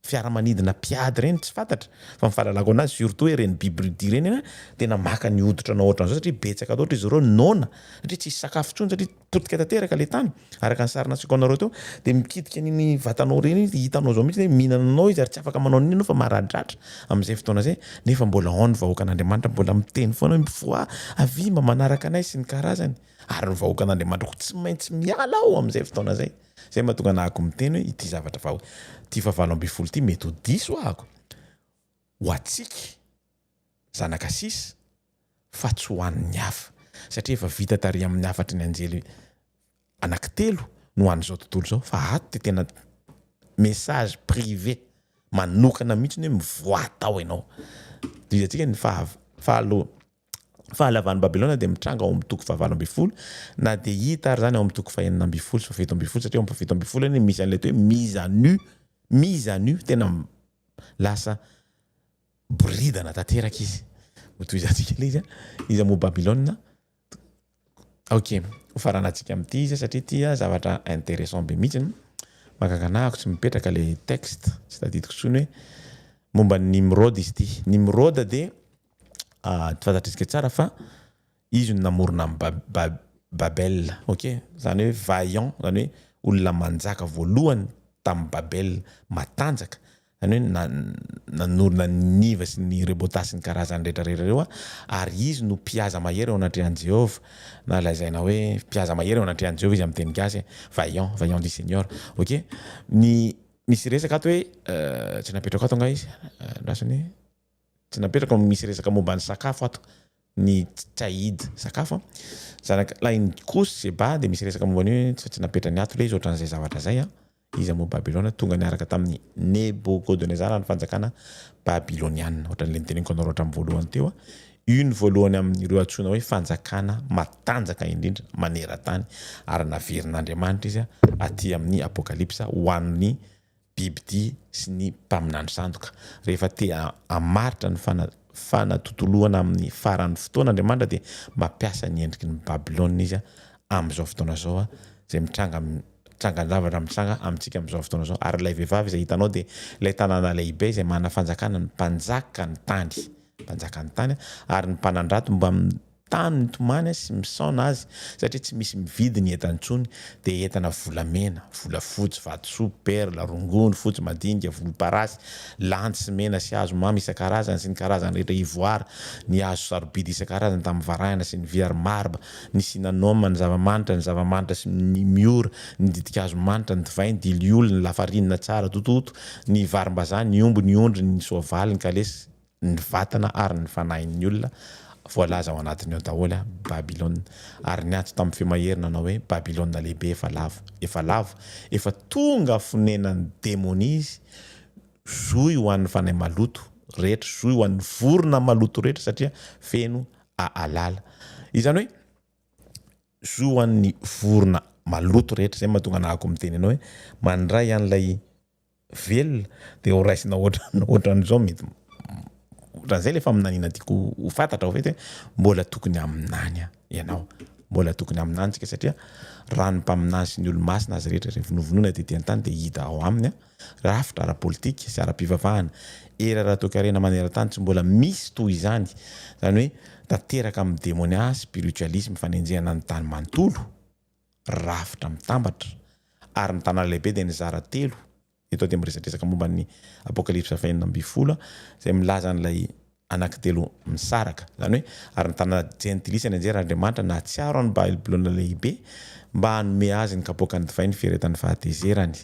fiaramanidina piady reny tsy fantatra fa mifahalalako anazy surtout hoe reny bibidia reny tena maka ny hoditra na ohatran'izao satria betsaka loatra izy ireo nona satria tsisy sakafo tsony satria totika tanteraka le tany araka ny sarina siko anareo teo dia mikidika niny vatanao reny hitanao zao mihitsy hoe mihinananao izy ary tsy afaka manao nino fa maradratra amin'izay fotoana zay nefa mbola ao ny vahoakan'Andriamanitra mbola miteny foana hoe mifoa avima manaraka anay sy ny karazany ary ny vahoakan'Andriamanitra tsy maintsy miala ao amin'izay fotoana zay zay mahatonga nahako miteny hoe ity zavatra vao ty 7 ty mety ho diso ahako ho atsika zanaka sisa fa tsy ho an'ny hafa satria efa vita tary amin'ny hafatry ny anjely anankitelo no an'izao tontolo zao fa ato dia tena message privé manokana mihitsy hoe mivoatao ianao dia atsika ny fahalavan'ny Babilona dia mitranga ao amin'ny toko 7 na dia hita ary zany ao amin'ny toko 9 sy 7 satria ao amin'ny 7 ny misy an'ilay hoe mise à nu tena lasa bridana tanteraka izy toy izantsika le izy mo Babilona ok ho faranatsika amin'ity izy satria ity zavatra intéressant be mihitsy makakanahako tsy mipetraka le texte tsy tadidiko tsony hoe momba Nimrod izy ity Nimrod dia tsy fantatritsika tsara fa izy namorona amin'ny Babel ok zany hoe vaillant zany hoe olona manjaka voalohany tamin'ny Babel matanjaka zany hoe nanorona niva sy ny rebotasy ny karazany rehetrarehetra reo ary izy no mpiaza mahery ao anatrehan'i Jehova na lazaina hoe mpiaza mahery ao anatrehan'i Jehova izy amin'ny teny gasy vaillant du Seigneur ok misy resaka ato hoe tsy napetraka ato nga izy rasany tsy napetraka misy resaka momba ny sakafo ato ny tsahidy sakafo zanaka lainy kosy seba dia misy resaka momba ny tsy napetrany ato le izy ohatran'izay zavatra zay izy mo Babilona tonga niaraka tamin'ny Nebukadnezar ny fanjakana babiloniana ohatran'le niteneniko anao ohatran'ny voalohany teo iny voalohany amin'ireo antsoina hoe fanjakana matanjaka indrindra maneran-tany ary naverin'Andriamanitra izy aty amin'ny apokalipsa ho an'ny bibidia sy ny mpaminany sandoka rehefa te amaritra ny fanatotoloana amin'ny faran'ny fotoan'Andriamanitra dia mampiasa ny endriky ny Babilona izy amin'izao fotoana zao zay mitranga-javatra mitsanga amintsika amin'izao fotoana zao ary ilay vehivavy izay hitanao dia ilay tanàna lehibe izay mana fanjakana ny mpanjaka ny tany ary ny mpanandrato mba tany ny tomany sy misaona azy satria tsy misy mividy ny entany tsony dia entana volamena volafotsy vatosoa perla rongony fotsy madinika volomparasy lantsy mena sy hazo mamy isan-karazany sy ny karazany rehetra ivoara ny hazo sarobidy isan-karazany tamin'ny varahina sy ny viary marba ny sinanoma ny zava-manitra sy ny miora ny didika hazo manitra ny divay ny dilioly ny lafarinina tsara tototo ny varim-bazany ny omby ny ondry ny soavaly ny kalesy ny vatana ary ny fanahin'ny olona voalaza ao anatiny ao daholo Babilona ary ny antso tamin'ny femaherina nanao hoe Babilona lehibe efa tonga fonenan'ny demony izy zoy ho an'ny fanahy maloto rehetra zoy ho an'ny vorona maloto rehetra satria feno alala izany hoe zoy ho an'ny vorona maloto rehetra zay mahatonga nahako miteny ianao hoe mandray an'ilay velona dia ho raisina ohatran'izao mety raha zay le faminaniana tiako ho fantatra ho fety hoe mbola tokony aminany ianao mbola tokony aminantsika satria rano mpaminany sy ny olo-masina azy rehetra rehefa novonoina dia tian-tany dia hita ao aminy rafitra ara-politika sy ara-pivavahana era raha tokarena maneran-tany tsy mbola misy toy izany zany hoe tanteraka amin'ny démonia spiritualisme fanenjehana ny tany manontolo rafitra mitambatra ary ny tanàna lehibe dia ny zara telo eto dia miresadresaka momba ny apokalipsa fahenina amby folo izay milaza n'ilay anankitelo misaraka zany hoe ary ny tanàna gentilisy ny anjeran'Andriamanitra na tsiaro any Babilona lehibe mba hanome azy ny kapoaka ny divay ny fieretan'ny fahatezerany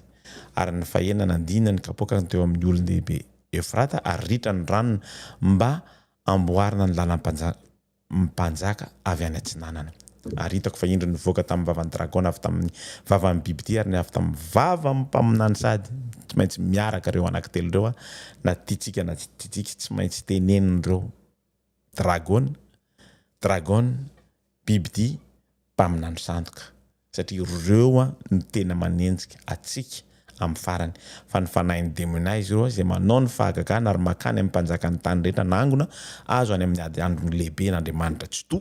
ary ny fahenina nandina ny kapoaka teo amin'ny olony lehibe Efrata ary ritra ny ranony mba amboarina ny lalam-panjaka avy any atsinanana ary hitako fa indro nivoaka tamin'ny vavan'ny dragona avy tamin'ny vavan'ny bibity ary ny avy tamin'ny vavan'ny mpaminany sady tsy maintsy miaraka reo anankitelo reo na tiatsika na tsy tiatsika tsy maintsy tenenindreo dragon bibity mpaminany sandoka satria reo ny tena manenjika atsika amin'ny farany fa ny fanahin'ny démonia izy ireo izay manao ny fahagagana ary makany amin'ny mpanjaka ny tany rehetra nangona azo any amin'ny ady androny lehibe n'Andriamanitra tsy to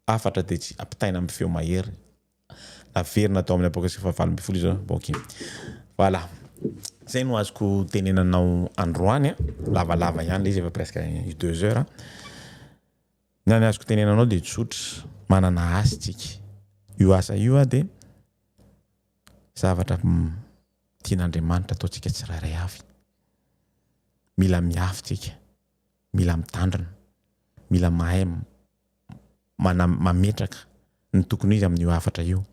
afatra dia tsy ampitaina amin'ny feo mahery naverina tao amin'ny apokalipsa fahavalo amby folo izao boky voilà zay no azoko tenenanao androany lavalava ihany le izy efa presque 2 heures na ny azoko tenenanao dia tsotra manana asa tsika io asa io dia zavatra tian'Andriamanitra ataontsika tsirairay avy mila miafitsika mila mitandrina mila mahay mametraka ny tokony izy amin'io afatra io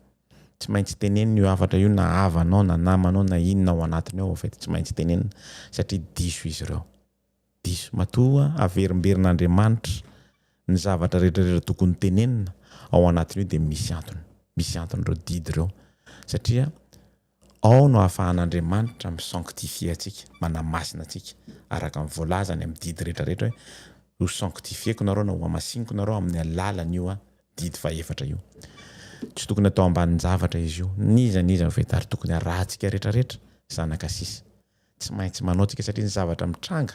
tsy maintsy tenenina io afatra io na havanao na namanao na inona ao anatiny ao fait tsy maintsy tenenina satria diso izy ireo diso matoa averimberin'Andriamanitra ny zavatra rehetrarehetra tokony tenenina ao anatiny io dia misy antony reo didy reo satria ao no ahafahan'Andriamanitra misanctifie antsika manamasina antsika araka amin'ny voalazany amin'ny didy rehetrarehetra hoe ho sanctifieko nareo na ho amasiniko nareo amin'ny alalany io didy faefatra io tsy tokony atao ambanin'ny zavatra izy io nizaniza mivety ary tokony arahantsika rehetrarehetra zanaka sisa tsy maintsy manao tsika satria ny zavatra mitranga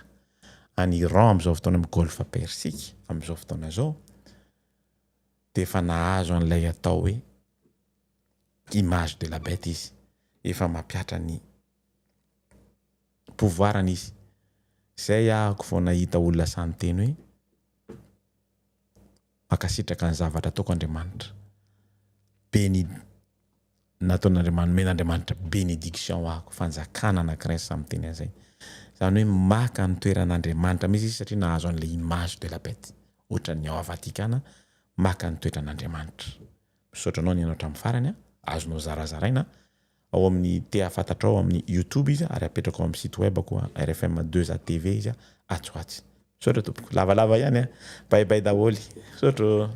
any Iran amin'izao fotoana amin'ny golfe persika amin'izao fotoana zao dia efa nahazo an'ilay atao hoe image de la bête izy efa mampiatra ny pouvoirany izy zay ahako vao nahita olona sany teny hoe makasitraka ny zavatra ataoko Andriamanitra nataon'Andriamanitra men'Andriamanitra bénédiction ahako fanjakana anankiray samy teny an'izay zany hoe maka ny toeran'Andriamanitra mihitsy izy satria nahazo an'ilay image de la bête ohatra ny ao Vatikana maka ny toeran'Andriamanitra misaotra anao ny ianao hatramin'ny farany azonao zarazaraina ao amin'ny fantatra ao amin'ny YouTube izy ary apetraka ao amin'ny site web koa RFM2 TV izy atsoatsy misaotra tompoko lavalava ihany bye bye daholy misaotra